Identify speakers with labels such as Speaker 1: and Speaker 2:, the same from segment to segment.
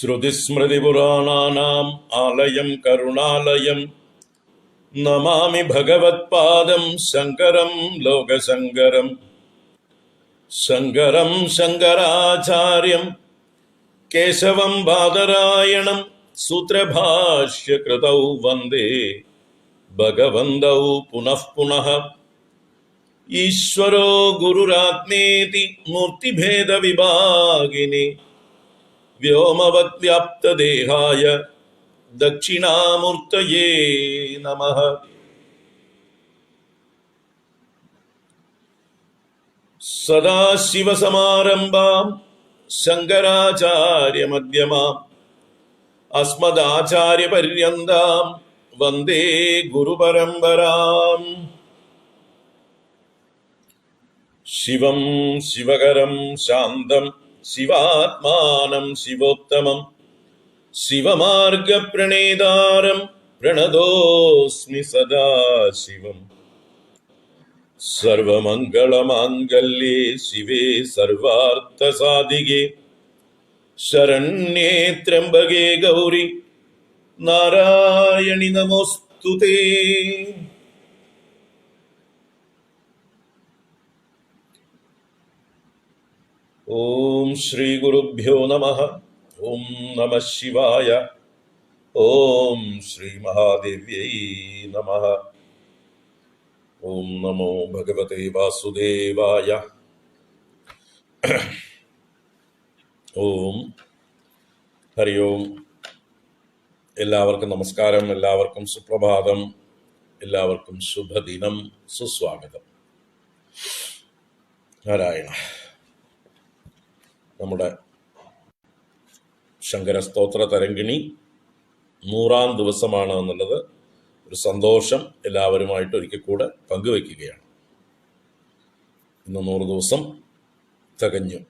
Speaker 1: ശ്രുതിസ്മൃതിപുരാണാനാം ആലയം കരുണാലയം നമാമി ഭഗവത്പാദം ശങ്കരം ലോകശങ്കരം. ശങ്കരം ശങ്കരാചാര്യം കേശവം ബാദരായണം സൂത്രഭാഷ്യകൃതൗ വന്ദേ ഭഗവന്തൗ പുനഃ പുനഃ. ഈശ്വരോ ഗുരുരാത്മേതി മൂർത്തിഭേദ വിഭാഗിനി വ്യോമവദ്വ്യാപ്തദേഹായ ദക്ഷിണാമൂർത്തയേ നമഃ. സദാശിവസമാരംഭാം ശങ്കരാചാര്യമധ്യമാം അസ്മദാചാര്യപര്യന്താം വന്ദേ ഗുരുപരമ്പരാം. ശിവം ശിവകരം ശാന്തം ശിവാത്മാനം ശിവോത്തമം ശിവമാർഗപ്രണേതാരം പ്രണതോസ്മി സദാശിവം. സർവമംഗളമാംഗല്യേ ശിവേ സർവാർത്ഥസാധികേ ശരണ്യേ ത്രംബകേ ഗൗരി നാരായണി നമോസ്തുതേ. ഓം ശ്രീ ഗുരുഭ്യോ നമഃ. ഓം നമഃ ശിവായ. ഓം ശ്രീ മഹാദേവ്യൈ നമഃ. ഓം നമോ ഭഗവതേ വാസുദേവായ. ഓം ഹരി ഓം. എല്ലാവർക്കും നമസ്കാരം, എല്ലാവർക്കും സുപ്രഭാതം, എല്ലാവർക്കും ശുഭദിനം, സുസ്വാഗതം. നാരായണ. നമ്മുടെ ശങ്കരസ്തോത്ര തരംഗിണി 100-ാം ദിവസമാണ് എന്നുള്ളത് ഒരു സന്തോഷം എല്ലാവരുമായിട്ട് ഒരിക്കൽ കൂടെ പങ്കുവയ്ക്കുകയാണ്. ഇന്ന് 100 ദിവസം തികഞ്ഞു.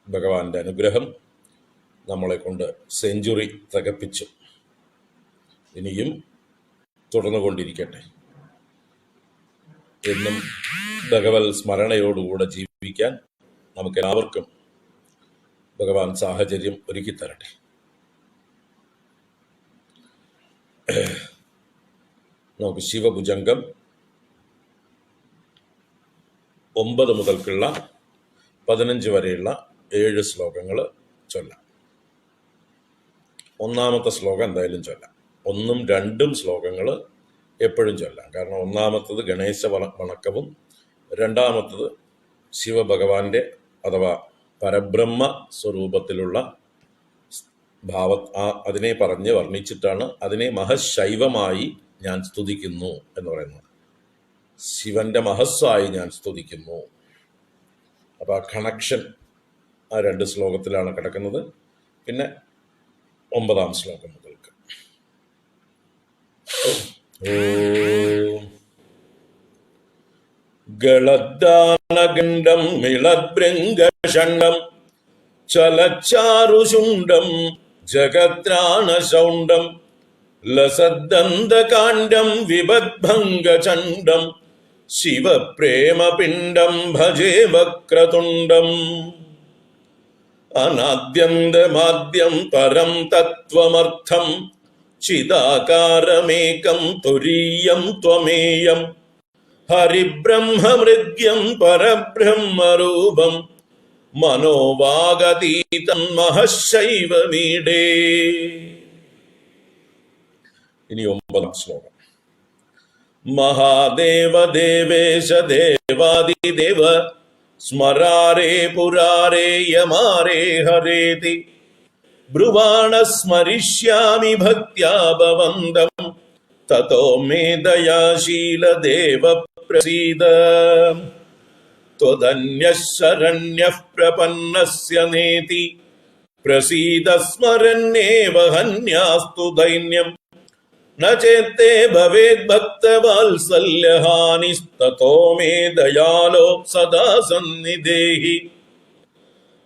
Speaker 1: ഭഗവാന്റെ അനുഗ്രഹം നമ്മളെ കൊണ്ട് സെഞ്ചുറി തികപ്പിച്ചു. ഇനിയും തുടർന്നുകൊണ്ടിരിക്കട്ടെ. എന്നും ഭഗവത് സ്മരണയോടുകൂടെ ജീവിക്കാൻ നമുക്കെല്ലാവർക്കും ഭഗവാൻ സാഹചര്യം ഒരുക്കി തരട്ടെ. നമുക്ക് ശിവഭുജംഗം 9 മുതൽക്കുള്ള 15 വരെയുള്ള 7 ശ്ലോകങ്ങൾ ചൊല്ലാം. 1-ാമത്തെ ശ്ലോകം എന്തായാലും ചൊല്ലാം. 1ഉം 2ഉം ശ്ലോകങ്ങൾ എപ്പോഴും ചൊല്ലാം. കാരണം 1-ാമത്തത് ഗണേശ വണക്കവും 2-ാമത്തത് ശിവഭഗവാന്റെ അഥവാ പരബ്രഹ്മ സ്വരൂപത്തിലുള്ള അതിനെ പറഞ്ഞ് വർണ്ണിച്ചിട്ടാണ് അതിനെ മഹശൈവമായി ഞാൻ സ്തുതിക്കുന്നു എന്ന് പറയുന്നത്. ശിവന്റെ മഹസ്സായി ഞാൻ സ്തുതിക്കുന്നു. അപ്പൊ ആ കണക്ഷൻ ആ 2 ശ്ലോകത്തിലാണ് കിടക്കുന്നത്. പിന്നെ 9-ാം ശ്ലോകം മുതൽക്ക് ഗളദ്ദാനഗണ്ഡം മിളദ്ഭൃംഗഷണ്ഡം ചലച്ചാരുശുണ്ഡം ജഗത്രാണശൗണ്ഡം ലസദ്ദന്തകാണ്ഡം വിഭദ്ഭംഗചണ്ഡം ശിവപ്രേമപിണ്ഡം ഭജേ വക്രതുണ്ഡം. അനാദ്യന്തമാദ്യം പരം തത്വമർത്ഥം ചിദാകാരമേകം തുരീയം ത്വമേയം ഹരിബ്രഹ്മമൃഗ്യം പരബ്രഹ്മരൂപം മനോവാഗതീതം മഹശൈവമീഡേ. ഇനി 9-ാം ശ്ലോകം. മഹാദേവ ദേവേശ ദേവാദിദേവ സ്മരാരേ പുരാരേ യമാരേ ഹരേതി ബ്രുവാണ സ്മരിഷ്യാമി ഭക്ത്യാ ഭവന്തം തതോ മേ ദയാശീല ദേവ പ്രസീദ. ത്വദന്യഃ ശരണ്യഃ പ്രപന്നസ്യ നേതി പ്രസീദ സ്മരന്നേവ ഹന്യാസ്തു ദൈന്യം ന ചേത്തേ ഭവേത് ഭക്തവാത്സല്യഹാനിസ്തതോ മേ ദയാലോ സദാ സന്നിധേഹി.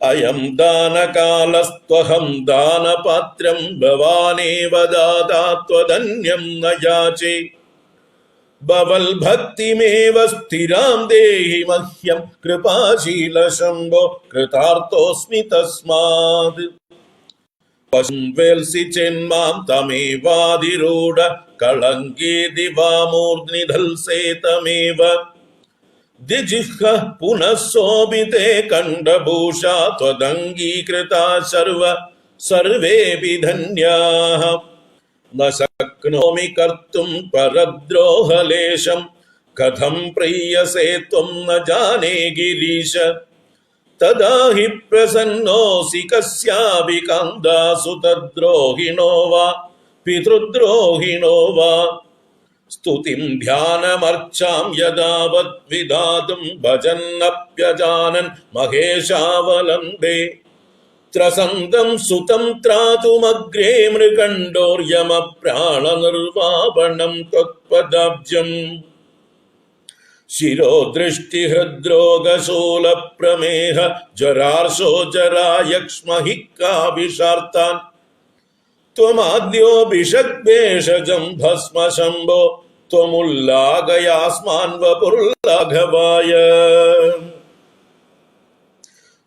Speaker 1: അയം ദാനകാലസ്ത്വഹം ദാനപാത്രം ഭവാനേവ ദാതാ ത്വദന്യം ന യാചേ. ഭവൽ ഭക്തിമേവ സ്ഥിരാം ദേഹി മഹ്യം കൃപാശീല ശംഭോ കൃതാർത്ഥോസ്മി തസ്മാത്. പശുവേൽസി ചെന്മാം തമേവാതിരൂഢ കളങ്കേതി വാമൂർധ്നി ധൽസേതമേവ ദിജിഹ പുനഃസോഭിതേ കണ്ഠഭൂഷാ ത്വദംഗീകൃതാ സർവേപി ധന്യാഃ ന ശക്നോമി കർത്തും പരദ്രോഹലേശം കഥം പ്രീയസേ ത്വം ന ജാനേ ഗിരീശ തദാ ഹി പ്രസന്നോസി കസ്യാപി കാന്താസു തദ്രോഹിണോ വാ പിതൃദ്രോഹിണോ വാ സ്തുതിം ധ്യാനമർച്ചാം യഥാവത് വിധാതും ഭജന്നപ്യജാനൻ മഹേശാവലംബേ ത്രസന്തം സുതം ത്രാതുമഗ്രേ മൃകണ്ഡോർയമപ്രാണനിർവാപണം ത്വത്പദാബ്ജം ശിരോദൃഷ്ടിഹൃദ്രോഗശൂലപ്രമേഹ ജ്വരാർശോ ജരായക്ഷ്മഹിക്കാവിഷാർത്താൻ ത്വമാദ്യോ ഭിഷഗ്വേഷജം ഭസ്മശംഭോ ത്വമുല്ലാഗയാസ്മാൻ വപുർലാഘവായ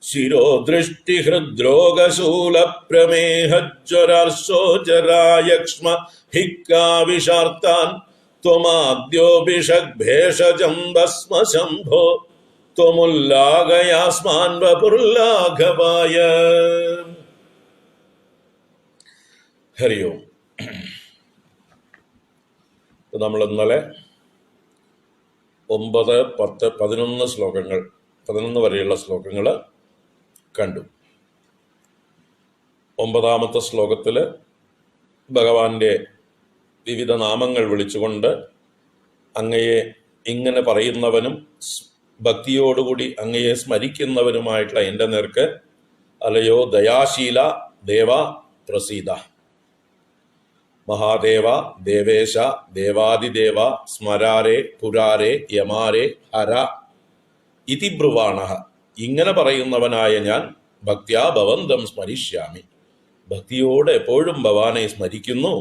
Speaker 1: ശിരോദൃഷ്ടിഹൃദ്രോഗശൂലപ്രമേഹ ജ്വരാർശോ ജരായക്ഷ്മഹിക്കാവിഷാർത്താൻ ത്വമാദ്യോ ഭിഷഗ്വേഷജം ഭസ്മശംഭോ ത്വമുല്ലാഗയാസ്മാൻ വപുർലാഘവായ. ഹരി ഓം. നമ്മൾ ഇന്നലെ 9, 10, 11 ശ്ലോകങ്ങൾ 11 വരെയുള്ള ശ്ലോകങ്ങൾ കണ്ടു. 9ാമത്തെ ശ്ലോകത്തിൽ ഭഗവാന്റെ വിവിധ നാമങ്ങൾ വിളിച്ചുകൊണ്ട് അങ്ങയെ ഇങ്ങനെ പറയുന്നവനും ഭക്തിയോടുകൂടി അങ്ങയെ സ്മരിക്കുന്നവനുമായിട്ടുള്ള എൻ്റെ നേർക്ക് അലയോ ദയാശീല ദേവ പ്രസീദ. മഹാദേവ ദേവേശ ദേവാദിദേവ സ്മരാരേ പുരാരേ യമാരേ ഹര ഇതി ബ്രുവാണഃ. ഇങ്ങനെ പറയുന്നവനായ ഞാൻ ഭക്ത്യാ ഭവന്തം സ്മരിഷ്യാമി, ഭക്തിയോടെ എപ്പോഴും ഭവാനെ സ്മരിക്കുന്നു.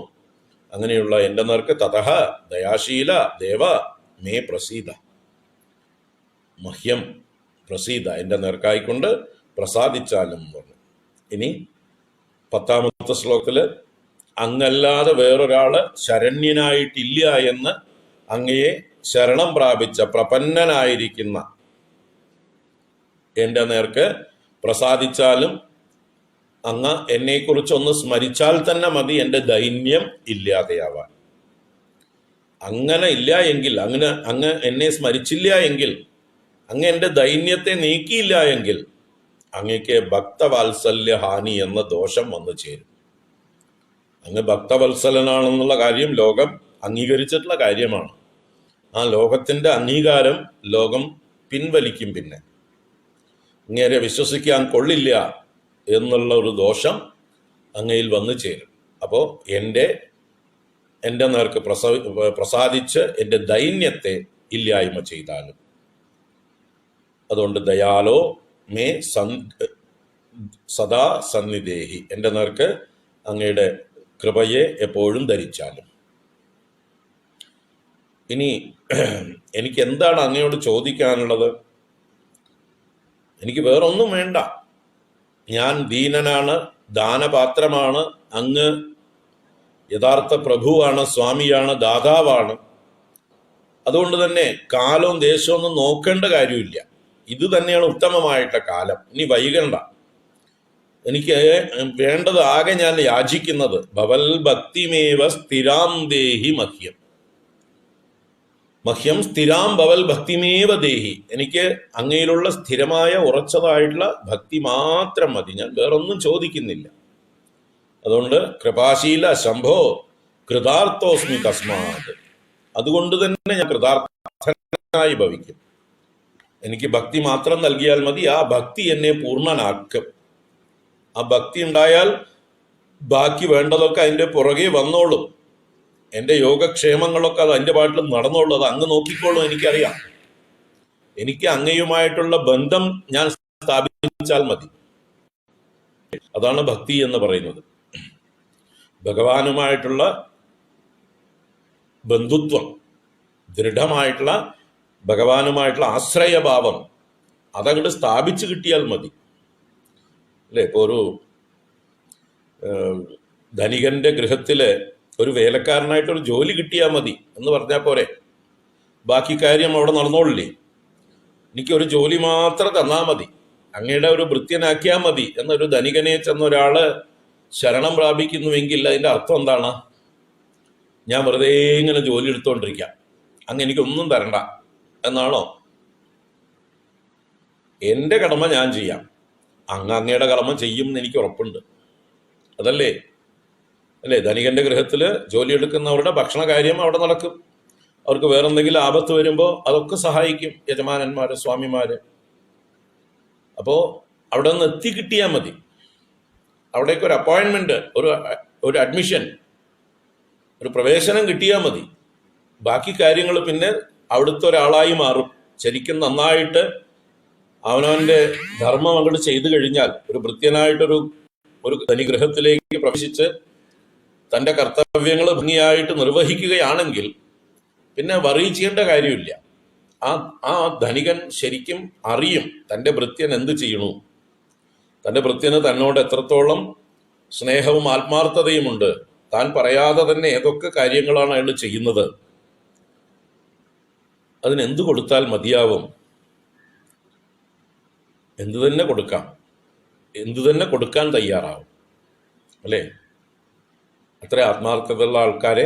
Speaker 1: അങ്ങനെയുള്ള എൻ്റെ നേർക്ക് തതഃ ദയാശീല ദേവ മേ പ്രസീദ, മഹ്യം പ്രസീദ, എൻ്റെ നേർക്കായിക്കൊണ്ട് പ്രസാദിച്ചാലും പറഞ്ഞു. ഇനി 10ാമത്തെ ശ്ലോകത്തിൽ അങ്ങല്ലാതെ വേറൊരാള് ശരണ്യനായിട്ടില്ല എന്ന് അങ്ങയെ ശരണം പ്രാപിച്ച പ്രപന്നനായിരിക്കുന്ന എൻ്റെ നേർക്ക് പ്രസാദിച്ചാലും അങ്ങ് എന്നെക്കുറിച്ചൊന്ന് സ്മരിച്ചാൽ തന്നെ മതി എൻ്റെ ദൈന്യം ഇല്ലാതെയാവാൻ. അങ്ങനെ ഇല്ല എങ്കിൽ, അങ്ങ് എന്നെ സ്മരിച്ചില്ല എങ്കിൽ, അങ്ങ് എൻ്റെ ദൈന്യത്തെ നീക്കിയില്ല എങ്കിൽ അങ്ങക്ക് ഭക്തവാത്സല്യ ഹാനി എന്ന ദോഷം വന്നു ചേരും. അങ്ങ് ഭക്തവത്സലനാണെന്നുള്ള കാര്യം ലോകം അംഗീകരിച്ചിട്ടുള്ള കാര്യമാണ്. ആ ലോകത്തിൻ്റെ അംഗീകാരം ലോകം പിൻവലിക്കും. പിന്നെ അങ്ങേരെ വിശ്വസിക്കാൻ കൊള്ളില്ല എന്നുള്ള ഒരു ദോഷം അങ്ങയിൽ വന്നു ചേരും. അപ്പോൾ എൻ്റെ നേർക്ക് പ്രസാദിച്ച് എൻ്റെ ദൈന്യത്തെ ഇല്ലായ്മ ചെയ്താലും. അതുകൊണ്ട് ദയാലോ മേ സദാ സന്നിധേഹി, എൻ്റെ നേർക്ക് അങ്ങയുടെ കൃപയെ എപ്പോഴും ധരിച്ചാലും. ഇനി എനിക്ക് എന്താണ് അങ്ങയോട് ചോദിക്കാനുള്ളത്? എനിക്ക് വേറൊന്നും വേണ്ട. ഞാൻ ദീനനാണ്, ദാനപാത്രമാണ്. അങ്ങ് യഥാർത്ഥ പ്രഭുവാണ്, സ്വാമിയാണ്, ദാതാവാണ്. അതുകൊണ്ട് തന്നെ കാലവും ദേശവും ഒന്നും നോക്കേണ്ട കാര്യമില്ല. ഇത് തന്നെയാണ് ഉത്തമമായിട്ട കാലം. ഇനി വൈകണ്ട. എനിക്ക് വേണ്ടത് ആകെ ഞാൻ യാചിക്കുന്നത് ഭവൽ ഭക്തിമേവ സ്ഥിരാം ദേഹി മഹ്യം. മഹ്യം സ്ഥിരാം ഭവൽ ഭക്തിമേവ ദേഹി. എനിക്ക് അങ്ങയിലുള്ള സ്ഥിരമായ ഉറച്ചതായിട്ടുള്ള ഭക്തി മാത്രം മതി. ഞാൻ വേറൊന്നും ചോദിക്കുന്നില്ല. അതുകൊണ്ട് കൃപാശീല ശംഭോ കൃതാർത്ഥോസ്മി തസ്മാത്. അതുകൊണ്ട് തന്നെ ഞാൻ കൃതാർത്ഥനായി ഭവിക്കും. എനിക്ക് ഭക്തി മാത്രം നൽകിയാൽ മതി. ആ ഭക്തി എന്നെ പൂർണ്ണനാക്കും. ആ ഭക്തി ഉണ്ടായാൽ ബാക്കി വേണ്ടതൊക്കെ അതിൻ്റെ പുറകെ വന്നോളും. എൻ്റെ യോഗക്ഷേമങ്ങളൊക്കെ അത് അതിൻ്റെ പാട്ടിൽ നടന്നോളൂ. അത് അങ്ങ് നോക്കിക്കോളും. എനിക്കറിയാം. എനിക്ക് അങ്ങയുമായിട്ടുള്ള ബന്ധം ഞാൻ സ്ഥാപിച്ചാൽ മതി. അതാണ് ഭക്തി എന്ന് പറയുന്നത്. ഭഗവാനുമായിട്ടുള്ള ബന്ധുത്വം, ദൃഢമായിട്ടുള്ള ഭഗവാനുമായിട്ടുള്ള ആശ്രയഭാവം അതങ്ങോട്ട് സ്ഥാപിച്ചു കിട്ടിയാൽ മതി. അല്ലേ? ഇപ്പോൾ ധനികന്റെ ഗൃഹത്തില് ഒരു വേലക്കാരനായിട്ടൊരു ജോലി കിട്ടിയാൽ മതി എന്ന് പറഞ്ഞാൽ പോരെ? ബാക്കി കാര്യം അവിടെ നടന്നോളില്ലേ? എനിക്കൊരു ജോലി മാത്രം തന്നാൽ മതി, അങ്ങയുടെ ഒരു ഭൃത്യനാക്കിയാൽ മതി എന്നൊരു ധനികനെ ചെന്നൊരാള് ശരണം പ്രാപിക്കുന്നുവെങ്കിൽ അതിന്റെ അർത്ഥം എന്താണ്? ഞാൻ വെറുതെ ഇങ്ങനെ ജോലി എടുത്തുകൊണ്ടിരിക്കാം, അങ്ങ് എനിക്കൊന്നും തരണ്ട എന്നാണോ? എൻ്റെ കടമ ഞാൻ ചെയ്യാം, അങ്ങയുടെ കടമ ചെയ്യും എന്ന് എനിക്ക് ഉറപ്പുണ്ട്. അതല്ലേ അല്ലേ? ധനികന്റെ ഗൃഹത്തിൽ ജോലി എടുക്കുന്നവരുടെ ഭക്ഷണ കാര്യം അവിടെ നടക്കും. അവർക്ക് വേറെന്തെങ്കിലും ആപത്ത് വരുമ്പോൾ അതൊക്കെ സഹായിക്കും യജമാനന്മാര്, സ്വാമിമാര്. അപ്പോൾ അവിടെ നിന്ന് എത്തി കിട്ടിയാൽ മതി, അവിടേക്ക് ഒരു അപ്പോയിൻമെന്റ്, ഒരു അഡ്മിഷൻ, ഒരു പ്രവേശനം കിട്ടിയാൽ മതി. ബാക്കി കാര്യങ്ങൾ പിന്നെ അവിടുത്തെ ഒരാളായി മാറും. ശരിക്കും നന്നായിട്ട് അവനവന്റെ ധർമ്മം അങ്ങോട്ട് ചെയ്തു കഴിഞ്ഞാൽ, ഒരു ഭൃത്യനായിട്ടൊരു ധനിഗൃഹത്തിലേക്ക് പ്രവേശിച്ച് തന്റെ കർത്തവ്യങ്ങൾ ഭംഗിയായിട്ട് നിർവഹിക്കുകയാണെങ്കിൽ പിന്നെ വറി ചെയ്യേണ്ട കാര്യമില്ല. ആ ധനികൻ ശരിക്കും അറിയും തന്റെ ഭൃത്യൻ എന്ത് ചെയ്യണു, തന്റെ ഭൃത്യന് തന്നോട് എത്രത്തോളം സ്നേഹവും ആത്മാർത്ഥതയുമുണ്ട്, താൻ പറയാതെ തന്നെ ഏതൊക്കെ കാര്യങ്ങളാണ് അയാൾ ചെയ്യുന്നത്, അതിനെന്ത് കൊടുത്താൽ മതിയാവും? എന്തു തന്നെ കൊടുക്കാം, എന്തു തന്നെ കൊടുക്കാൻ തയ്യാറാവും, അല്ലേ? അത്ര ആത്മാർത്ഥതയുള്ള ആൾക്കാരെ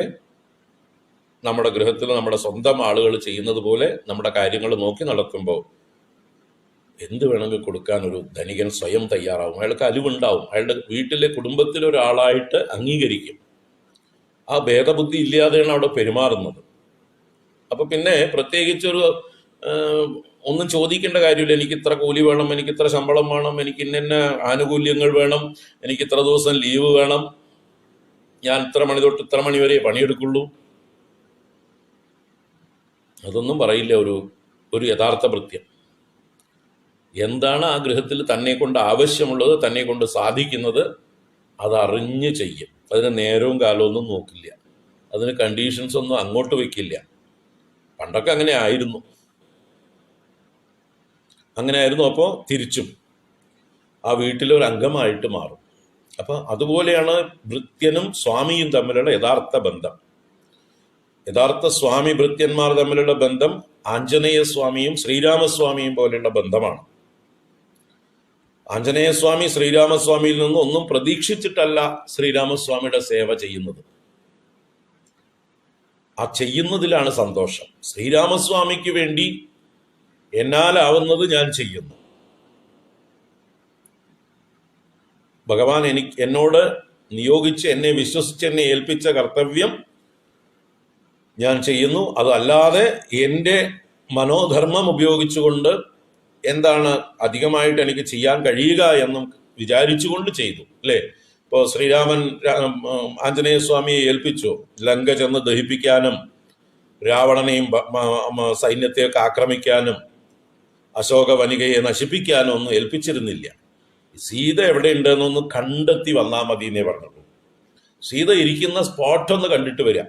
Speaker 1: നമ്മുടെ ഗൃഹത്തിൽ നമ്മുടെ സ്വന്തം ആളുകൾ ചെയ്യുന്നത് പോലെ നമ്മുടെ കാര്യങ്ങൾ നോക്കി നടത്തുമ്പോൾ എന്ത് വേണമെങ്കിൽ കൊടുക്കാൻ ഒരു ധനികൻ സ്വയം തയ്യാറാവും. അയാൾക്ക് അലിവുണ്ടാവും, അയാളുടെ വീട്ടിലെ കുടുംബത്തിലെ ഒരാളായിട്ട് അംഗീകരിക്കും. ആ ഭേദബുദ്ധി ഇല്ലാതെയാണ് അവിടെ പെരുമാറുന്നത്. അപ്പൊ പിന്നെ പ്രത്യേകിച്ചൊരു ഒന്നും ചോദിക്കേണ്ട കാര്യമില്ല. എനിക്ക് ഇത്ര കൂലി വേണം, എനിക്ക് ഇത്ര ശമ്പളം വേണം, എനിക്ക് ഇന്ന ആനുകൂല്യങ്ങൾ വേണം, എനിക്ക് ഇത്ര ദിവസം ലീവ് വേണം, ഞാൻ ഇത്ര മണി തൊട്ട് ഇത്ര മണി വരെ പണിയെടുക്കുള്ളൂ, അതൊന്നും പറയില്ല ഒരു യഥാർത്ഥ ഭൃത്യൻ. എന്താണ് ആ ഗൃഹത്തിൽ തന്നെ കൊണ്ട് ആവശ്യമുള്ളത്, തന്നെ കൊണ്ട് സാധിക്കുന്നത്, അത് അറിഞ്ഞ് ചെയ്യും. അതിന് നേരവും കാലവും ഒന്നും നോക്കില്ല, അതിന് കണ്ടീഷൻസ് ഒന്നും അങ്ങോട്ട് വെക്കില്ല. പണ്ടൊക്കെ അങ്ങനെ ആയിരുന്നു. അപ്പോൾ തിരിച്ചും ആ വീട്ടിലൊരു അംഗമായിട്ട് മാറും. അപ്പൊ അതുപോലെയാണ് ഭൃത്യനും സ്വാമിയും തമ്മിലുള്ള യഥാർത്ഥ ബന്ധം. യഥാർത്ഥ സ്വാമി ഭൃത്യന്മാർ തമ്മിലുള്ള ബന്ധം ആഞ്ജനേയ സ്വാമിയും ശ്രീരാമസ്വാമിയും പോലെയുള്ള ബന്ധമാണ്. ആഞ്ജനേയസ്വാമി ശ്രീരാമസ്വാമിയിൽ നിന്ന് ഒന്നും പ്രതീക്ഷിച്ചിട്ടല്ല ശ്രീരാമസ്വാമിയുടെ സേവ ചെയ്യുന്നത്. ആ ചെയ്യുന്നതിലാണ് സന്തോഷം. ശ്രീരാമസ്വാമിക്ക് വേണ്ടി എന്നാലാവുന്നത് ഞാൻ ചെയ്യുന്നു. ഭഗവാൻ എന്നോട് നിയോഗിച്ച്, എന്നെ വിശ്വസിച്ച് എന്നെ ഏൽപ്പിച്ച കർത്തവ്യം ഞാൻ ചെയ്യുന്നു. അതല്ലാതെ എൻ്റെ മനോധർമ്മം ഉപയോഗിച്ചുകൊണ്ട് എന്താണ് അധികമായിട്ട് എനിക്ക് ചെയ്യാൻ കഴിയുക എന്നും വിചാരിച്ചുകൊണ്ട് ചെയ്തു, അല്ലേ? ഇപ്പോൾ ശ്രീരാമൻ ആഞ്ജനേയസ്വാമിയെ ഏൽപ്പിച്ചു ലങ്ക ചെന്ന് ദഹിപ്പിക്കാനും രാവണനെയും സൈന്യത്തെയൊക്കെ ആക്രമിക്കാനും അശോകവനികയെ നശിപ്പിക്കാനും ഒന്നും ഏൽപ്പിച്ചിരുന്നില്ല. സീത എവിടെയുണ്ടെന്നൊന്ന് കണ്ടെത്തി വന്നാൽ മതി എന്നേ പറഞ്ഞുള്ളൂ. സീത ഇരിക്കുന്ന സ്പോട്ടൊന്ന് കണ്ടിട്ട് വരിക,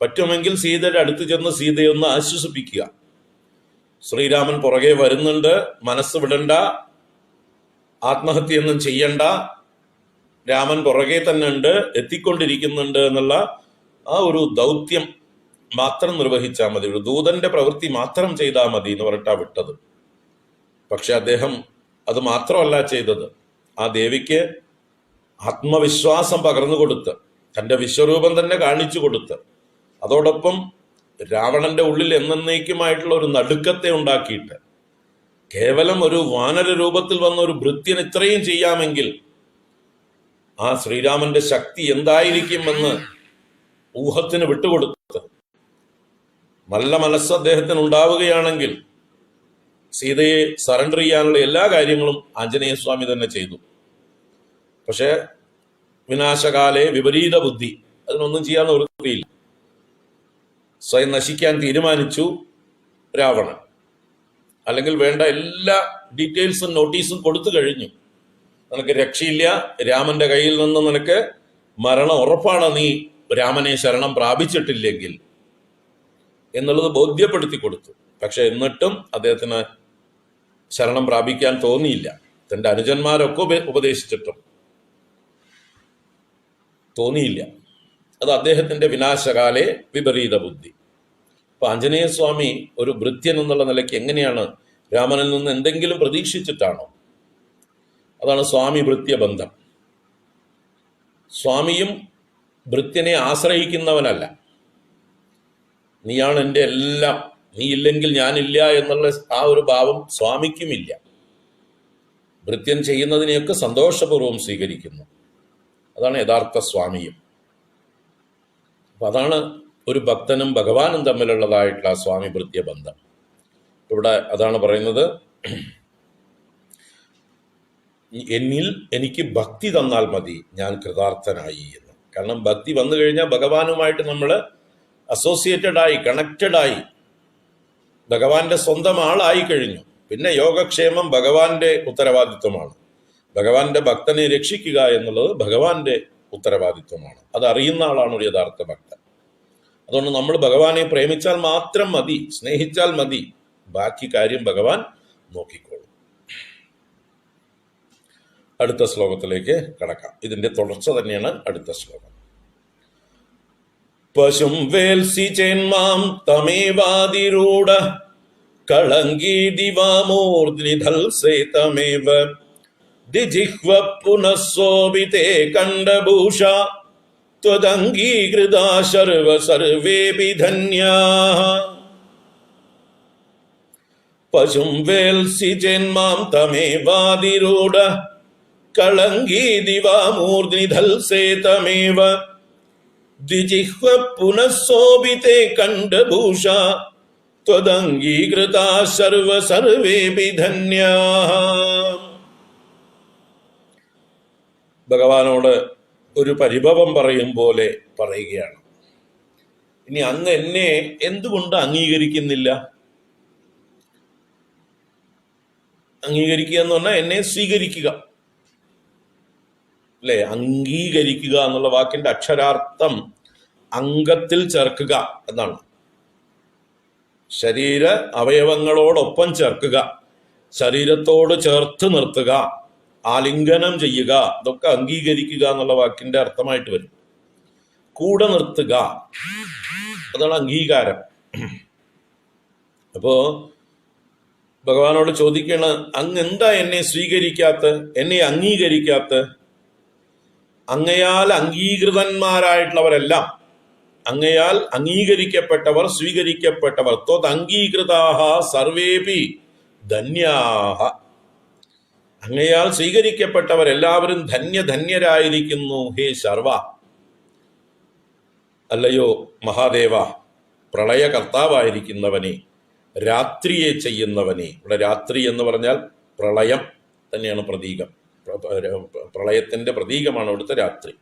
Speaker 1: പറ്റുമെങ്കിൽ സീതയുടെ അടുത്ത് ചെന്ന് സീതയൊന്ന് ആശ്വസിപ്പിക്കുക. ശ്രീരാമൻ പുറകെ വരുന്നുണ്ട്, മനസ്സ് വിടണ്ട, ആത്മഹത്യയൊന്നും ചെയ്യണ്ട, രാമൻ പുറകെ തന്നെ ഉണ്ട്, എത്തിക്കൊണ്ടിരിക്കുന്നുണ്ട് എന്നുള്ള ആ ഒരു ദൗത്യം മാത്രം നിർവഹിച്ചാൽ മതി, ഒരു ദൂതന്റെ പ്രവൃത്തി മാത്രം ചെയ്താൽ മതി എന്ന് പറഞ്ഞിട്ടാ വിട്ടത്. പക്ഷെ അദ്ദേഹം അത് മാത്രമല്ല ചെയ്തത്, ആ ദേവിക്ക് ആത്മവിശ്വാസം പകർന്നു കൊടുത്ത്, തന്റെ വിശ്വരൂപം തന്നെ കാണിച്ചു കൊടുത്ത്, അതോടൊപ്പം രാവണന്റെ ഉള്ളിൽ എന്നേക്കുമായിട്ടുള്ള ഒരു നടുക്കത്തെ ഉണ്ടാക്കിയിട്ട്, കേവലം ഒരു വാനര രൂപത്തിൽ വന്ന ഒരു ഭൃത്യൻ ഇത്രയും ചെയ്യാമെങ്കിൽ ആ ശ്രീരാമന്റെ ശക്തി എന്തായിരിക്കുമെന്ന് ഊഹത്തിന് വിട്ടുകൊടുത്ത്, നല്ല മനസ്സ് അദ്ദേഹത്തിന് ഉണ്ടാവുകയാണെങ്കിൽ സീതയെ സറണ്ടർ ചെയ്യാനുള്ള എല്ലാ കാര്യങ്ങളും ആഞ്ജനേയസ്വാമി തന്നെ ചെയ്തു. പക്ഷെ വിനാശകാലേ വിപരീത ബുദ്ധി, അതിനൊന്നും ചെയ്യാൻ നിവൃത്തിയില്ല. സ്വയം നശിക്കാൻ തീരുമാനിച്ചു രാവണൻ. അല്ലെങ്കിൽ വേണ്ട എല്ലാ ഡീറ്റെയിൽസും നോട്ടീസും കൊടുത്തു കഴിഞ്ഞു. നിനക്ക് രക്ഷയില്ല, രാമന്റെ കയ്യിൽ നിന്ന് നിനക്ക് മരണം ഉറപ്പാണ് നീ രാമനെ ശരണം പ്രാപിച്ചിട്ടില്ലെങ്കിൽ എന്നുള്ളത് ബോധ്യപ്പെടുത്തി കൊടുത്തു. പക്ഷെ എന്നിട്ടും അദ്ദേഹത്തിന് ശരണം പ്രാപിക്കാൻ തോന്നിയില്ല, തന്റെ അനുജന്മാരൊക്കെ ഉപദേശിച്ചിട്ടും. തോന്നിയില്ല. അത് അദ്ദേഹത്തിന്റെ വിനാശകാലെ വിപരീത ബുദ്ധി. അപ്പൊ ആഞ്ജനേയ സ്വാമി ഒരു ഭൃത്യൻ എന്നുള്ള നിലയ്ക്ക് എങ്ങനെയാണ് രാമനിൽ നിന്ന് എന്തെങ്കിലും പ്രതീക്ഷിച്ചിട്ടാണോ? അതാണ് സ്വാമി ഭൃത്യ ബന്ധം. സ്വാമിയും ഭൃത്യനെ ആശ്രയിക്കുന്നവനല്ല. നീയാണ് എൻ്റെ എല്ലാം, നീ ഇല്ലെങ്കിൽ ഞാനില്ല എന്നുള്ള ആ ഒരു ഭാവം സ്വാമിക്കുമില്ല. ഭൃത്യൻ ചെയ്യുന്നതിനെയൊക്കെ സന്തോഷപൂർവ്വം സ്വീകരിക്കുന്നു. അതാണ് യഥാർത്ഥ സ്വാമിയും. അപ്പൊ അതാണ് ഒരു ഭക്തനും ഭഗവാനും തമ്മിലുള്ളതായിട്ടുള്ള സ്വാമി ഭൃത്യ ബന്ധം. ഇവിടെ അതാണ് പറയുന്നത്, എന്നിൽ എനിക്ക് ഭക്തി തന്നാൽ മതി, ഞാൻ കൃതാർത്ഥനായി എന്ന്. കാരണം ഭക്തി വന്നു കഴിഞ്ഞാൽ ഭഗവാനുമായിട്ട് നമ്മൾ അസോസിയേറ്റഡ് ആയി, കണക്റ്റഡ് ആയി, ഭഗവാന്റെ സ്വന്തം ആളായി കഴിഞ്ഞു. പിന്നെ യോഗക്ഷേമം ഭഗവാന്റെ ഉത്തരവാദിത്വമാണ്. ഭഗവാന്റെ ഭക്തനെ രക്ഷിക്കുക എന്നുള്ളത് ഭഗവാന്റെ ഉത്തരവാദിത്വമാണ്. അത് അറിയുന്ന ആളാണ് ഒരു യഥാർത്ഥ ഭക്തൻ. അതുകൊണ്ട് നമ്മൾ ഭഗവാനെ പ്രേമിച്ചാൽ മാത്രം മതി, സ്നേഹിച്ചാൽ മതി, ബാക്കി കാര്യം ഭഗവാൻ നോക്കിക്കോളും. അടുത്ത ശ്ലോകത്തിലേക്ക് കടക്കാം. ഇതിന്റെ തുടർച്ച തന്നെയാണ് അടുത്ത ശ്ലോകം. പശും വേൽസി ചേന്മാം തമേവാതിരൂഢ കളങ്കീ ദിവാമൂർധ്നിധൽസേ തമേവ ദിജിഹ്വ പുനഃസോഭിതേ കണ്ഠഭൂഷ ത്വദംഗീകൃതാ സർവ സർവേപി ധന്യാഃ. പശും വേൽസി ചേന്മാം തമേവാതിരൂഢ കളങ്കീ ദിവാമൂർധ്നിധൽസേ തമേവ ദ്വിജിഹ്വ പുനഃസോഭിതേ കണ്ഠഭൂഷ ത്വദംഗീകൃതാ സർവ സർവേപി ധന്യാഃ. ഭഗവാനോട് ഒരു പരിഭവം പറയും പോലെ പറയുകയാണ്, ഇനി അങ്ങ് എന്നെ എന്തുകൊണ്ട് അംഗീകരിക്കുന്നില്ല? അംഗീകരിക്കുക എന്ന് പറഞ്ഞാൽ എന്നെ സ്വീകരിക്കുക അല്ലെ? അംഗീകരിക്കുക എന്നുള്ള വാക്കിന്റെ അക്ഷരാർത്ഥം അംഗത്തിൽ ചേർക്കുക എന്നാണ്. ശരീര അവയവങ്ങളോടൊപ്പം ചേർക്കുക, ശരീരത്തോട് ചേർത്ത് നിർത്തുക, ആലിംഗനം ചെയ്യുക, ഇതൊക്കെ അംഗീകരിക്കുക എന്നുള്ള വാക്കിന്റെ അർത്ഥമായിട്ട് വരും. കൂടെ നിർത്തുക, അതാണ് അംഗീകാരം. അപ്പോ ഭഗവാനോട് ചോദിക്കണ, അങ്ങ് എന്താ എന്നെ സ്വീകരിക്കാത്ത, എന്നെ അംഗീകരിക്കാത്ത? അങ്ങയാൽ അംഗീകൃതന്മാരായിട്ടുള്ളവരെല്ലാം, അങ്ങയാൽ അംഗീകരിക്കപ്പെട്ടവർ, സ്വീകരിക്കപ്പെട്ടവർ, ത്വദംഗീകൃതാഃ സർവേപി ധന്യാഃ. അങ്ങയാൽ സ്വീകരിക്കപ്പെട്ടവർ എല്ലാവരും ധന്യധന്യരായിരിക്കുന്നു. ഹേ ശർവ, അല്ലയോ മഹാദേവ, പ്രളയകർത്താവായിരിക്കുന്നവനെ, രാത്രിയെ ചെയ്യുന്നവനെ. ഇവിടെ രാത്രി എന്ന് പറഞ്ഞാൽ പ്രളയം തന്നെയാണ് പ്രതീകം. പ്രളയത്തിന്റെ പ്രതീകമാണ് ഇവിടുത്തെ രാത്രി.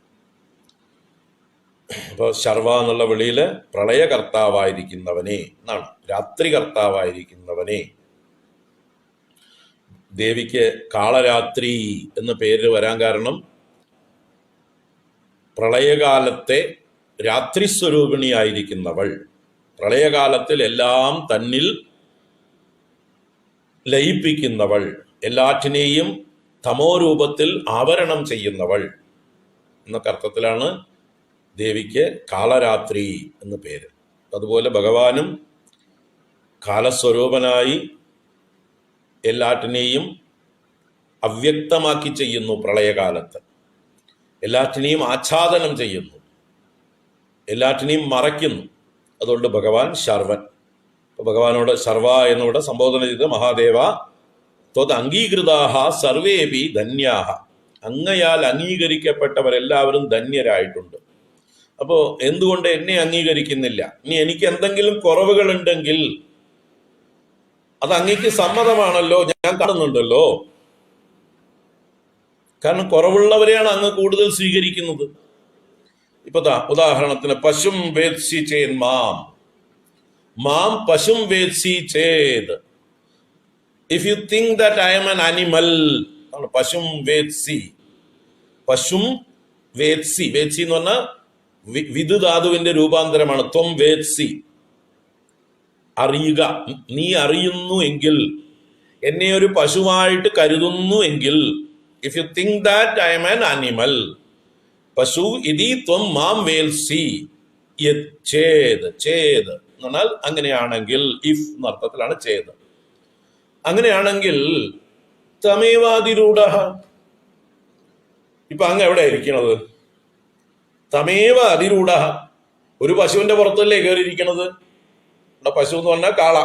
Speaker 1: അപ്പൊ ശർവ എന്നുള്ള വിളിയില് പ്രളയകർത്താവായിരിക്കുന്നവനെ എന്നാണ്, രാത്രി കർത്താവായിരിക്കുന്നവനെ. ദേവിക്ക് കാളരാത്രി എന്ന പേര് വരാൻ കാരണം പ്രളയകാലത്തെ രാത്രി സ്വരൂപിണിയായിരിക്കുന്നവൾ, പ്രളയകാലത്തിൽ എല്ലാം തന്നിൽ ലയിപ്പിക്കുന്നവൾ, എല്ലാറ്റിനെയും തമോരൂപത്തിൽ ആവരണം ചെയ്യുന്നവൾ എന്നൊക്കെ അർത്ഥത്തിലാണ് ദേവിക്ക് കാളരാത്രി എന്ന് പേര്. അതുപോലെ ഭഗവാനും കാലസ്വരൂപനായി എല്ലാറ്റിനെയും അവ്യക്തമാക്കി ചെയ്യുന്നു. പ്രളയകാലത്ത് എല്ലാറ്റിനെയും ആച്ഛാദനം ചെയ്യുന്നു, എല്ലാറ്റിനെയും മറയ്ക്കുന്നു. അതുകൊണ്ട് ഭഗവാൻ ശർവൻ. ഭഗവാനോട് ശർവ എന്നിവിടെ സംബോധന ചെയ്ത്, മഹാദേവ ത്വത് അംഗീകൃതാഃ സർവേപി ധന്യാഃ, അങ്ങയാൽ അംഗീകരിക്കപ്പെട്ടവരെല്ലാവരും ധന്യരായിട്ടുണ്ട്. അപ്പോ എന്തുകൊണ്ട് എന്നെ അംഗീകരിക്കുന്നില്ല? ഇനി എനിക്ക് എന്തെങ്കിലും കുറവുകൾ ഉണ്ടെങ്കിൽ അത് അങ്ങേക്ക് സമ്മതമാണല്ലോ, ഞാൻ കാണുന്നുണ്ടല്ലോ. കാരണം കുറവുള്ളവരെയാണ് അങ്ങ് കൂടുതൽ സ്വീകരിക്കുന്നത്. ഇപ്പൊ ഉദാഹരണത്തിന് പശും വേത്സി ചേൻ മാം, മാം പശും വേത്സി ചേത്. If you think that I am an animal, പശും വേത്സി. പശും വേത്സി, വേത്സി എന്ന് പറഞ്ഞാൽ വിദു ധാതുവിന്റെ രൂപാന്തരമാണ്. ത്വം വേത്സി, അറിയുക. നീ അറിയുന്നു എങ്കിൽ, എന്നെ ഒരു പശുവായിട്ട് കരുതുന്നു എങ്കിൽ, if you think that I am an animal, പശു ഇതി ത്വം മാം വേൽസി ചേത് ചേത് എന്ന് പറഞ്ഞാൽ അങ്ങനെയാണെങ്കിൽ, ഇഫ് എന്നർത്ഥത്തിലാണ് ചേത്. അങ്ങനെയാണെങ്കിൽ തമേവാതിരൂഢ, ഇപ്പൊ അങ്ങ് എവിടെ ഇരിക്കണത്? തമേവ അതിരൂഢ, ഒരു പശുവിന്റെ പുറത്തല്ലേ കയറിയിരിക്കണത്. ഇവിടെ പശു എന്ന് പറഞ്ഞാൽ കാള.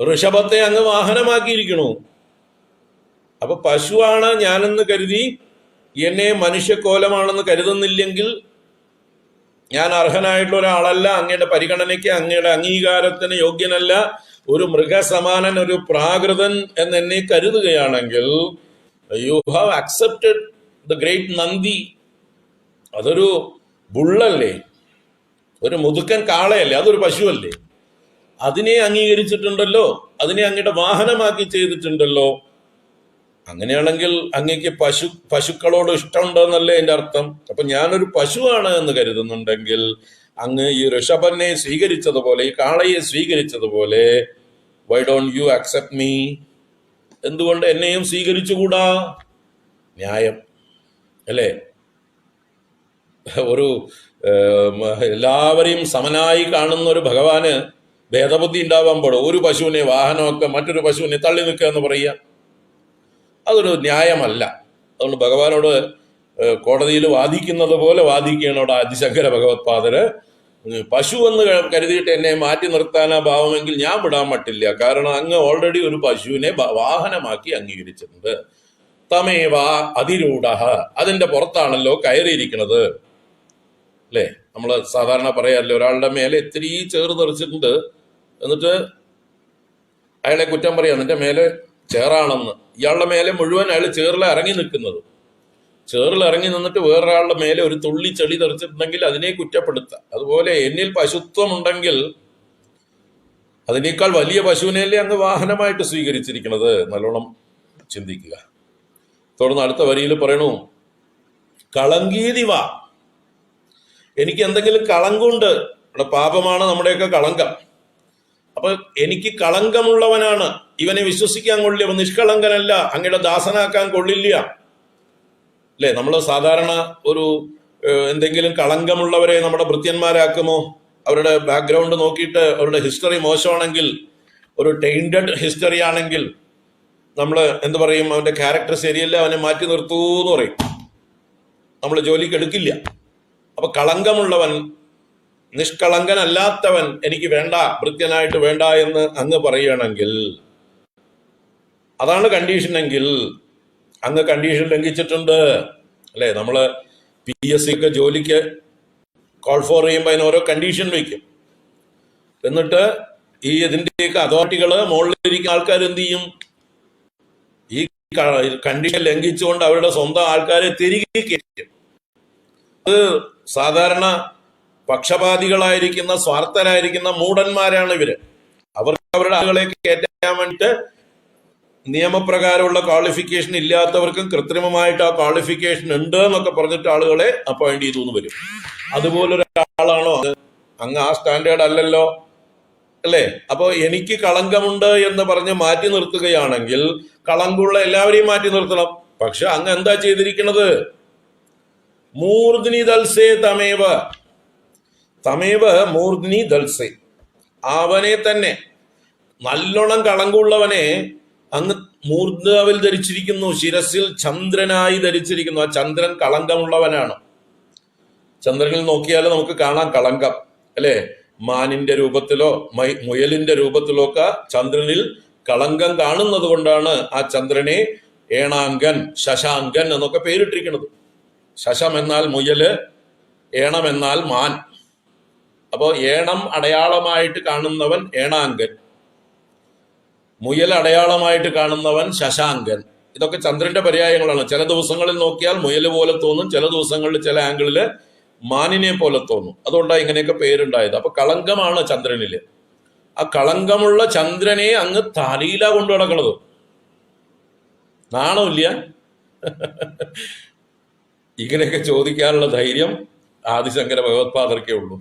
Speaker 1: ഋഷഭത്തെ അങ്ങ് വാഹനമാക്കിയിരിക്കണു. അപ്പൊ പശുവാണ് ഞാനെന്ന് കരുതി എന്നെ മനുഷ്യക്കോലമാണെന്ന് കരുതുന്നില്ലെങ്കിൽ ഞാൻ അർഹനായിട്ടുള്ള ഒരാളല്ല, അങ്ങയുടെ പരിഗണനയ്ക്ക്, അങ്ങയുടെ അംഗീകാരത്തിന് യോഗ്യനല്ല, ഒരു മൃഗസമാനൻ, ഒരു പ്രാകൃതൻ എന്നെ കരുതുകയാണെങ്കിൽ, you have accepted the great നന്ദി. അതൊരു ബുള്ളല്ലേ, ഒരു മുതുക്കൻ കാളയല്ലേ, അതൊരു പശുവല്ലേ. അതിനെ അംഗീകരിച്ചിട്ടുണ്ടല്ലോ, അതിനെ അങ്ങയുടെ വാഹനമാക്കി ചെയ്തിട്ടുണ്ടല്ലോ. അങ്ങനെയാണെങ്കിൽ അങ്ങക്ക് പശുക്കളോട് ഇഷ്ടമുണ്ടെന്നല്ലേ എൻ്റെ അർത്ഥം. അപ്പൊ ഞാനൊരു പശുവാണ് എന്ന് കരുതുന്നുണ്ടെങ്കിൽ അങ്ങ് ഈ ഋഷഭനെ സ്വീകരിച്ചതുപോലെ, ഈ കാളയെ സ്വീകരിച്ചതുപോലെ, why don't you accept me, എന്തുകൊണ്ട് എന്നെയും സ്വീകരിച്ചുകൂടാ? ന്യായം അല്ലേ? ഒരു എല്ലാവരെയും സമനായി കാണുന്ന ഒരു ഭഗവാന് ഭേദബുദ്ധി ഉണ്ടാവാൻ പാടും. ഒരു പശുവിനെ വാഹനമൊക്കെ മറ്റൊരു പശുവിനെ തള്ളി നിൽക്കുക എന്ന് പറയുക, അതൊരു ന്യായമല്ല. അതുകൊണ്ട് ഭഗവാനോട് കോടതിയിൽ വാദിക്കുന്നത് പോലെ വാദിക്കുകയാണ് അവിടെ ആദിശങ്കര ഭഗവത്പാദര്. പശു എന്ന് കരുതിയിട്ട് എന്നെ മാറ്റി നിർത്താനാ ഭാവമെങ്കിൽ ഞാൻ വിടാൻ പറ്റില്ല. കാരണം അങ്ങ് ഓൾറെഡി ഒരു പശുവിനെ വാഹനമാക്കി അംഗീകരിച്ചിട്ടുണ്ട്. തമേവ അതിരൂഢ, അതിന്റെ പുറത്താണല്ലോ കയറിയിരിക്കുന്നത് അല്ലേ. നമ്മൾ സാധാരണ പറയാറില്ല, ഒരാളുടെ മേലെ ഇത്തിരി ചേറ് തെറിച്ചിട്ടുണ്ട് എന്നിട്ട് അയാളെ കുറ്റം പറയാം, നിന്റെ മേലെ ചേറാണെന്ന്. ഇയാളുടെ മേലെ മുഴുവൻ അയാൾ ചേറിൽ ഇറങ്ങി നിൽക്കുന്നത്. ചേറിൽ ഇറങ്ങി നിന്നിട്ട് വേറൊരാളുടെ മേലെ ഒരു തുള്ളി ചെളി തെറിച്ചിട്ടുണ്ടെങ്കിൽ അതിനെ കുറ്റപ്പെടുത്താം. അതുപോലെ എന്നിൽ പശുത്വം ഉണ്ടെങ്കിൽ അതിനേക്കാൾ വലിയ പശുവിനെയല്ലേ അങ്ങ് വാഹനമായിട്ട് സ്വീകരിച്ചിരിക്കുന്നത്. നല്ലോണം ചിന്തിക്കുക. തുടർന്ന് അടുത്ത വരിയിൽ പറയണു, കളങ്കീതിവ, എനിക്ക് എന്തെങ്കിലും കളങ്കമുണ്ട്. ഇവിടെ പാപമാണ് നമ്മുടെയൊക്കെ കളങ്കം. അപ്പൊ എനിക്ക് കളങ്കമുള്ളവനാണ്, ഇവനെ വിശ്വസിക്കാൻ കൊള്ളില്ല, അവൻ നിഷ്കളങ്കനല്ല, അങ്ങയുടെ ദാസനാക്കാൻ കൊള്ളില്ല അല്ലെ. നമ്മൾ സാധാരണ ഒരു എന്തെങ്കിലും കളങ്കമുള്ളവരെ നമ്മുടെ ഭൃത്യന്മാരാക്കുമോ? അവരുടെ ബാക്ക്ഗ്രൗണ്ട് നോക്കിയിട്ട് അവരുടെ ഹിസ്റ്ററി മോശമാണെങ്കിൽ, ഒരു ടൈൻഡഡ് ഹിസ്റ്ററി ആണെങ്കിൽ നമ്മൾ എന്ത് പറയും? അവന്റെ ക്യാരക്ടർ ശരിയല്ല, അവനെ മാറ്റി നിർത്തൂ എന്ന് പറയും. നമ്മൾ ജോലിക്ക് എടുക്കില്ല. അപ്പൊ കളങ്കമുള്ളവൻ, നിഷ്കളങ്കനല്ലാത്തവൻ എനിക്ക് വേണ്ട, ഭൃത്യനായിട്ട് വേണ്ട എന്ന് അങ്ങ് പറയുകയാണെങ്കിൽ, അതാണ് കണ്ടീഷനെങ്കിൽ അങ്ങ് കണ്ടീഷൻ ലംഘിച്ചിട്ടുണ്ട് അല്ലെ. നമ്മള് PSC ഒക്കെ ജോലിക്ക് കോൾ ഫോർ ചെയ്യുമ്പോൾ അതിന് ഓരോ കണ്ടീഷൻ വയ്ക്കും. എന്നിട്ട് ഈ ഇതിന്റെയൊക്കെ അതോറിറ്റികള് മുകളിലിരിക്കുന്ന ആൾക്കാർ എന്ത് ചെയ്യും? ഈ കണ്ടീഷൻ ലംഘിച്ചുകൊണ്ട് അവരുടെ സ്വന്തം ആൾക്കാരെ തിരികെ കയറ്റും. അത് സാധാരണ പക്ഷപാതികളായിരിക്കുന്ന, സ്വാർത്ഥരായിരിക്കുന്ന മൂഢന്മാരാണ് ഇവര്. അവർക്ക് അവരുടെ ആളുകളെ കയറ്റാൻ വേണ്ടിയിട്ട് നിയമപ്രകാരമുള്ള ക്വാളിഫിക്കേഷൻ ഇല്ലാത്തവർക്കും കൃത്രിമമായിട്ട് ആ ക്വാളിഫിക്കേഷൻ ഉണ്ട് എന്നൊക്കെ പറഞ്ഞിട്ട് ആളുകളെ അപ്പോയിന്റ് ചെയ്തു എന്ന് വരും. അതുപോലൊരാളാണോ അങ്ങ്? ആ സ്റ്റാൻഡേർഡ് അല്ലല്ലോ അല്ലേ. അപ്പൊ എനിക്ക് കളങ്കമുണ്ട് എന്ന് പറഞ്ഞ് മാറ്റി നിർത്തുകയാണെങ്കിൽ കളങ്കമുള്ള എല്ലാവരെയും മാറ്റി നിർത്തണം. പക്ഷെ അങ്ങ് എന്താ ചെയ്തിരിക്കുന്നത്? മൂർധ്നി ദൽസേ തമേവ, തമേവ മൂർധ്നി ദൽസേ, അവനെ തന്നെ, നല്ലോണം കളങ്കമുള്ളവനെ അങ്ങ് മൂർധാവിൽ ധരിച്ചിരിക്കുന്നു, ശിരസിൽ ചന്ദ്രനായി ധരിച്ചിരിക്കുന്നു. ആ ചന്ദ്രൻ കളങ്കമുള്ളവനാണ്. ചന്ദ്രനിൽ നോക്കിയാൽ നമുക്ക് കാണാം കളങ്കം അല്ലെ. മാനിന്റെ രൂപത്തിലോ മുയലിന്റെ രൂപത്തിലോ ഒക്കെ ചന്ദ്രനിൽ കളങ്കം കാണുന്നത് കൊണ്ടാണ് ആ ചന്ദ്രനെ ഏണാങ്കൻ, ശശാങ്കൻ എന്നൊക്കെ പേരിട്ടിരിക്കുന്നത്. ശശം എന്നാൽ മുയല്, ഏണം എന്നാൽ മാൻ. അപ്പോ ഏണം അടയാളമായിട്ട് കാണുന്നവൻ ഏണാങ്കൻ, മുയൽ അടയാളമായിട്ട് കാണുന്നവൻ ശശാങ്കൻ. ഇതൊക്കെ ചന്ദ്രന്റെ പര്യായങ്ങളാണ്. ചില ദിവസങ്ങളിൽ നോക്കിയാൽ മുയല് പോലെ തോന്നും, ചില ദിവസങ്ങളിൽ ചില ആംഗിളില് മാനിനെ പോലെ തോന്നും. അതുകൊണ്ടാണ് ഇങ്ങനെയൊക്കെ പേരുണ്ടായത്. അപ്പൊ കളങ്കമാണ് ചന്ദ്രനില്. ആ കളങ്കമുള്ള ചന്ദ്രനെ അങ്ങ് തലയില കൊണ്ടു നടക്കണത്. നാണമില്ല? ഇങ്ങനെയൊക്കെ ചോദിക്കാനുള്ള ധൈര്യം ആദിശങ്കര ഭഗവത്പാദർക്കേ ഉള്ളൂ.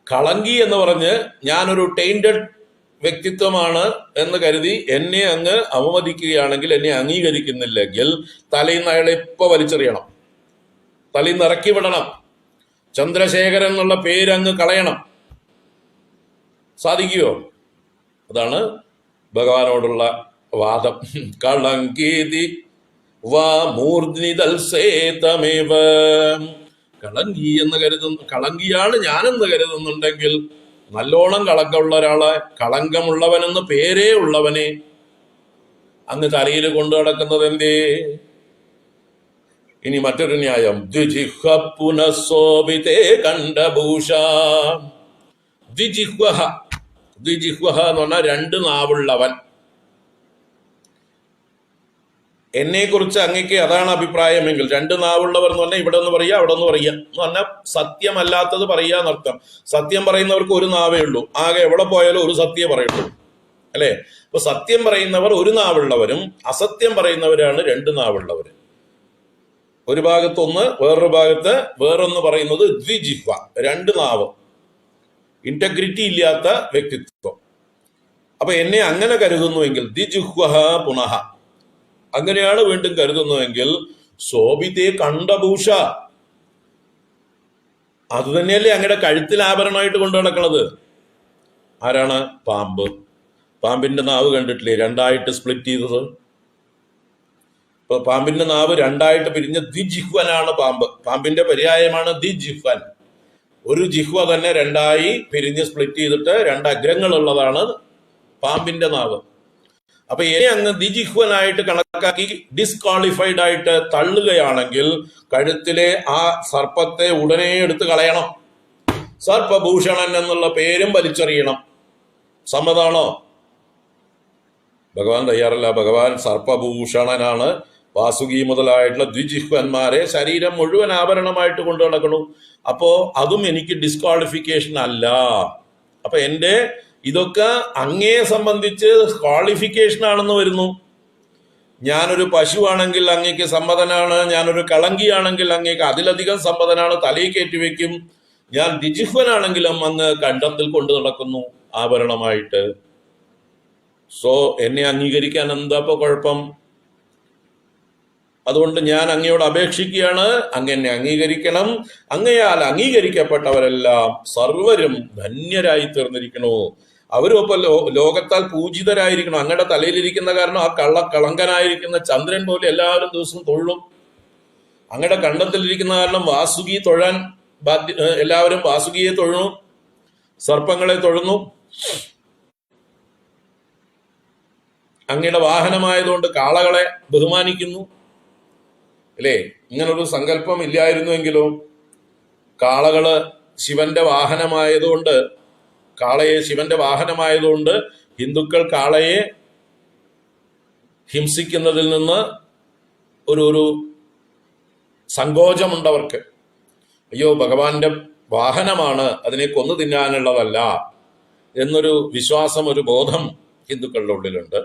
Speaker 1: കളങ്കി എന്ന് പറഞ്ഞ് ഞാനൊരു ടൈൻഡഡ് വ്യക്തിത്വമാണ് എന്ന് കരുതി എന്നെ അങ്ങ് അവമതിക്കുകയാണെങ്കിൽ, എന്നെ അംഗീകരിക്കുന്നില്ലെങ്കിൽ തലയിൽ നിന്ന് അയാളെ ഇപ്പൊ വലിച്ചെറിയണം, തലയിൽ നിന്ന് ഇറക്കി വിടണം, ചന്ദ്രശേഖരൻ എന്നുള്ള പേര് അങ്ങ് കളയണം. സാധിക്കുമോ? അതാണ് ഭഗവാനോടുള്ള വാദം. കളങ്കീതി വാ മൂർധ്നിതൽസേതമേവ. കളങ്കി എന്ന് കളങ്കിയാണ് ഞാനെന്ന് കരുതുന്നുണ്ടെങ്കിൽ, നല്ലോണം കളങ്കമുള്ള ഒരാളെ, കളങ്കമുള്ളവനെന്ന് പേരേ ഉള്ളവനെ അങ്ങ് തലയിൽ കൊണ്ടു നടക്കുന്നത് എന്തേ? ഇനി മറ്റൊരു ന്യായം. ദ്വിജിഹ്വ പുനഃസോഭിതേ കണ്ഠഭൂഷ. ദ്വിജിഹ്വ എന്ന് പറഞ്ഞാൽ രണ്ട് നാവുള്ളവൻ. എന്നെ കുറിച്ച് അങ്ങക്ക് അതാണ് അഭിപ്രായമെങ്കിൽ, രണ്ട് നാവുള്ളവർ എന്ന് പറഞ്ഞാൽ ഇവിടെ ഒന്ന് പറയുക അവിടെ ഒന്ന് പറയുക എന്ന് പറഞ്ഞാൽ സത്യമല്ലാത്തത് പറയുക എന്നർത്ഥം. സത്യം പറയുന്നവർക്ക് ഒരു നാവേ ഉള്ളൂ, ആകെ എവിടെ പോയാലും ഒരു സത്യം പറയുള്ളൂ, അല്ലെ? അപ്പൊ സത്യം പറയുന്നവർ ഒരു നാവുള്ളവരും അസത്യം പറയുന്നവരാണ് രണ്ട് നാവുള്ളവർ. ഒരു ഭാഗത്ത് ഒന്ന്, വേറൊരു ഭാഗത്ത് വേറൊന്ന് പറയുന്നത് ദ്വിജിഹ്വ, രണ്ട് നാവ്, ഇന്റഗ്രിറ്റി ഇല്ലാത്ത വ്യക്തിത്വം. അപ്പൊ എന്നെ അങ്ങനെ കരുതുന്നുവെങ്കിൽ ദ്വിജിഹ്വ പുനഃ, അങ്ങനെയാണ് വീണ്ടും കരുതുന്നുവെങ്കിൽ ശോഭിതേ കണ്ഠഭൂഷ, അത് തന്നെയല്ലേ അങ്ങയുടെ കഴുത്തിൽ ആഭരണമായിട്ട് കൊണ്ടു നടക്കണത്? ആരാണ്? പാമ്പ്. പാമ്പിന്റെ നാവ് കണ്ടിട്ടില്ലേ രണ്ടായിട്ട് സ്പ്ലിറ്റ് ചെയ്തത്? ഇപ്പൊ പാമ്പിന്റെ നാവ് രണ്ടായിട്ട് പിരിഞ്ഞ ദ്വിജിഹ്വനാണ് പാമ്പ്. പാമ്പിന്റെ പര്യായമാണ് ദ്വിജിഹ്വൻ. ഒരു ജിഹ്വ തന്നെ രണ്ടായി പിരിഞ്ഞ് സ്പ്ലിറ്റ് ചെയ്തിട്ട് രണ്ട് അഗ്രങ്ങളുള്ളതാണ് പാമ്പിന്റെ നാവ്. അപ്പൊ ഇനി അങ്ങ് ദ്വിജിഹ്വനായിട്ട് കണക്കാക്കി ഡിസ്ക്വാളിഫൈഡ് ആയിട്ട് തള്ളുകയാണെങ്കിൽ കഴുത്തിലെ ആ സർപ്പത്തെ ഉടനെ എടുത്ത് കളയണം, സർപ്പഭൂഷണൻ എന്നുള്ള പേരും വലിച്ചെറിയണം. സമ്മതാണോ? ഭഗവാൻ തയ്യാറല്ല. ഭഗവാൻ സർപ്പഭൂഷണനാണ്. വാസുകി മുതലായിട്ടുള്ള ദ്വിജിഹ്വന്മാരെ ശരീരം മുഴുവൻ ആഭരണമായിട്ട് കൊണ്ടു നടക്കണു. അപ്പോ അതും എനിക്ക് ഡിസ്ക്വാളിഫിക്കേഷൻ അല്ല. അപ്പൊ എന്റെ ഇതൊക്കെ അങ്ങയെ സംബന്ധിച്ച് ക്വാളിഫിക്കേഷൻ ആണെന്ന് വരുന്നു. ഞാനൊരു പശുവാണെങ്കിൽ അങ്ങേക്ക് സമ്മതനാണ്, ഞാനൊരു കളങ്കിയാണെങ്കിൽ അങ്ങേക്ക് അതിലധികം സമ്മതനാണ്, തലയിൽ കയറ്റിവെക്കും. ഞാൻ ദ്വിജിഹ്വനാണെങ്കിലും അങ്ങ് കണ്ഠത്തിൽ കൊണ്ടു നടക്കുന്നു ആഭരണമായിട്ട്. സോ എന്നെ അംഗീകരിക്കാൻ എന്താ ഇപ്പൊ കുഴപ്പം? അതുകൊണ്ട് ഞാൻ അങ്ങയോട് അപേക്ഷിക്കുകയാണ്, അങ്ങ് എന്നെ അംഗീകരിക്കണം. അങ്ങയാൽ അംഗീകരിക്കപ്പെട്ടവരെല്ലാം സർവരും ധന്യരായി തീർന്നിരിക്കണു. അവരും ഇപ്പൊ ലോകത്താൽ പൂജിതരായിരിക്കണം. അങ്ങയുടെ തലയിലിരിക്കുന്ന കാരണം ആ കളങ്കനായിരിക്കുന്ന ചന്ദ്രൻ പോലെ എല്ലാവരും ദിവസവും തൊഴും. അങ്ങയുടെ കണ്ഠത്തിലിരിക്കുന്ന കാരണം വാസുകി തൊഴാൻ എല്ലാവരും വാസുകിയെ തൊഴുന്നു, സർപ്പങ്ങളെ തൊഴുന്നു. അങ്ങയുടെ വാഹനമായതുകൊണ്ട് കാളകളെ ബഹുമാനിക്കുന്നു, അല്ലേ? ഇങ്ങനൊരു സങ്കല്പം ഇല്ലായിരുന്നുവെങ്കിലോ, കാളകള് ശിവന്റെ വാഹനമായതുകൊണ്ട്, കാളയെ ശിവന്റെ വാഹനമായതുകൊണ്ട് ഹിന്ദുക്കൾ കാളയെ ഹിംസിക്കുന്നതിൽ നിന്ന് ഒരു സങ്കോചമുണ്ടവർക്ക്. അയ്യോ, ഭഗവാന്റെ വാഹനമാണ്, അതിനെ കൊന്നു തിന്നാനുള്ളതല്ല എന്നൊരു വിശ്വാസം, ഒരു ബോധം ഹിന്ദുക്കളുടെ ഉള്ളിലുണ്ട്.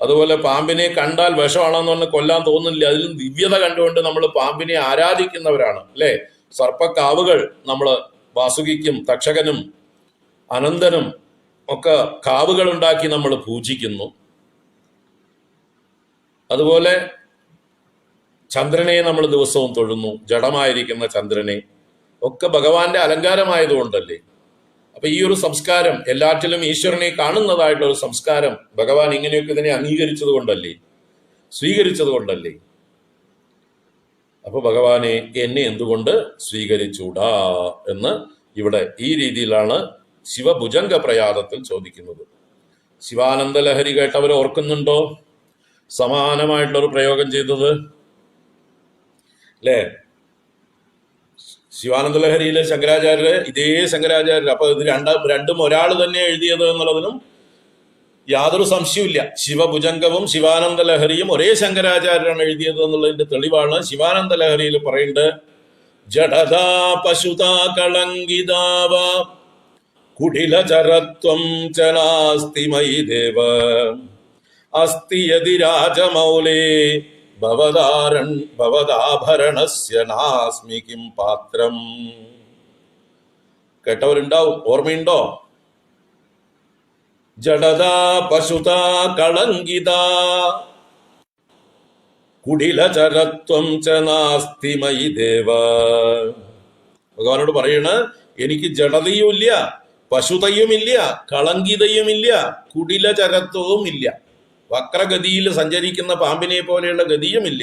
Speaker 1: അതുപോലെ പാമ്പിനെ കണ്ടാൽ വിഷമാണെന്ന് പറഞ്ഞ് കൊല്ലാൻ തോന്നുന്നില്ല. അതിലും ദിവ്യത കണ്ടുകൊണ്ട് നമ്മൾ പാമ്പിനെ ആരാധിക്കുന്നവരാണ്, അല്ലെ? സർപ്പക്കാവുകൾ നമ്മൾ വാസുകിക്കും തക്ഷകനും അനന്തനും ഒക്കെ കാവുകൾ ഉണ്ടാക്കി നമ്മൾ പൂജിക്കുന്നു. അതുപോലെ ചന്ദ്രനെ നമ്മൾ ദിവസവും തൊഴുന്നു, ജഡമായിരിക്കുന്ന ചന്ദ്രനെ. ഒക്കെ ഭഗവാന്റെ അലങ്കാരമായതുകൊണ്ടല്ലേ. അപ്പൊ ഈ ഒരു സംസ്കാരം, എല്ലാറ്റിലും ഈശ്വരനെ കാണുന്നതായിട്ടുള്ള ഒരു സംസ്കാരം ഭഗവാൻ ഇങ്ങനെയൊക്കെ ഇതിനെ അംഗീകരിച്ചത് കൊണ്ടല്ലേ, സ്വീകരിച്ചത് കൊണ്ടല്ലേ. അപ്പൊ ഭഗവാനെ എന്നെ എന്തുകൊണ്ട് സ്വീകരിച്ചൂടാ എന്ന് ഇവിടെ ഈ രീതിയിലാണ് ശിവഭുജംഗ പ്രയാദത്തിൽ ചോദിക്കുന്നത്. ശിവാനന്ദ ലഹരി കേട്ടവർ ഓർക്കുന്നുണ്ടോ? സമാനമായിട്ടുള്ളൊരു പ്രയോഗം ചെയ്തത്, അല്ലേ? ശിവാനന്ദ ലഹരിയിലെ ശങ്കരാചാര്യര്, ഇതേ ശങ്കരാചാര്യർ. അപ്പൊ ഇത് രണ്ടും ഒരാൾ തന്നെ എഴുതിയത് എന്നുള്ളതിനും യാതൊരു സംശയവുമില്ല. ശിവഭുജംഗവും ശിവാനന്ദ ലഹരിയും ഒരേ ശങ്കരാചാര്യരാണ് എഴുതിയത് എന്നുള്ളതിന്റെ തെളിവാണ് ശിവാനന്ദ ലഹരിയിൽ പറയുന്നത്. ജഡതാ പശുതാ കളങ്കിതാവ കുടിലചരത്വം ച നാസ്തി മയി ദേവ അസ്തി യദി രാജമൗലേ ഭവദാഭരണസ്യ നാസ്മി കിം പാത്രം. കേട്ടവരുണ്ടാവും, ഓർമ്മയുണ്ടോ? ജഡതാ പശുതാ കളങ്കിതാ കുടിലചരത്വം ച നാസ്തി മയി ദേവ. ഭഗവാനോട് പറയണ, എനിക്ക് ജഡതയുമില്ല, പശുതയുമില്ല, കളങ്കിതയുമില്ല, കുടിലചരത്വവും ഇല്ല, വക്രഗതിയിൽ സഞ്ചരിക്കുന്ന പാമ്പിനെ പോലെയുള്ള ഗതിയുമില്ല.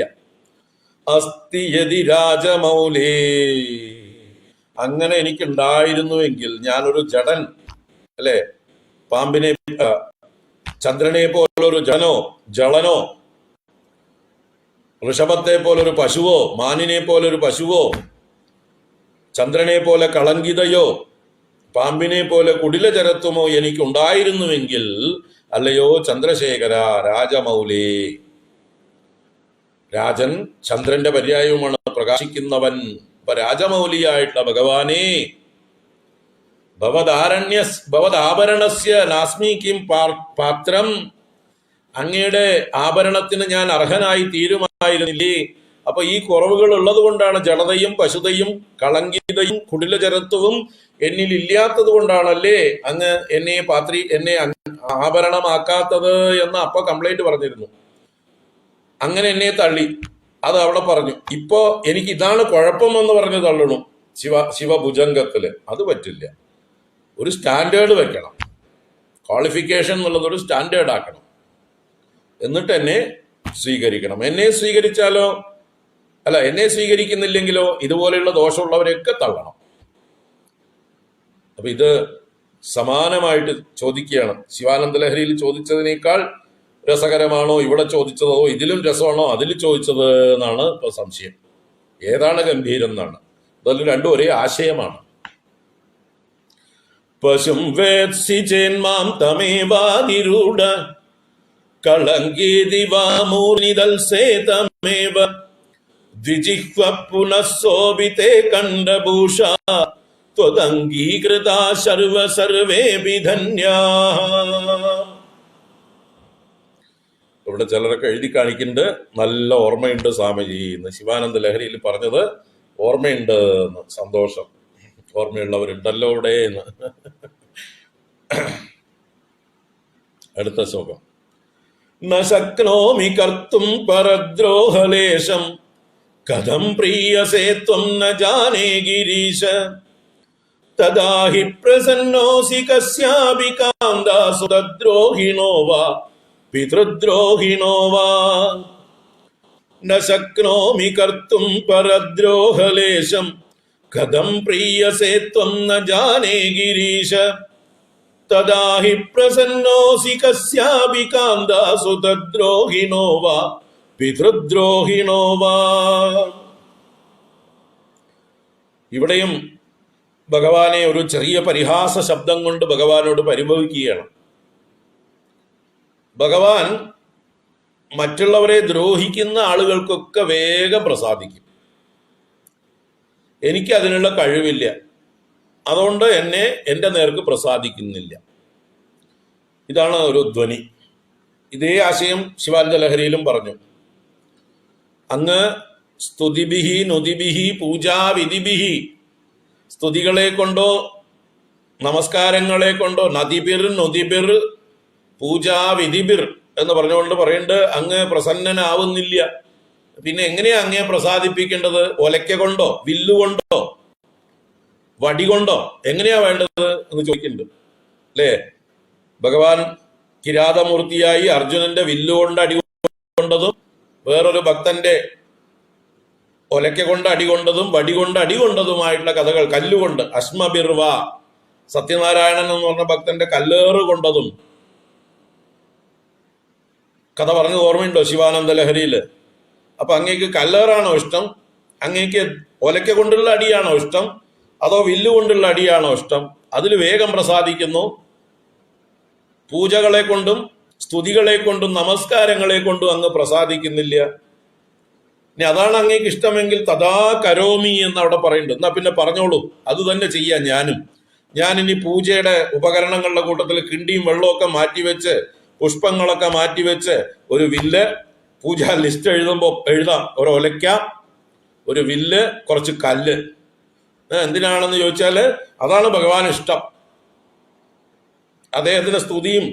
Speaker 1: അസ്തി യതി രാജമൗലേ, അങ്ങനെ എനിക്കുണ്ടായിരുന്നുവെങ്കിൽ, ഞാനൊരു ജഡൻ അല്ലെ, പാമ്പിനെ ചന്ദ്രനെ പോലൊരു ജളനോ, ഋഷഭത്തെ പോലൊരു പശുവോ, മാനിനെ പോലൊരു പശുവോ, ചന്ദ്രനെ പോലെ കളങ്കിതയോ, പാമ്പിനെ പോലെ കുടിലചരത്വമോ എനിക്കുണ്ടായിരുന്നുവെങ്കിൽ, അല്ലയോ ചന്ദ്രശേഖര രാജമൗലേ. രാജൻ ചന്ദ്രന്റെ പര്യായവുമാണ്, പ്രകാശിക്കുന്നവൻ. രാജമൗലിയായിട്ടുള്ള ഭഗവാനേ, ഭവദാഭരണസ്യ നാസ്മി കിം പാത്രം, അങ്ങയുടെ ആഭരണത്തിന് ഞാൻ അർഹനായി തീരുമായിരുന്നില്ലേ? അപ്പൊ ഈ കുറവുകൾ ഉള്ളത് കൊണ്ടാണ്, ജഡതയും പശുതയും കളങ്കിതയും കുടിലചരത്വവും എന്നിൽ ഇല്ലാത്തത് കൊണ്ടാണല്ലേ അങ്ങ് എന്നെ ആഭരണമാക്കാത്തത് എന്ന് അപ്പൊ കംപ്ലൈന്റ് പറഞ്ഞിരുന്നു. അങ്ങനെ എന്നെ തള്ളി, അത് അവിടെ പറഞ്ഞു. ഇപ്പോ എനിക്ക് ഇതാണ് കുഴപ്പമെന്ന് പറഞ്ഞ് തള്ളണു ശിവഭുജംഗത്തില്. അത് പറ്റില്ല. ഒരു സ്റ്റാൻഡേർഡ് വെക്കണം, ക്വാളിഫിക്കേഷൻ എന്നുള്ളത് ഒരു സ്റ്റാൻഡേർഡ് ആക്കണം, എന്നിട്ട് എന്നെ സ്വീകരിക്കണം. എന്നെ സ്വീകരിച്ചാലോ, അല്ല എന്നെ സ്വീകരിക്കുന്നില്ലെങ്കിലോ ഇതുപോലെയുള്ള ദോഷമുള്ളവരെയൊക്കെ തള്ളണം. അപ്പൊ ഇത് സമാനമായിട്ട് ചോദിക്കുകയാണ്. ശിവാനന്ദ ലഹരിയിൽ ചോദിച്ചതിനേക്കാൾ രസകരമാണോ ഇവിടെ ചോദിച്ചതോ, ഇതിലും രസമാണോ അതിൽ ചോദിച്ചത് എന്നാണ് ഇപ്പൊ സംശയം. ഏതാണ് ഗംഭീരം എന്നാണ്. അതിൽ രണ്ടും ഒരേ ആശയമാണ്. പശും വേത്സി ചേന്മാം തമേവാതിരൂഢ കളങ്കീതിവാമൂർനിദൽസേതമേവ ദ്വിജിഹ്വ പുനഃസോഭിതേ കണ്ഠഭൂഷാ ത്വദംഗീകൃതാ സർവേപി ധന്യാഃ. ഇവിടെ ചിലരൊക്കെ എഴുതി കാണിക്കുന്നുണ്ട്, നല്ല ഓർമ്മയുണ്ട് സ്വാമിജി എന്ന്. ശിവാനന്ദ ലഹരിയിൽ പറഞ്ഞത് ഓർമ്മയുണ്ട് എന്ന്. സന്തോഷം, ഓർമ്മയുള്ളവരുണ്ടല്ലോ ഇവിടെ എന്ന്. അടുത്ത ശ്ലോകം. ന ശക്നോമി കർത്തും പരദ്രോഹലേശം കഥം പ്രീയസേ ത്വം ന ജാനേ ഗിരീശ തദാ ഹി പ്രസന്നോസി കസ്യാപി കാന്താസു തദ്രോഹിണോ വാ പിതൃദ്രോഹിണോ വാ. ന ശക്നോമി കർത്തും പരദ്രോഹലേശം കഥം പ്രീയസേ ത്വം ന ജാനേ ഗിരീശ തദാ ഹി പ്രസന്നോസി കസ്യാപി കാന്താസു തദ്രോഹിണോ വാ പിതൃദ്രോഹിണോ വാ. ഇവിടെയും ഭഗവാനെ ഒരു ചെറിയ പരിഹാസ ശബ്ദം കൊണ്ട് ഭഗവാനോട് പരിഭവിക്കുകയാണ്. ഭഗവാൻ മറ്റുള്ളവരെ ദ്രോഹിക്കുന്ന ആളുകൾക്കൊക്കെ വേഗം പ്രസാദിക്കും. എനിക്ക് അതിനുള്ള കഴിവില്ല, അതുകൊണ്ട് എൻ്റെ നേർക്ക് പ്രസാദിക്കുന്നില്ല. ഇതാണ് ഒരു ധ്വനി. ഇതേ ആശയം ശിവാനന്ദ ലഹരിയിലും പറഞ്ഞു. അങ്ങ് സ്തുതിഭിഹി നുതിഭിഹി പൂജാവിധിഭിഹി, സ്തുതികളെ കൊണ്ടോ നമസ്കാരങ്ങളെ കൊണ്ടോ, നദിബിർ നുതിബിർ പൂജാവിധിബിർ എന്ന് പറഞ്ഞുകൊണ്ട് പറയുന്നുണ്ട്, അങ്ങ് പ്രസന്നനാവുന്നില്ല. പിന്നെ എങ്ങനെയാ അങ്ങേ പ്രസാദിപ്പിക്കേണ്ടത്? ഒലക്ക കൊണ്ടോ, വില്ലുകൊണ്ടോ, വടി കൊണ്ടോ, എങ്ങനെയാ വേണ്ടത് എന്ന് ചോദിക്കുന്നുണ്ട് അല്ലേ? ഭഗവാൻ കിരാതമൂർത്തിയായി അർജുനന്റെ വില്ലുകൊണ്ട് അടി കൊണ്ടതും, വേറൊരു ഭക്തന്റെ ഒലക്ക കൊണ്ട് അടി കൊണ്ടതും, വടി കൊണ്ട് അടി കൊണ്ടതുമായിട്ടുള്ള കഥകൾ, കല്ലുകൊണ്ട് അശ്മബിർവ, സത്യനാരായണൻ എന്ന് പറഞ്ഞ ഭക്തന്റെ കല്ലേറ് കൊണ്ടതും കഥ പറഞ്ഞത് ഓർമ്മയുണ്ടോ ശിവാനന്ദ ലഹരിയില്? അപ്പൊ അങ്ങേക്ക് കല്ലേറാണോ ഇഷ്ടം? അങ്ങേക്ക് ഒലക്ക കൊണ്ടുള്ള അടിയാണോ ഇഷ്ടം? അതോ വില്ലുകൊണ്ടുള്ള അടിയാണോ ഇഷ്ടം? അതിൽ വേഗം പ്രസാദിക്കുന്നു. പൂജകളെ കൊണ്ടും സ്തുതികളെ കൊണ്ടും നമസ്കാരങ്ങളെ കൊണ്ടും അങ്ങ് പ്രസാദിക്കുന്നില്ല. ഇനി അതാണ് അങ്ങേക്ക് ഇഷ്ടമെങ്കിൽ തഥാ കരോമി എന്ന് അവിടെ പറയുന്നുണ്ട്. എന്നാ പിന്നെ പറഞ്ഞോളൂ, അത് തന്നെ ചെയ്യാം ഞാനിനി പൂജയുടെ ഉപകരണങ്ങളുടെ കൂട്ടത്തിൽ കിണ്ടിയും വെള്ളമൊക്കെ മാറ്റിവെച്ച്, പുഷ്പങ്ങളൊക്കെ മാറ്റിവെച്ച്, ഒരു വില്ല്, പൂജാ ലിസ്റ്റ് എഴുതുമ്പോൾ എഴുതാം, ഒരു ഒലയ്ക്ക, ഒരു വില്ല്, കുറച്ച് കല്ല്. എന്തിനാണെന്ന് ചോദിച്ചാല് അതാണ് ഭഗവാൻ ഇഷ്ടം. അദ്ദേഹത്തിന് സ്തുതിയും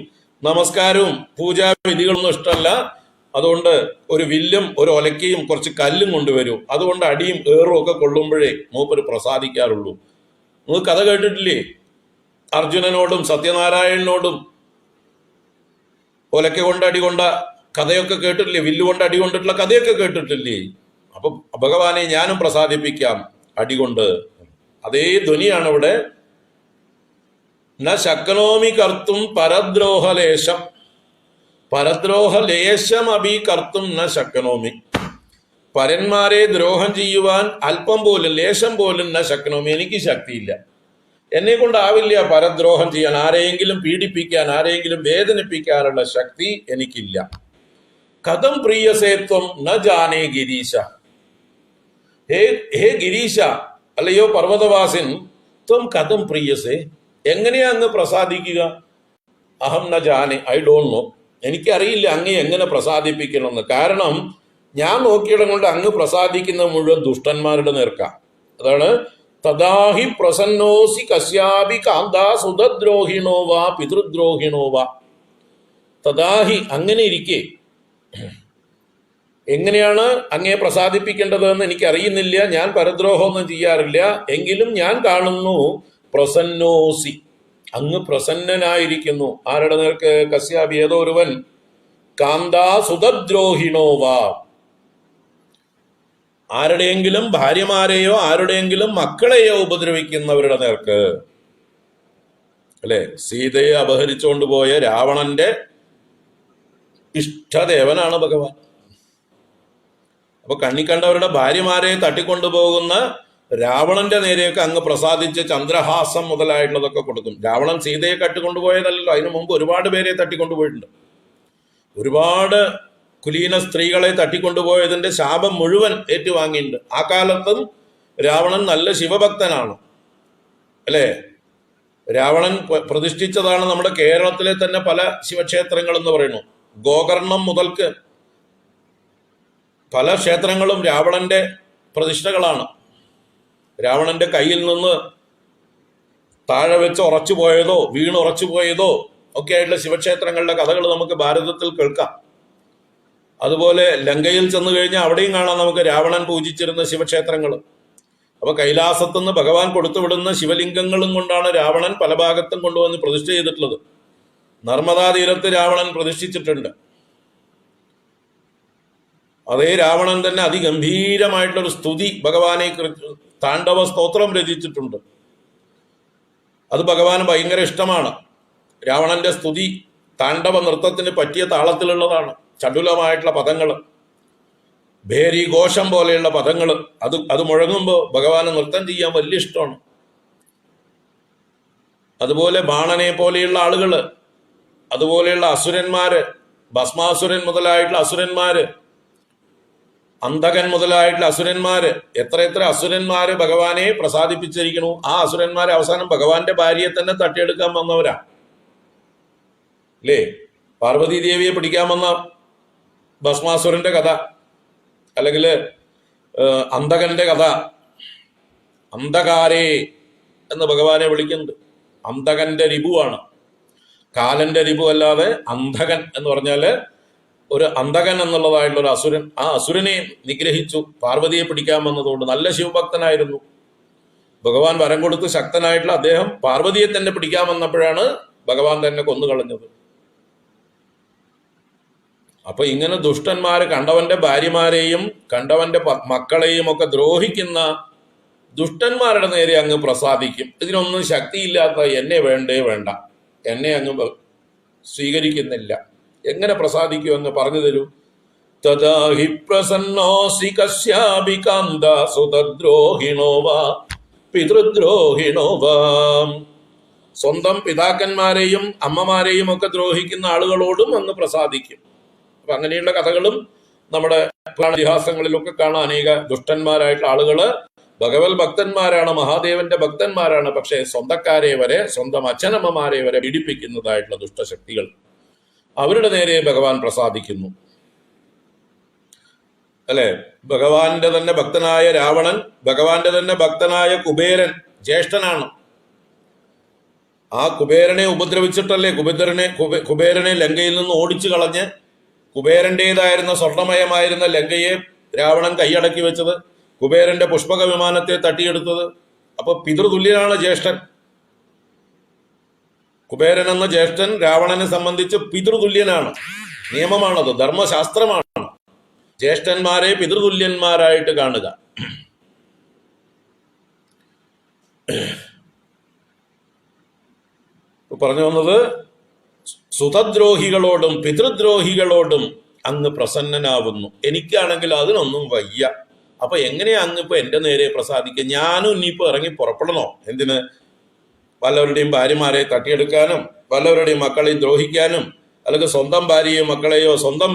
Speaker 1: നമസ്കാരവും പൂജാവിധികളൊന്നും ഇഷ്ടമല്ല. അതുകൊണ്ട് ഒരു വില്ലും ഒരു ഒലക്കയും കുറച്ച് കല്ലും കൊണ്ടുവരൂ, അതുകൊണ്ട് അടിയും ഏറും ഒക്കെ കൊള്ളുമ്പോഴേ മൂപ്പര് പ്രസാദിക്കാറുള്ളൂ. നിങ്ങൾ കഥ കേട്ടിട്ടില്ലേ? അർജുനനോടും സത്യനാരായണനോടും ഒലക്ക കൊണ്ട് അടി കൊണ്ട കഥയൊക്കെ കേട്ടിട്ടില്ലേ? വില്ലുകൊണ്ട് അടി കൊണ്ടിട്ടുള്ള കഥയൊക്കെ കേട്ടിട്ടില്ലേ? അപ്പൊ ഭഗവാനെ ഞാനും പ്രസാദിപ്പിക്കാം അടികൊണ്ട്. അതേ ധ്വനിയാണ് ഇവിടെ. ന ശക്നോമി കർത്തും പരദ്രോഹലേശം, പരദ്രോഹലേശം അഭി കർത്തും ന ശക്നോമി. പരന്മാരെ ദ്രോഹം ചെയ്യുവാൻ അല്പം പോലും, ലേശം പോലും ന ശക്നോമി, എനിക്ക് ശക്തിയില്ല. എന്നെ കൊണ്ടാവില്ല പരദ്രോഹം ചെയ്യാൻ, ആരെയെങ്കിലും പീഡിപ്പിക്കാൻ, ആരെയെങ്കിലും വേദനിപ്പിക്കാനുള്ള ശക്തി എനിക്കില്ല. കഥം പ്രിയസേത്വം ന ജാനേ ഗിരീശ. ഹേ ഗിരീശ, അല്ലയോ പർവ്വതവാസിൻ, ത്വം കഥം പ്രിയസേ, എങ്ങനെയാ അങ്ങ് പ്രസാദിക്കുക? അഹം ന ജാനെ, ഐ ഡോണ്ട് നോ, എനിക്കറിയില്ല അങ്ങ് എങ്ങനെ പ്രസാദിപ്പിക്കണമെന്ന്. കാരണം ഞാൻ നോക്കിയിടം കൊണ്ട് അങ്ങ് പ്രസാദിക്കുന്ന മുഴുവൻ ദുഷ്ടന്മാരുടെ നേർക്ക. അതാണ് തദാഹി പ്രസന്നോസി കസ്യാപി കാന്താ സുതദ്രോഹിണോ വാ പിതൃദ്രോഹിണോ വാ. തദാഹി, അങ്ങനെ ഇരിക്കെ എങ്ങനെയാണ് അങ്ങയെ പ്രസാദിപ്പിക്കേണ്ടതെന്ന് എനിക്കറിയുന്നില്ല. ഞാൻ പരദ്രോഹമൊന്നും ചെയ്യാറില്ല. എങ്കിലും ഞാൻ കാണുന്നു പ്രസന്നോസി, അങ്ങ് പ്രസന്നനായിരിക്കുന്നു. ആരുടെ നേർക്ക്? കസ്യാപി, ഏതോ ഒരുവൻ. കാന്താ സുതദ്രോഹിണോ വാ, ആരുടെയെങ്കിലും ഭാര്യമാരെയോ ആരുടെയെങ്കിലും മക്കളെയോ ഉപദ്രവിക്കുന്നവരുടെ നേർക്ക്. അല്ലെ, സീതയെ അപഹരിച്ചുകൊണ്ട് പോയ രാവണന്റെ ഇഷ്ടദേവനാണ് ഭഗവാൻ. അപ്പൊ കണ്ണിക്കണ്ടവരുടെ ഭാര്യമാരെ തട്ടിക്കൊണ്ടുപോകുന്ന രാവണന്റെ നേരെയൊക്കെ അങ്ങ് പ്രസാദിച്ച് ചന്ദ്രഹാസം മുതലായിട്ടുള്ളതൊക്കെ കൊടുക്കും. രാവണൻ സീതയെ തട്ടിക്കൊണ്ടുപോയതല്ലോ, അതിനു മുമ്പ് ഒരുപാട് പേരെ തട്ടിക്കൊണ്ടുപോയിട്ടുണ്ട്. ഒരുപാട് കുലീന സ്ത്രീകളെ തട്ടിക്കൊണ്ടുപോയതിന്റെ ശാപം മുഴുവൻ ഏറ്റുവാങ്ങിയിട്ടുണ്ട്. ആ കാലത്തും രാവണൻ നല്ല ശിവഭക്തനാണ്. അല്ലേ, രാവണൻ പ്രതിഷ്ഠിച്ചതാണ് നമ്മുടെ കേരളത്തിലെ തന്നെ പല ശിവക്ഷേത്രങ്ങൾ എന്ന് പറയുന്നു. ഗോകർണം മുതൽക്ക് പല ക്ഷേത്രങ്ങളും രാവണന്റെ പ്രതിഷ്ഠകളാണ്. രാവണന്റെ കയ്യിൽ നിന്ന് താഴെ വെച്ച് ഉറച്ചു പോയതോ വീണുറച്ചു പോയതോ ഒക്കെ ആയിട്ടുള്ള ശിവക്ഷേത്രങ്ങളുടെ കഥകൾ നമുക്ക് ഭാരതത്തിൽ കേൾക്കാം. അതുപോലെ ലങ്കയിൽ ചെന്ന് കഴിഞ്ഞാൽ അവിടെയും കാണാം നമുക്ക് രാവണൻ പൂജിച്ചിരുന്ന ശിവക്ഷേത്രങ്ങൾ. അപ്പൊ കൈലാസത്തുനിന്ന് ഭഗവാൻ കൊടുത്തുവിടുന്ന ശിവലിംഗങ്ങളും കൊണ്ടാണ് രാവണൻ പല ഭാഗത്തും കൊണ്ടുവന്ന് പ്രതിഷ്ഠ ചെയ്തിട്ടുള്ളത്. നർമ്മദാ തീരത്ത് രാവണൻ പ്രതിഷ്ഠിച്ചിട്ടുണ്ട്. അതേ രാവണൻ തന്നെ അതിഗംഭീരമായിട്ടുള്ളൊരു സ്തുതി ഭഗവാനെ താണ്ഡവ സ്തോത്രം രചിച്ചിട്ടുണ്ട്. അത് ഭഗവാന് ഭയങ്കര ഇഷ്ടമാണ്. രാവണന്റെ സ്തുതി താണ്ഡവ നൃത്തത്തിന് പറ്റിയ താളത്തിലുള്ളതാണ്. ചടുലമായിട്ടുള്ള പദങ്ങൾ, ഭേരി ഘോഷം പോലെയുള്ള പദങ്ങൾ, അത് മുഴങ്ങുമ്പോൾ ഭഗവാന് നൃത്തം ചെയ്യാൻ വലിയ ഇഷ്ടമാണ്. അതുപോലെ ബാണനെ പോലെയുള്ള ആളുകള്, അതുപോലെയുള്ള അസുരന്മാര്, ഭസ്മാസുരൻ മുതലായിട്ടുള്ള അസുരന്മാര്, അന്ധകൻ മുതലായിട്ടുള്ള അസുരന്മാര്, എത്ര അസുരന്മാര് ഭഗവാനെ പ്രസാദിപ്പിച്ചിരിക്കണു. ആ അസുരന്മാരെ അവസാനം ഭഗവാന്റെ ഭാര്യയെ തന്നെ തട്ടിയെടുക്കാൻ വന്നവരാ. അല്ലേ, പാർവതി ദേവിയെ പിടിക്കാൻ വന്ന ഭസ്മാസുരന്റെ കഥ, അല്ലെങ്കിൽ അന്ധകന്റെ കഥ. അന്ധകാരേ എന്ന് ഭഗവാനെ വിളിക്കുന്നത് അന്ധകന്റെ രിപുവാണ്. കാലന്റെ രിപു അല്ലാതെ അന്ധകൻ എന്ന് പറഞ്ഞാല് ഒരു അന്ധകൻ എന്നുള്ളതായിട്ടുള്ള ഒരു അസുരൻ. ആ അസുരനെ നിഗ്രഹിച്ചു പാർവതിയെ പിടിക്കാൻ വന്നതുകൊണ്ട്. നല്ല ശിവഭക്തനായിരുന്നു. ഭഗവാൻ വരം കൊടുത്ത് ശക്തനായിട്ടുള്ള അദ്ദേഹം പാർവതിയെ തന്നെ പിടിക്കാൻ വന്നപ്പോഴാണ് ഭഗവാൻ തന്നെ കൊന്നുകളഞ്ഞത്. അപ്പൊ ഇങ്ങനെ ദുഷ്ടന്മാര് കണ്ടവന്റെ ഭാര്യമാരെയും കണ്ടവന്റെ മക്കളെയും ഒക്കെ ദ്രോഹിക്കുന്ന ദുഷ്ടന്മാരുടെ നേരെ അങ്ങ് പ്രസാദിക്കും. ഇതിനൊന്നും ശക്തിയില്ലാത്ത എന്നെ വേണ്ട, എന്നെ അങ്ങ് സ്വീകരിക്കുന്നില്ല, എങ്ങനെ പ്രസാദിക്കുമെന്ന് പറഞ്ഞു തരൂ. തദാഹി പ്രസന്നോസി കസ്യാപി കാന്താ സുതദ്രോഹിണോ വാ പിതൃദ്രോഹിണോ വാ. സ്വന്തം പിതാക്കന്മാരെയും അമ്മമാരെയും ഒക്കെ ദ്രോഹിക്കുന്ന ആളുകളോടും അങ്ങ് പ്രസാദിക്കും. അപ്പൊ അങ്ങനെയുള്ള കഥകളും നമ്മുടെ ഇതിഹാസങ്ങളിലൊക്കെ കാണാൻ. അനേക ദുഷ്ടന്മാരായിട്ടുള്ള ആളുകള് ഭഗവത് ഭക്തന്മാരാണ്, മഹാദേവന്റെ ഭക്തന്മാരാണ്. പക്ഷെ സ്വന്തക്കാരെ വരെ, സ്വന്തം അച്ഛനമ്മമാരെ വരെ പീഡിപ്പിക്കുന്നതായിട്ടുള്ള ദുഷ്ടശക്തികൾ, അവരുടെ നേരെ ഭഗവാൻ പ്രസാദിക്കുന്നു. അല്ലെ, ഭഗവാന്റെ തന്നെ ഭക്തനായ രാവണൻ, ഭഗവാന്റെ തന്നെ ഭക്തനായ കുബേരൻ ജ്യേഷ്ഠനാണ്. ആ കുബേരനെ ഉപദ്രവിച്ചിട്ടല്ലേ കുബേരനെ ലങ്കയിൽ നിന്ന് ഓടിച്ചു കളഞ്ഞ് കുബേരന്റേതായിരുന്ന സ്വർണമയമായിരുന്ന ലങ്കയെ രാവണൻ കൈയടക്കി വെച്ചത്, കുബേരന്റെ പുഷ്പക വിമാനത്തെ തട്ടിയെടുത്തത്. അപ്പൊ പിതൃതുല്യനാണ് ജ്യേഷ്ഠൻ. കുബേരൻ എന്ന ജ്യേഷ്ഠൻ രാവണനെ സംബന്ധിച്ച് പിതൃതുല്യനാണ്. നിയമമാണത്, ധർമ്മശാസ്ത്രമാണ്. ജ്യേഷ്ഠന്മാരെ പിതൃതുല്യന്മാരായിട്ട് കാണുക. പറഞ്ഞു വന്നത്, സുതദ്രോഹികളോടും പിതൃദ്രോഹികളോടും അങ്ങ് പ്രസന്നനാവുന്നു. എനിക്കാണെങ്കിൽ അതിനൊന്നും വയ്യ. അപ്പൊ എങ്ങനെയാ അങ്ങ് ഇപ്പൊ എന്റെ നേരെ പ്രസാദിക്കുക? ഞാനും ഇനിയിപ്പോ ഇറങ്ങി പുറപ്പെടണോ? എന്തിന്? വല്ലവരുടെയും ഭാര്യമാരെ തട്ടിയെടുക്കാനും, വല്ലവരുടെയും മക്കളെ ദ്രോഹിക്കാനും, അല്ലെങ്കിൽ സ്വന്തം ഭാര്യയോ മക്കളെയോ സ്വന്തം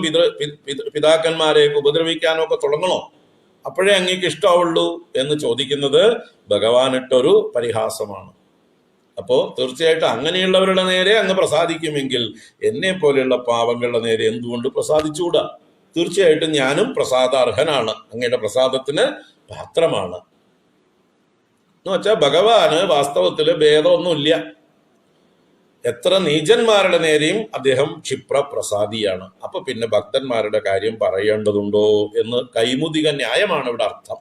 Speaker 1: പിതാക്കന്മാരെയൊക്കെ ഉപദ്രവിക്കാനോ ഒക്കെ തുടങ്ങണോ? അപ്പോഴേ അങ്ങേക്ക് ഇഷ്ടമാവുള്ളൂ എന്ന് ചോദിക്കുന്നത് ഭഗവാനിട്ടൊരു പരിഹാസമാണ്. അപ്പോ തീർച്ചയായിട്ടും അങ്ങനെയുള്ളവരുടെ നേരെ അങ്ങ് പ്രസാദിക്കുമെങ്കിൽ എന്നെ പോലെയുള്ള പാവങ്ങളുടെ നേരെ എന്തുകൊണ്ട് പ്രസാദിച്ചുകൂടാ? തീർച്ചയായിട്ടും ഞാനും പ്രസാദാർഹനാണ്, അങ്ങയുടെ പ്രസാദത്തിന് പാത്രമാണ്. എന്ന് വെച്ചാൽ ഭഗവാന് വാസ്തവത്തില് ഭേദമൊന്നുമില്ല. എത്ര നീചന്മാരുടെ നേരെയും അദ്ദേഹം ക്ഷിപ്രപ്രസാദിയാണ്. അപ്പൊ പിന്നെ ഭക്തന്മാരുടെ കാര്യം പറയേണ്ടതുണ്ടോ എന്ന് കൈമുതിക ന്യായമാണ് ഇവിടെ അർത്ഥം.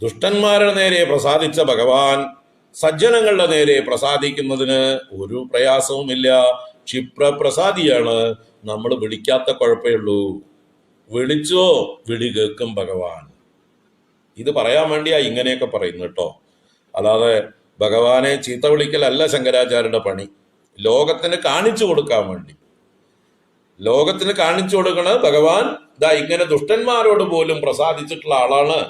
Speaker 1: ദുഷ്ടന്മാരുടെ നേരെ പ്രസാദിച്ച ഭഗവാൻ സജ്ജനങ്ങളുടെ നേരെ പ്രസാദിക്കുന്നതിന് ഒരു പ്രയാസവുമില്ല. ക്ഷിപ്രപ്രസാദിയാണ്. നമ്മൾ വിളിക്കാത്ത കുഴപ്പമേ ഉള്ളൂ. വിളിച്ചോ, വിളി കേൾക്കും ഭഗവാൻ. ഇത് പറയാൻ വേണ്ടിയാ ഇങ്ങനെയൊക്കെ പറയുന്നു കേട്ടോ. അല്ലാതെ ഭഗവാനെ ചീത്ത വിളിക്കലല്ല ശങ്കരാചാര്യരുടെ പണി. ലോകത്തിന് കാണിച്ചു കൊടുക്കാൻ വേണ്ടി, ലോകത്തിന് കാണിച്ചു കൊടുക്കണ ഭഗവാൻ ദാ ഇങ്ങനെ ദുഷ്ടന്മാരോട് പോലും പ്രസാദിച്ചിട്ടുള്ള ആളാണ്.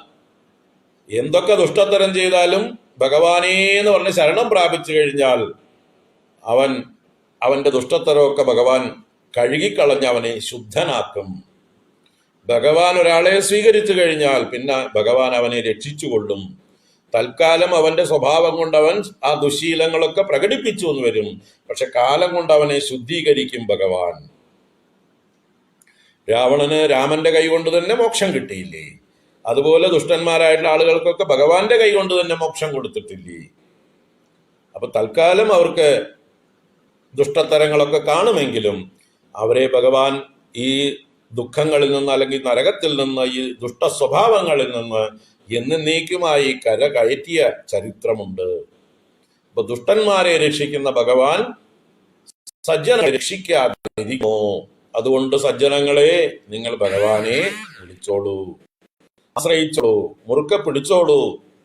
Speaker 1: എന്തൊക്കെ ദുഷ്ടത്തരം ചെയ്താലും ഭഗവാനേ എന്ന് പറഞ്ഞ് ശരണം പ്രാപിച്ചു കഴിഞ്ഞാൽ അവന്റെ ദുഷ്ടത്തരമൊക്കെ ഭഗവാൻ കഴുകിക്കളഞ്ഞ് അവനെ ശുദ്ധനാക്കും. ഭഗവാൻ ഒരാളെ സ്വീകരിച്ചു കഴിഞ്ഞാൽ പിന്നെ ഭഗവാൻ അവനെ രക്ഷിച്ചുകൊള്ളും. തൽക്കാലം അവന്റെ സ്വഭാവം കൊണ്ട് അവൻ ആ ദുശീലങ്ങളൊക്കെ പ്രകടിപ്പിച്ചു എന്ന് വരും. പക്ഷെ കാലം കൊണ്ട് അവനെ ശുദ്ധീകരിക്കും ഭഗവാൻ. രാവണന് രാമന്റെ കൈ കൊണ്ട് തന്നെ മോക്ഷം കിട്ടിയില്ലേ? അതുപോലെ ദുഷ്ടന്മാരായിട്ടുള്ള ആളുകൾക്കൊക്കെ ഭഗവാന്റെ കൈ കൊണ്ട് തന്നെ മോക്ഷം കൊടുത്തിട്ടില്ലേ? അപ്പൊ തൽക്കാലം അവർക്ക് ദുഷ്ടത്തരങ്ങളൊക്കെ കാണുമെങ്കിലും അവരെ ഭഗവാൻ ഈ ദുഃഖങ്ങളിൽ നിന്ന്, അല്ലെങ്കിൽ നരകത്തിൽ നിന്ന്, ഈ ദുഷ്ട സ്വഭാവങ്ങളിൽ നിന്ന് എന്നേക്കുമായി കരകയറ്റിയ ചരിത്രമുണ്ട്. അപ്പൊ ദുഷ്ടന്മാരെ രക്ഷിക്കുന്ന ഭഗവാൻ സജ്ജനെ രക്ഷിക്കാതിരിക്കുമോ? അതുകൊണ്ട് സജ്ജനങ്ങളെ, നിങ്ങൾ ഭഗവാനെ വിളിച്ചോളൂ, ആശ്രയിച്ചോളൂ, മുറുക്കെ പിടിച്ചോളൂ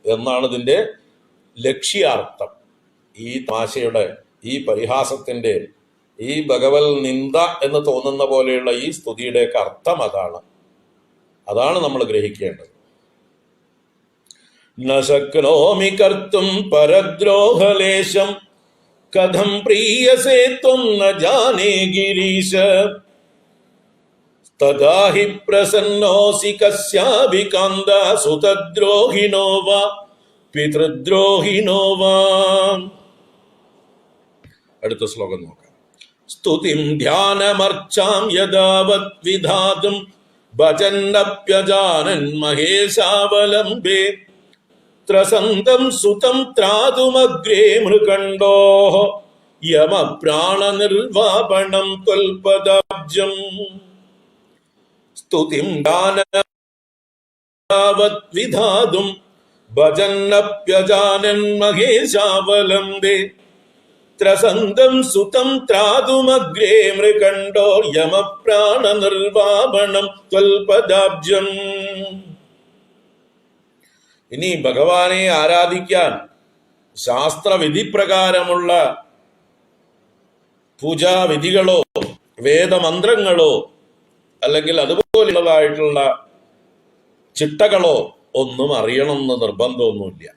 Speaker 1: എന്നാണ് ഇതിന്റെ ലക്ഷ്യാർത്ഥം. ഈ തമാശയുടെ, ഈ പരിഹാസത്തിന്റെ, ഈ ഭഗവൽ നിന്ദ എന്ന് തോന്നുന്ന പോലെയുള്ള ഈ സ്തുതിയുടെയൊക്കെ അർത്ഥം അതാണ് നമ്മൾ ഗ്രഹിക്കേണ്ടത്. ന ശക്നോമി കർത്തും പരദ്രോഹലേശം കഥം പ്രീയസേ ത്വം ന ജാനേ ഗിരീശ തഥാ ഹി പ്രസന്നോസി കസ്യാഭി കാന്ത സുതദ്രോഹിണോ വാ പിതൃദ്രോഹിണോ വാ. അടുത്ത ശ്ലോകം നോക്കാം. സ്തുതിം ധ്യാനമർച്ചാം യഥാവത് വിധാതും ഭജന്നപ്യജാനൻ മഹേശാവലംബേ ത്രസന്തം സുതം ത്രാതുമഗ്രേ മൃകണ്ഡോ യമപ്രാണനിർവാപണം ത്വൽപദാബ്ജം. സ്തുതിം ധ്യാനവത് വിധാതും ഭജന്നപ്യജാനൻ മഹേശാവലംബേ ത്രസന്തം സുതം ത്രാതുമഗ്രേ മൃകണ്ഡോ യമപ്രാണനിർവാപണം ത്വൽപദാബ്ജം. ഇനി ഭഗവാനെ ആരാധിക്കാൻ ശാസ്ത്രവിധി പ്രകാരമുള്ള പൂജാവിധികളോ വേദമന്ത്രങ്ങളോ അല്ലെങ്കിൽ അതുപോലുള്ളതായിട്ടുള്ള ചിട്ടകളോ ഒന്നും അറിയണമെന്ന് നിർബന്ധമൊന്നുമില്ല.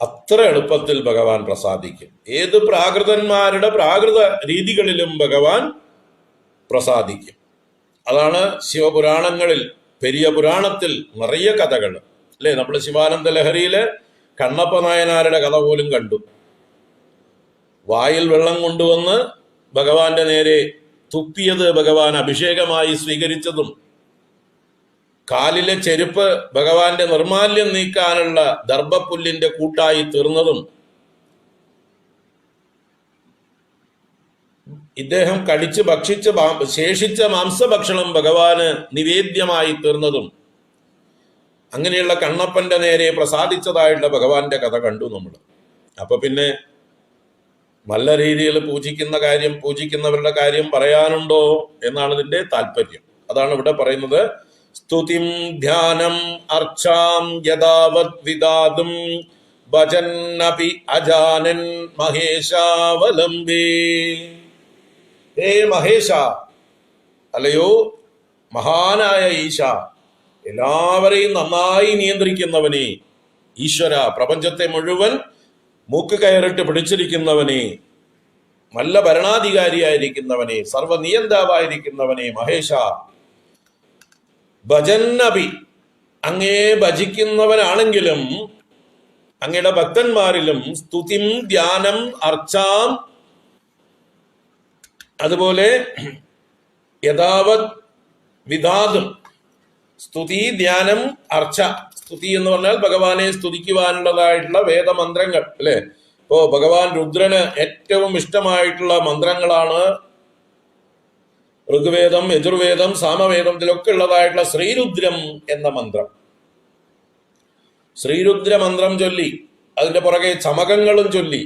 Speaker 1: അത്ര എളുപ്പത്തിൽ ഭഗവാൻ പ്രസാദിക്കും. ഏത് പ്രാകൃതന്മാരുടെ പ്രാകൃത രീതികളിലും ഭഗവാൻ പ്രസാദിക്കും. അതാണ് ശിവപുരാണങ്ങളിൽ, പെരിയ പുരാണത്തിൽ നിറയെ കഥകൾ അല്ലേ? നമ്മൾ ശിവാനന്ദ ലഹരിയില് കണ്ണപ്പ നായനാരുടെ കഥ പോലും കണ്ടു. വായിൽ വെള്ളം കൊണ്ടുവന്ന് ഭഗവാന്റെ നേരെ തുപ്പിയത് ഭഗവാൻ അഭിഷേകമായി സ്വീകരിച്ചതും, കാലിലെ ചെരുപ്പ് ഭഗവാന്റെ നിർമാല്യം നീക്കാനുള്ള ദർഭപ്പുല്ലിന്റെ കൂട്ടായി തീർന്നതും, ഇദ്ദേഹം കടിച്ച് ഭക്ഷിച്ച് ശേഷിച്ച മാംസഭക്ഷണം ഭഗവാന് നിവേദ്യമായി തീർന്നതും അങ്ങനെയുള്ള കണ്ണപ്പന്റെ നേരെ പ്രസാദിച്ചതായിട്ടുള്ള ഭഗവാന്റെ കഥ കണ്ടു നമ്മൾ. അപ്പൊ പിന്നെ നല്ല രീതിയിൽ പൂജിക്കുന്നവരുടെ കാര്യം പറയാനുണ്ടോ എന്നാണ് ഇതിന്റെ താല്പര്യം. അതാണ് ഇവിടെ പറയുന്നത്. സ്തുതിം ധ്യാനം അർച്ചാം യഥാവത് വിദാതും ഭജന്നപി അജാനൻ മഹേശാവലംബേ. ഹേ മഹേശ, അല്ലയോ മഹാനായ ഈശ, എല്ലാവരെയും നന്നായി നിയന്ത്രിക്കുന്നവനെ, ഈശ്വര, പ്രപഞ്ചത്തെ മുഴുവൻ മൂക്ക് കയറിട്ട് പിടിച്ചിരിക്കുന്നവനെ, നല്ല ഭരണാധികാരിയായിരിക്കുന്നവനെ, സർവനിയന്താവായിരിക്കുന്നവനെ, മഹേശ, ഭജന്നപി, അങ്ങേ ഭജിക്കുന്നവനാണെങ്കിലും അങ്ങയുടെ ഭക്തന്മാരിലും സ്തുതിം ധ്യാനം അർച്ചാം, അതുപോലെ യഥാവത് വിധാതും, സ്തുതി ധ്യാനം അർച്ച. സ്തുതി എന്ന് പറഞ്ഞാൽ ഭഗവാനെ സ്തുതിക്കുവാനുള്ളതായിട്ടുള്ള വേദമന്ത്രങ്ങൾ അല്ലെ. ഇപ്പോ ഭഗവാൻ രുദ്രന് ഏറ്റവും ഇഷ്ടമായിട്ടുള്ള മന്ത്രങ്ങളാണ് ഋഗ്വേദം, യജുർവേദം, സാമവേദം, ഇതിലൊക്കെ ഉള്ളതായിട്ടുള്ള ശ്രീരുദ്രം എന്ന മന്ത്രം. ശ്രീരുദ്ര മന്ത്രം ചൊല്ലി അതിന്റെ പുറകെ ചമകങ്ങളും ചൊല്ലി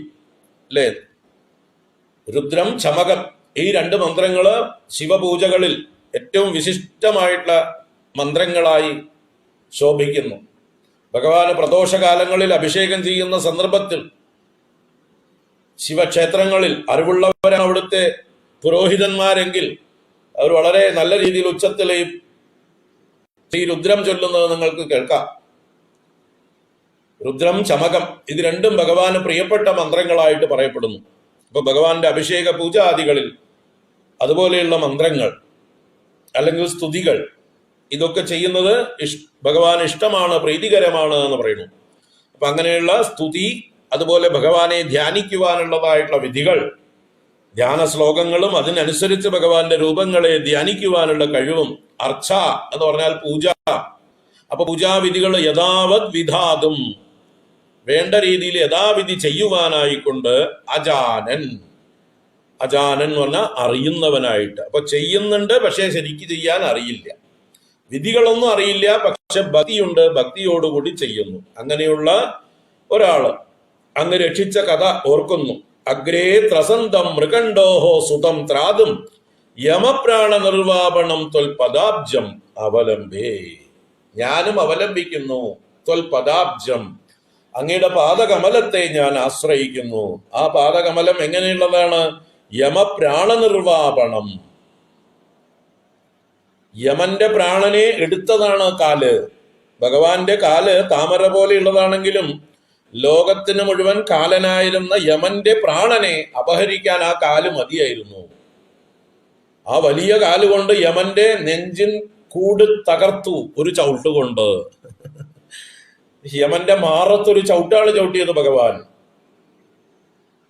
Speaker 1: അല്ലേ. രുദ്രം, ചമകം, ഈ രണ്ട് മന്ത്രങ്ങള് ശിവപൂജകളിൽ ഏറ്റവും വിശിഷ്ടമായിട്ടുള്ള മന്ത്രങ്ങളായി ശോഭിക്കുന്നു. ഭഗവാന് പ്രദോഷകാലങ്ങളിൽ അഭിഷേകം ചെയ്യുന്ന സന്ദർഭത്തിൽ ശിവക്ഷേത്രങ്ങളിൽ അറിവുള്ളവരാണ് അവിടുത്തെ പുരോഹിതന്മാരെങ്കിൽ അവർ വളരെ നല്ല രീതിയിൽ ഉച്ചത്തിൽ ഈ രുദ്രം ചൊല്ലുന്നത് നിങ്ങൾക്ക് കേൾക്കാം. രുദ്രം, ചമകം, ഇത് രണ്ടും ഭഗവാന് പ്രിയപ്പെട്ട മന്ത്രങ്ങളായിട്ട് പറയപ്പെടുന്നു. അപ്പൊ ഭഗവാന്റെ അഭിഷേക പൂജാദികളിൽ അതുപോലെയുള്ള മന്ത്രങ്ങൾ അല്ലെങ്കിൽ സ്തുതികൾ ഇതൊക്കെ ചെയ്യുന്നത് ഭഗവാൻ ഇഷ്ടമാണ്, പ്രീതികരമാണ് എന്ന് പറയുന്നു. അപ്പൊ അങ്ങനെയുള്ള സ്തുതി, അതുപോലെ ഭഗവാനെ ധ്യാനിക്കുവാനുള്ളതായിട്ടുള്ള വിധികൾ, ധ്യാന ശ്ലോകങ്ങളും അതിനനുസരിച്ച് ഭഗവാന്റെ രൂപങ്ങളെ ധ്യാനിക്കുവാനുള്ള കഴിവും, അർച്ച എന്ന് പറഞ്ഞാൽ പൂജ. അപ്പൊ പൂജാവിധികൾ യഥാവത് വിധാതും, വേണ്ട രീതിയിൽ യഥാവിധി ചെയ്യുവാനായിക്കൊണ്ട് അജാനൻ, അജാനൻ എന്ന് പറഞ്ഞാൽ അറിയുന്നവനായിട്ട്. അപ്പൊ ചെയ്യുന്നുണ്ട്, പക്ഷെ ശരിക്ക് ചെയ്യാൻ അറിയില്ല, വിധികളൊന്നും അറിയില്ല, പക്ഷെ ഭക്തിയുണ്ട്, ഭക്തിയോടുകൂടി ചെയ്യുന്നു. അങ്ങനെയുള്ള ഒരാള് അങ്ങ് രക്ഷിച്ച കഥ ഓർക്കുന്നു. അഗ്രേ ത്രസന്തം മൃഗണ്ഡോഹോ സുതം ത്രാതും യമപ്രാണ നിർവാപണം ത്വൽപദാബ്ജം അവലംബേ. ഞാനും അവലംബിക്കുന്നു ത്വൽപദാബ്ജം, അങ്ങയുടെ പാദകമലത്തെ ഞാൻ ആശ്രയിക്കുന്നു. ആ പാദകമലം എങ്ങനെയുള്ളതാണ്? യമപ്രാണ നിർവാപണം, യമന്റെ പ്രാണനെ എടുത്തതാണ് കാല്. ഭഗവാന്റെ കാല് താമര പോലെയുള്ളതാണെങ്കിലും ലോകത്തിന് മുഴുവൻ കാലനായിരുന്ന യമന്റെ പ്രാണനെ അപഹരിക്കാൻ ആ കാല് മതിയായിരുന്നു. ആ വലിയ കാലുകൊണ്ട് യമന്റെ നെഞ്ചിൻ കൂട് തകർത്തു ഒരു ചവിട്ടുകൊണ്ട്. യമന്റെ മാറത്തൊരു ചവിട്ടാണ് ചവിട്ടിയത് ഭഗവാൻ.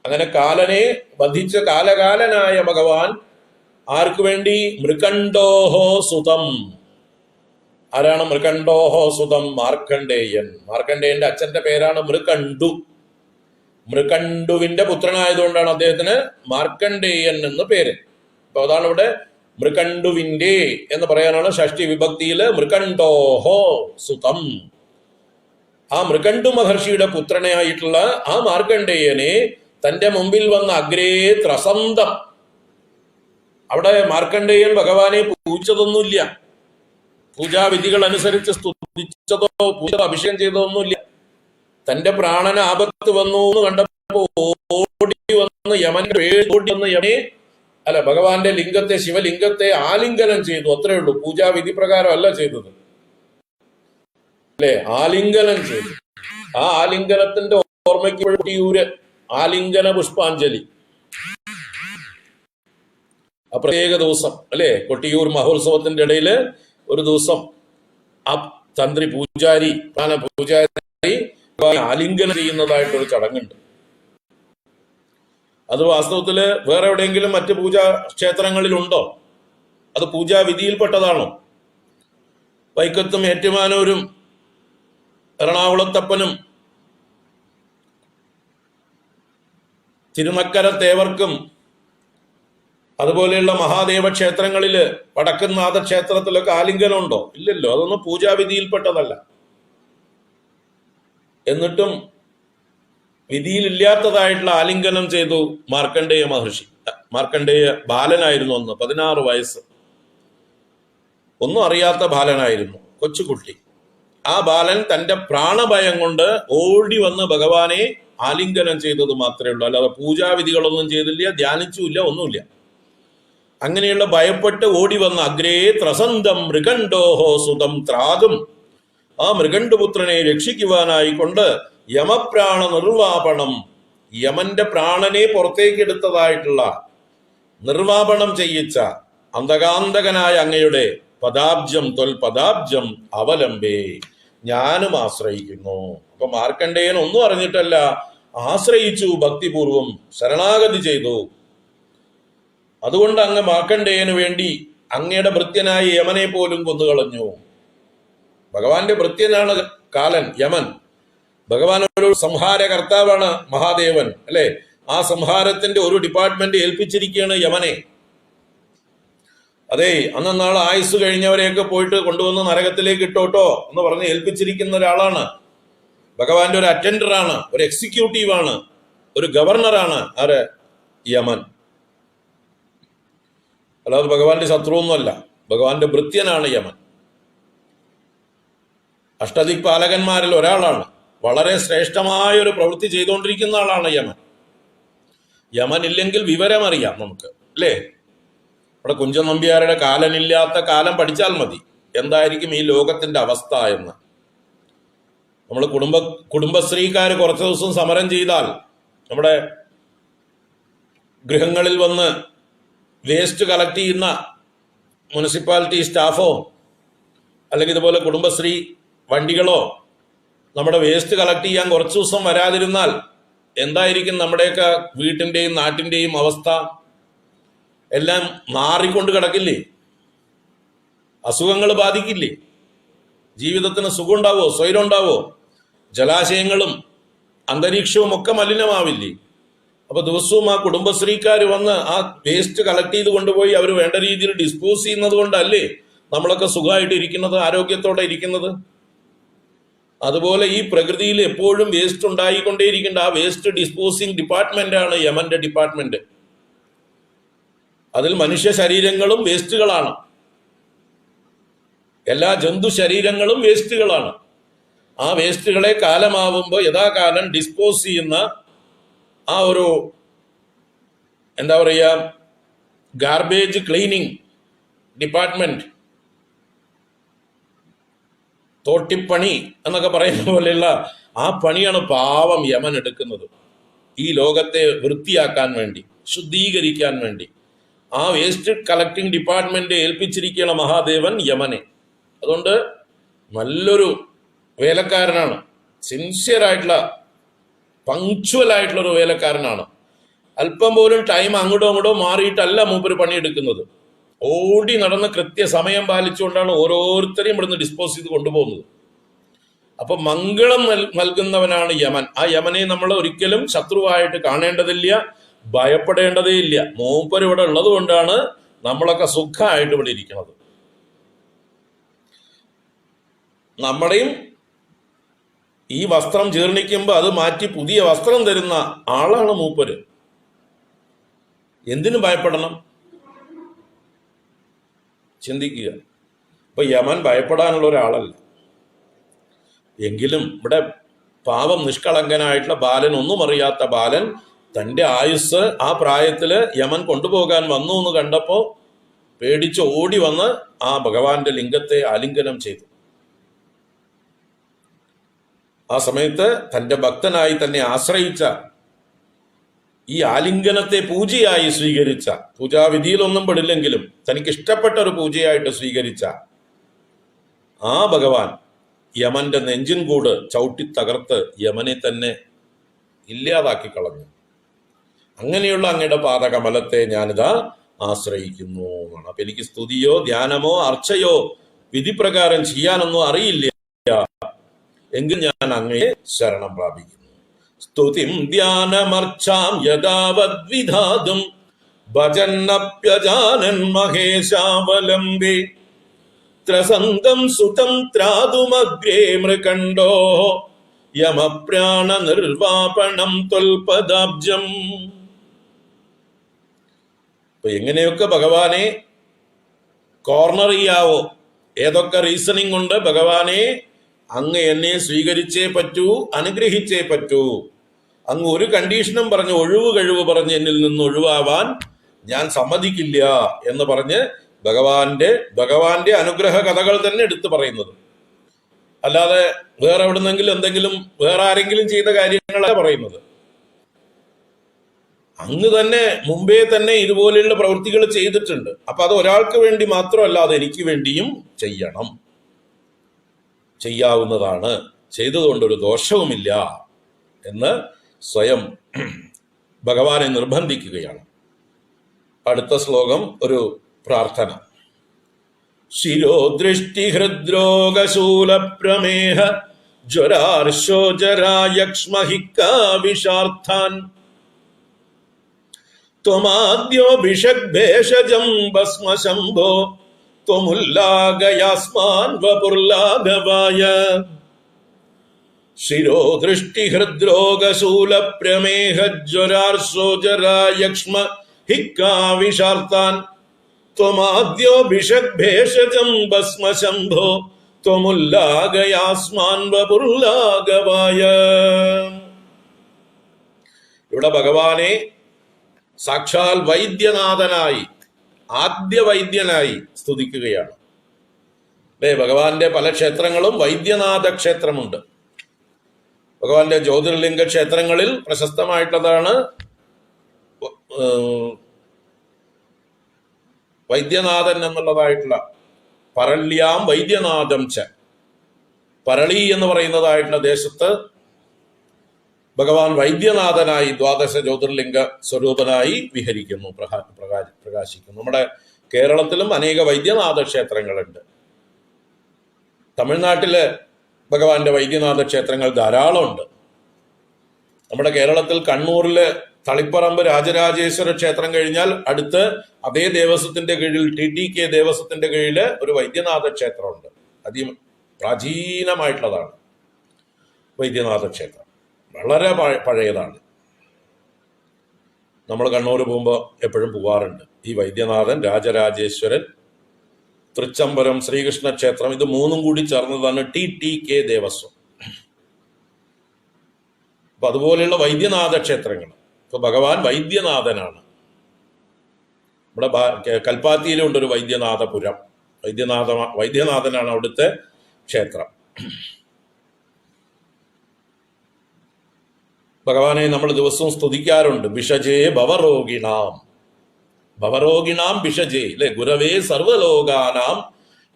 Speaker 1: അങ്ങനെ കാലനെ വധിച്ച കാലകാലനായ ഭഗവാൻ ആർക്കു വേണ്ടി? മൃകണ്ഡോഹോ സുതം. ആരാണ് മൃകണ്ഡോഹോ സുതം? മാർക്കണ്ഡേയൻ. മാർക്കണ്ഡേയന്റെ അച്ഛന്റെ പേരാണ് മൃകണ്ഡു. മൃകണ്ഡുവിന്റെ പുത്രനായതുകൊണ്ടാണ് അദ്ദേഹത്തിന് മാർക്കണ്ഡേയൻ എന്ന് പേര്. അപ്പൊ അതാണ് ഇവിടെ മൃകണ്ഡുവിന്റെ എന്ന് പറയാനാണ് ഷഷ്ടി വിഭക്തിയില് മൃകണ്ഡോഹോ സുതം. ആ മൃകണ്ഡു മഹർഷിയുടെ പുത്രനായിട്ടുള്ള ആ മാർക്കണ്ഡേയനെ തന്റെ മുമ്പിൽ വന്ന അഗ്രേ ത്രസന്തം. അവിടെ മാർക്കണ്ഡേയൻ ഭഗവാനെ പൂജിച്ചതൊന്നുമില്ല, പൂജാവിധികൾ അനുസരിച്ച് സ്തുതിച്ചതോ പൂജ അഭിഷേകം ചെയ്തതൊന്നുമില്ല. തന്റെ പ്രാണന ആപത്ത് വന്നു എന്ന് കണ്ടപ്പോ ഓടി വന്ന് യമന്റെ ഓടി വന്ന് യമനെ അല്ല ഭഗവാന്റെ ലിംഗത്തെ, ശിവലിംഗത്തെ ആലിംഗനം ചെയ്തു. അത്രേ ഉള്ളൂ. പൂജാവിധി പ്രകാരം അല്ല ചെയ്തത് അല്ലെ, ആലിംഗനം ചെയ്തു. ആ ആലിംഗനത്തിന്റെ ഓർമ്മയ്ക്ക് കൊട്ടിയൂര് ആലിംഗന പുഷ്പാഞ്ജലി, ആ പ്രത്യേക ദിവസം അല്ലെ, കൊട്ടിയൂർ മഹോത്സവത്തിന്റെ ഇടയില് ഒരു ദിവസം ആ തന്ത്രി പൂജാരി ആലിംഗനം ചെയ്യുന്നതായിട്ടൊരു ചടങ്ങുണ്ട്. അത് വാസ്തവത്തില് വേറെ എവിടെയെങ്കിലും മറ്റ് പൂജാ ക്ഷേത്രങ്ങളിലുണ്ടോ? അത് പൂജാവിധിയിൽപ്പെട്ടതാണോ? വൈക്കത്തും ഏറ്റുമാനൂരും എറണാകുളത്തപ്പനും തിരുനക്കര തേവർക്കും അതുപോലെയുള്ള മഹാദേവ ക്ഷേത്രങ്ങളില് വടക്കുംനാഥ ക്ഷേത്രത്തിലൊക്കെ ആലിംഗനം ഉണ്ടോ? ഇല്ലല്ലോ. അതൊന്നും പൂജാവിധിയിൽപ്പെട്ടതല്ല. എന്നിട്ടും വിധിയിലില്ലാത്തതായിട്ടുള്ള ആലിംഗനം ചെയ്തു മാർക്കണ്ഡേയ മഹർഷി. മാർക്കണ്ഡേയ ബാലനായിരുന്നു അന്ന്, 16 വയസ്സ്. ഒന്നും അറിയാത്ത ബാലനായിരുന്നു, കൊച്ചുകുട്ടി. ആ ബാലൻ തന്റെ പ്രാണഭയം കൊണ്ട് ഓടി വന്ന് ഭഗവാനെ ആലിംഗനം ചെയ്തത് മാത്രമേ ഉള്ളൂ. അല്ലാതെ പൂജാവിധികളൊന്നും ചെയ്തില്ല, ധ്യാനിച്ചുമില്ല, ഒന്നുമില്ല. അങ്ങനെയുള്ള ഭയപ്പെട്ട് ഓടി വന്ന അഗ്രേ ത്രസന്തം മൃഗണ്ഡോഹോ സുതം ത്രാതും, ആ മൃഗണ്ഡുപുത്രനെ രക്ഷിക്കുവാനായിക്കൊണ്ട് യമപ്രാണ നിർവാപണം, യമന്റെ പ്രാണനെ പുറത്തേക്ക് എടുത്തതായിട്ടുള്ള, നിർവാപണം ചെയ്യിച്ച അന്തകാന്തകനായ അങ്ങയുടെ പദാബ്ജം ത്വൽ പദാബ്ജം അവലംബേ, ഞാനും ആശ്രയിക്കുന്നു. അപ്പൊ മാർക്കണ്ഡേയൻ ഒന്നും അറിഞ്ഞിട്ടല്ല, ആശ്രയിച്ചു, ഭക്തിപൂർവം ശരണാഗതി ചെയ്തു. അതുകൊണ്ട് അങ്ങ് മാർക്കണ്ഡേയന് വേണ്ടി അങ്ങയുടെ ഭൃത്യനായ യമനെ പോലും കൊന്നുകളഞ്ഞു. ഭഗവാന്റെ ഭൃത്യനാണ് കാലൻ, യമൻ. ഭഗവാൻ ഒരു സംഹാര കർത്താവാണ് മഹാദേവൻ, അല്ലെ? ആ സംഹാരത്തിന്റെ ഒരു ഡിപ്പാർട്ട്മെന്റ് ഏൽപ്പിച്ചിരിക്കുകയാണ് യമനെ. അതെ, അന്നാൾ ആയുസ് കഴിഞ്ഞവരെയൊക്കെ പോയിട്ട് കൊണ്ടുവന്ന് നരകത്തിലേക്ക് ഇട്ടോട്ടോ എന്ന് പറഞ്ഞ് ഏൽപ്പിച്ചിരിക്കുന്ന ഒരാളാണ്. ഭഗവാന്റെ ഒരു അറ്റൻഡറാണ്, ഒരു എക്സിക്യൂട്ടീവാണ്, ഒരു ഗവർണറാണ് ആര്? യമൻ. അല്ലാതെ ഭഗവാന്റെ ശത്രുവൊന്നുമല്ല, ഭഗവാന്റെ ഭൃത്യനാണ് യമൻ. അഷ്ടദിക്പാലകന്മാരിൽ ഒരാളാണ്. വളരെ ശ്രേഷ്ഠമായ ഒരു പ്രവൃത്തി ചെയ്തുകൊണ്ടിരിക്കുന്ന ആളാണ് യമൻ. യമൻ ഇല്ലെങ്കിൽ വിവരമറിയാം നമുക്ക്, അല്ലേ? ഇവിടെ കുഞ്ചൻ നമ്പ്യാരുടെ കാലനില്ലാത്ത കാലം പഠിച്ചാൽ മതി, എന്തായിരിക്കും ഈ ലോകത്തിന്റെ അവസ്ഥ എന്ന്. നമ്മൾ കുടുംബശ്രീക്കാർ കുറച്ച് ദിവസം സമരം ചെയ്താൽ നമ്മുടെ ഗൃഹങ്ങളിൽ വന്ന് വേസ്റ്റ് കളക്ട് ചെയ്യുന്ന മുനിസിപ്പാലിറ്റി സ്റ്റാഫോ അല്ലെങ്കിൽ ഇതുപോലെ കുടുംബശ്രീ വണ്ടികളോ നമ്മുടെ വേസ്റ്റ് കളക്ട് ചെയ്യാൻ കുറച്ച് ദിവസം വരാതിരുന്നാൽ എന്തായിരിക്കും നമ്മുടെയൊക്കെ വീട്ടിൻ്റെയും നാട്ടിൻ്റെയും അവസ്ഥ? എല്ലാം മാറിക്കൊണ്ട് കിടക്കില്ലേ? അസുഖങ്ങൾ ബാധിക്കില്ലേ? ജീവിതത്തിന് സുഖം ഉണ്ടാവോ? സ്വൈരം ഉണ്ടാവോ? ജലാശയങ്ങളും അന്തരീക്ഷവും ഒക്കെ മലിനമാവില്ലേ? അപ്പൊ ദിവസവും ആ കുടുംബശ്രീക്കാർ വന്ന് ആ വേസ്റ്റ് കളക്ട് ചെയ്ത് കൊണ്ടുപോയി അവർ വേണ്ട രീതിയിൽ ഡിസ്പോസ് ചെയ്യുന്നത് കൊണ്ടല്ലേ നമ്മളൊക്കെ സുഖമായിട്ട് ഇരിക്കുന്നത്, ആരോഗ്യത്തോടെ ഇരിക്കുന്നത്? അതുപോലെ ഈ പ്രകൃതിയിൽ എപ്പോഴും വേസ്റ്റ് ഉണ്ടായിക്കൊണ്ടേയിരിക്കേണ്ട ആ വേസ്റ്റ് ഡിസ്പോസിങ് ഡിപ്പാർട്ട്മെന്റാണ് യമന്റെ ഡിപ്പാർട്ട്മെന്റ്. അതിൽ മനുഷ്യ ശരീരങ്ങളും വേസ്റ്റുകളാണ്, എല്ലാ ജന്തു ശരീരങ്ങളും വേസ്റ്റുകളാണ്. ആ വേസ്റ്റുകളെ കാലമാവുമ്പോൾ യഥാകാലം ഡിസ്പോസ് ചെയ്യുന്ന ആ ഒരു എന്താ പറയുക, ഗാർബേജ് ക്ലീനിങ് ഡിപ്പാർട്ട്മെന്റ്, തോട്ടിപ്പണി എന്നൊക്കെ പറയുന്ന പോലെയുള്ള ആ പണിയാണ് പാവം യമൻ എടുക്കുന്നത്. ഈ ലോകത്തെ വൃത്തിയാക്കാൻ വേണ്ടി, ശുദ്ധീകരിക്കാൻ വേണ്ടി ആ വേസ്റ്റ് കളക്ടിങ് ഡിപ്പാർട്ട്മെന്റ് ഏൽപ്പിച്ചിരിക്കുന്ന മഹാദേവൻ യമനെ. അതുകൊണ്ട് നല്ലൊരു വേലക്കാരനാണ്, സിൻസിയറായിട്ടുള്ള പങ്ക്ച്വൽ ആയിട്ടുള്ള ഒരു വേലക്കാരനാണ്. അല്പം പോലും ടൈം അങ്ങോട്ടോ അങ്ങോട്ടോ മാറിയിട്ടല്ല മൂപ്പര് പണിയെടുക്കുന്നത്. ഓടി നടന്ന് കൃത്യസമയം പാലിച്ചുകൊണ്ടാണ് ഓരോരുത്തരെയും ഇവിടുന്ന് ഡിസ്പോസ് ചെയ്ത് കൊണ്ടുപോകുന്നത്. അപ്പൊ മംഗളം നൽകുന്നവനാണ് യമൻ. ആ യമനെ നമ്മൾ ഒരിക്കലും ശത്രുവായിട്ട് കാണേണ്ടതില്ല, ഭയപ്പെടേണ്ടതേ ഇല്ല. മൂപ്പര് ഇവിടെ ഉള്ളത് കൊണ്ടാണ് നമ്മളൊക്കെ സുഖമായിട്ട് ഇവിടെ ഇരിക്കുന്നത്. നമ്മുടെയും ഈ വസ്ത്രം ജീർണിക്കുമ്പോൾ അത് മാറ്റി പുതിയ വസ്ത്രം തരുന്ന ആളാണ് മൂപ്പര്. എന്തിനു ഭയപ്പെടണം? ചിന്തിക്കുക. അപ്പൊ യമൻ ഭയപ്പെടാനുള്ള ഒരാളല്ല. എങ്കിലും ഇവിടെ പാവം നിഷ്കളങ്കനായിട്ടുള്ള ബാലൻ, ഒന്നും അറിയാത്ത ബാലൻ, തന്റെ ആയുസ് ആ പ്രായത്തില് യമൻ കൊണ്ടുപോകാൻ വന്നു എന്ന് കണ്ടപ്പോ പേടിച്ച് ഓടി വന്ന് ആ ഭഗവാന്റെ ലിംഗത്തെ ആലിംഗനം ചെയ്തു. ആ സമയത്ത് തന്റെ ഭക്തനായി തന്നെ ആശ്രയിച്ച, ഈ ആലിംഗനത്തെ പൂജയായി സ്വീകരിച്ച, പൂജാവിധിയിലൊന്നും പെടില്ലെങ്കിലും തനിക്ക് ഇഷ്ടപ്പെട്ട ഒരു പൂജയായിട്ട് സ്വീകരിച്ച ആ ഭഗവാൻ യമന്റെ നെഞ്ചിൻ കൂട് ചവിട്ടി തകർത്ത് യമനെ തന്നെ ഇല്ലാതാക്കി കളഞ്ഞു. അങ്ങനെയുള്ള അങ്ങയുടെ പാദകമലത്തെ ഞാനിതാ ആശ്രയിക്കുന്നു എന്നാണ്. അപ്പൊ എനിക്ക് സ്തുതിയോ ധ്യാനമോ അർച്ചയോ വിധിപ്രകാരം ചെയ്യാനൊന്നും അറിയില്ല, എങ്കിൽ ഞാൻ അങ്ങയെ ശരണം പ്രാപിക്കുന്നു. സ്തുതിം ധ്യാനമർച്ചാം യഥാവദ്വിധാതും ഭജന്നപ്യജാനൻ മഹേശാവലംബേ ത്രസന്തം സുതം ത്രാതുമഗ്രേ മൃകണ്ഡോ യമപ്രാണ നിർവാപണം ത്വൽപദാബ്ജം. അപ്പൊ എങ്ങനെയൊക്കെ ഭഗവാനെ കോർണർ ചെയ്യാവോ, ഏതൊക്കെ റീസണിങ് കൊണ്ട് ഭഗവാനെ അങ്ങ് എന്നെ സ്വീകരിച്ചേ പറ്റൂ, അനുഗ്രഹിച്ചേ പറ്റൂ. അങ്ങ് ഒരു കണ്ടീഷനും പറഞ്ഞ് കഴിവ് പറഞ്ഞ് എന്നിൽ നിന്ന് ഒഴിവാവാൻ ഞാൻ സമ്മതിക്കില്ല എന്ന് പറഞ്ഞ് ഭഗവാന്റെ അനുഗ്രഹ കഥകൾ തന്നെ എടുത്തു പറയുന്നത്. അല്ലാതെ വേറെ എവിടുന്നെങ്കിലും എന്തെങ്കിലും വേറെ ആരെങ്കിലും ചെയ്ത കാര്യങ്ങളല്ല പറയുന്നത്. അങ്ങ് തന്നെ മുമ്പേ തന്നെ ഇതുപോലെയുള്ള പ്രവൃത്തികൾ ചെയ്തിട്ടുണ്ട്. അപ്പൊ അത് ഒരാൾക്ക് വേണ്ടി മാത്രമല്ല, അത് എനിക്ക് വേണ്ടിയും ചെയ്യണം, ചെയ്യാവുന്നതാണ്, ചെയ്തതുകൊണ്ടൊരു ദോഷവുമില്ല എന്ന് സ്വയം ഭഗവാനെ നിർബന്ധിക്കുകയാണ്. അടുത്ത ശ്ലോകം ഒരു പ്രാർത്ഥന. ശിരോദൃഷ്ടി ഹൃദ്രോഗശൂലപ്രമേഹ ജ്വരാർശോചരായക്ഷ്മഹിക്കാവിഷാർത്ഥാൻ ത്വമാദ്യോഭിഷഗ്ഭേഷജം ഭസ്മശംഭോ ത്വമുല്ലാഗയാസ്മാൻ വപുർലാഘവായ. ശിരോദൃഷ്ടി ഹൃദ്രോഗശൂലപ്രമേഹ ജ്വരാർശോചരായക്ഷ്മഹിക്കാവിഷാർത്ഥാൻ ത്വമാദ്യോഭിഷഗ്ഭേഷജം ഭസ്മശംഭോ ത്വമുല്ലാഗയാസ്മാൻ വപുർലാഘവായ. ഇവിടെ ഭഗവാനെ സാക്ഷാൽ വൈദ്യനാഥനായി, ആദ്യ വൈദ്യനായി സ്തുതിക്കുകയാണ്. അല്ലേ, ഭഗവാന്റെ പല ക്ഷേത്രങ്ങളും വൈദ്യനാഥ ക്ഷേത്രമുണ്ട്. ഭഗവാന്റെ ജ്യോതിർലിംഗ ക്ഷേത്രങ്ങളിൽ പ്രശസ്തമായിട്ടുള്ളതാണ് വൈദ്യനാഥൻ എന്നുള്ളതായിട്ടുള്ള പറള്ളിയാം വൈദ്യനാഥം ച. പറളി എന്ന് പറയുന്നതായിട്ടുള്ള ദേശത്ത് ഭഗവാൻ വൈദ്യനാഥനായി ദ്വാദശ ജ്യോതിർലിംഗ സ്വരൂപനായി വിഹരിക്കുന്നു, പ്രകാശിക്കുന്നു. നമ്മുടെ കേരളത്തിലും അനേക വൈദ്യനാഥ ക്ഷേത്രങ്ങളുണ്ട്. തമിഴ്നാട്ടില് ഭഗവാന്റെ വൈദ്യനാഥ ക്ഷേത്രങ്ങൾ ധാരാളമുണ്ട്. നമ്മുടെ കേരളത്തിൽ കണ്ണൂരില് തളിപ്പറമ്പ് രാജരാജേശ്വര ക്ഷേത്രം കഴിഞ്ഞാൽ അടുത്ത് അതേ ദേവസ്വത്തിന്റെ കീഴിൽ TTK ദേവസ്വത്തിന്റെ കീഴില് ഒരു വൈദ്യനാഥ ക്ഷേത്രമുണ്ട്. പ്രാചീനമായിട്ടുള്ളതാണ് വൈദ്യനാഥ ക്ഷേത്രം, വളരെ പഴയതാണ്. നമ്മൾ കണ്ണൂർ പോകുമ്പോൾ എപ്പോഴും പോവാറുണ്ട്. ഈ വൈദ്യനാഥൻ, രാജരാജേശ്വരൻ, തൃച്ചംബരം ശ്രീകൃഷ്ണ ക്ഷേത്രം, ഇത് മൂന്നും കൂടി ചേർന്നതാണ് TTK ദേവസ്വം. അപ്പൊ അതുപോലെയുള്ള വൈദ്യനാഥ ക്ഷേത്രങ്ങൾ. ഇപ്പൊ ഭഗവാൻ വൈദ്യനാഥനാണ്. ഇവിടെ കൽപ്പാത്തിയിലുണ്ട് ഒരു വൈദ്യനാഥപുരം. വൈദ്യനാഥനാണ് അവിടുത്തെ ക്ഷേത്രം. ഭഗവാനെ നമ്മൾ ദിവസവും സ്തുതിക്കാറുണ്ട്. ഭിഷജേ ഭവരോഗിണാം, ഭവരോഗിണാം ഭിഷജേ, അല്ലെ, ഗുരവേ സർവലോകാനാം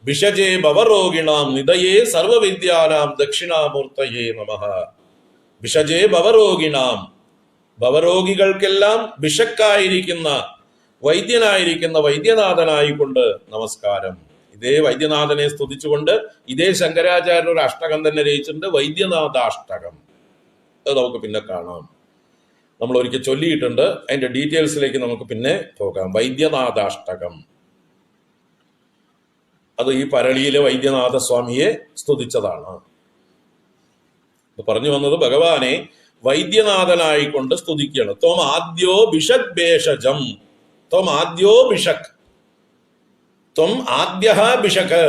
Speaker 1: ഭിഷജേ ഭവരോഗിണാം നിദയേ സർവവിദ്യാനാം ദക്ഷിണാമൂർത്തയേ നമഃ. ഭിഷജേ ഭവരോഗിണാം, ഭവരോഗികൾക്കെല്ലാം ഭിഷക്കായിരിക്കുന്ന വൈദ്യനായിരിക്കുന്ന വൈദ്യനാഥനായിക്കൊണ്ട് നമസ്കാരം. ഇതേ വൈദ്യനാഥനെ സ്തുതിച്ചുകൊണ്ട് ഇതേ ശങ്കരാചാര്യർ ഒരു അഷ്ടകം തന്നെ രചിച്ചിട്ടുണ്ട്, വൈദ്യനാഥാഷ്ടകം. അത് നമുക്ക് പിന്നെ കാണാം. നമ്മൾ ഒരിക്കൽ ചൊല്ലിയിട്ടുണ്ട്. അതിന്റെ ഡീറ്റെയിൽസിലേക്ക് നമുക്ക് പിന്നെ പോകാം. വൈദ്യനാഥാഷ്ടകം, അത് ഈ പരളിയിലെ വൈദ്യനാഥ സ്വാമിയെ സ്തുതിച്ചതാണ്. പറഞ്ഞു വന്നത് ഭഗവാനെ വൈദ്യനാഥനായിക്കൊണ്ട് സ്തുതിക്കുകയാണ്. ത്വം ആദ്യോ ഭിഷക് ഭേഷജം, ത്വം ആദ്യോ ഭിഷക്, ത്വം ആദ്യഃ ഭിഷക്,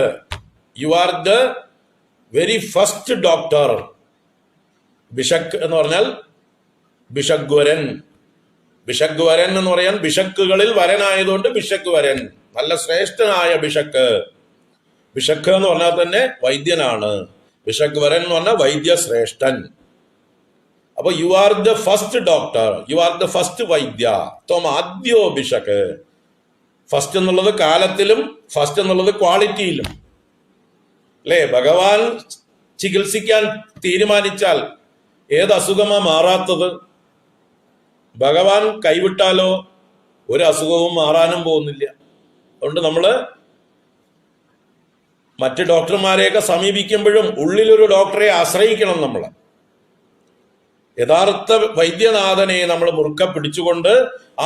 Speaker 1: you are the very first doctor. ഭിഷക് എന്ന് പറഞ്ഞാൽ ഭിഷഗ്വരൻ. ഭിഷഗ്വരൻ എന്ന് പറയാൻ ഭിഷക്കുകളിൽ വരനായതുകൊണ്ട് ഭിഷക് വരൻ, നല്ല ശ്രേഷ്ഠനായ ഭിഷക്ക്. ഭിഷക്ക് എന്ന് പറഞ്ഞാൽ തന്നെ വൈദ്യനാണ്. ഭിഷഗ്വരൻ എന്ന് പറഞ്ഞാൽ വൈദ്യശ്രേഷ്ഠൻ. അപ്പൊ U are the first doctor, U are the first വൈദ്യ. ത്വം ആദ്യോ ഭിഷക്. ഫസ്റ്റ് എന്നുള്ളത് കാലത്തിലും ഫസ്റ്റ് എന്നുള്ളത് ക്വാളിറ്റിയിലും. അല്ലേ, ഭഗവാൻ ചികിത്സിക്കാൻ തീരുമാനിച്ചാൽ ഏത് അസുഖമാ മാറാത്തത്? ഭഗവാൻ കൈവിട്ടാലോ ഒരു അസുഖവും മാറാനും പോകുന്നില്ല. അതുകൊണ്ട് നമ്മള് മറ്റ് ഡോക്ടർമാരെയൊക്കെ സമീപിക്കുമ്പോഴും ഉള്ളിലൊരു ഡോക്ടറെ ആശ്രയിക്കണം. നമ്മൾ യഥാർത്ഥ വൈദ്യനാഥനെ നമ്മൾ മുറുക്ക പിടിച്ചുകൊണ്ട്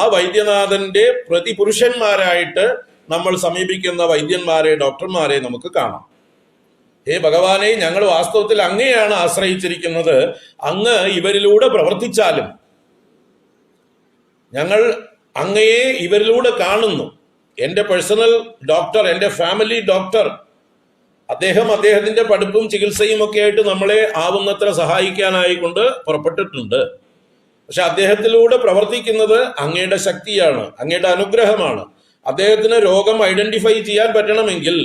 Speaker 1: ആ വൈദ്യനാഥന്റെ പ്രതിപുരുഷന്മാരായിട്ട് നമ്മൾ സമീപിക്കുന്ന വൈദ്യന്മാരെ, ഡോക്ടർമാരെ നമുക്ക് കാണാം. ഹേ ഭഗവാനെ, ഞങ്ങൾ വാസ്തവത്തിൽ അങ്ങയെയാണ് ആശ്രയിച്ചിരിക്കുന്നത്. അങ്ങ് ഇവരിലൂടെ പ്രവർത്തിച്ചാലും ഞങ്ങൾ അങ്ങയെ ഇവരിലൂടെ കാണുന്നു. എൻ്റെ പേഴ്സണൽ ഡോക്ടർ, എൻ്റെ ഫാമിലി ഡോക്ടർ, അദ്ദേഹത്തിന്റെ പഠിപ്പും ചികിത്സയും ഒക്കെ ആയിട്ട് നമ്മളെ ആവുന്നത്ര സഹായിക്കാനായിക്കൊണ്ട് പുറപ്പെട്ടിട്ടുണ്ട്. പക്ഷെ അദ്ദേഹത്തിലൂടെ പ്രവർത്തിക്കുന്നത് അങ്ങയുടെ ശക്തിയാണ്, അങ്ങയുടെ അനുഗ്രഹമാണ്. അദ്ദേഹത്തിന് രോഗം ഐഡന്റിഫൈ ചെയ്യാൻ പറ്റണമെങ്കിൽ,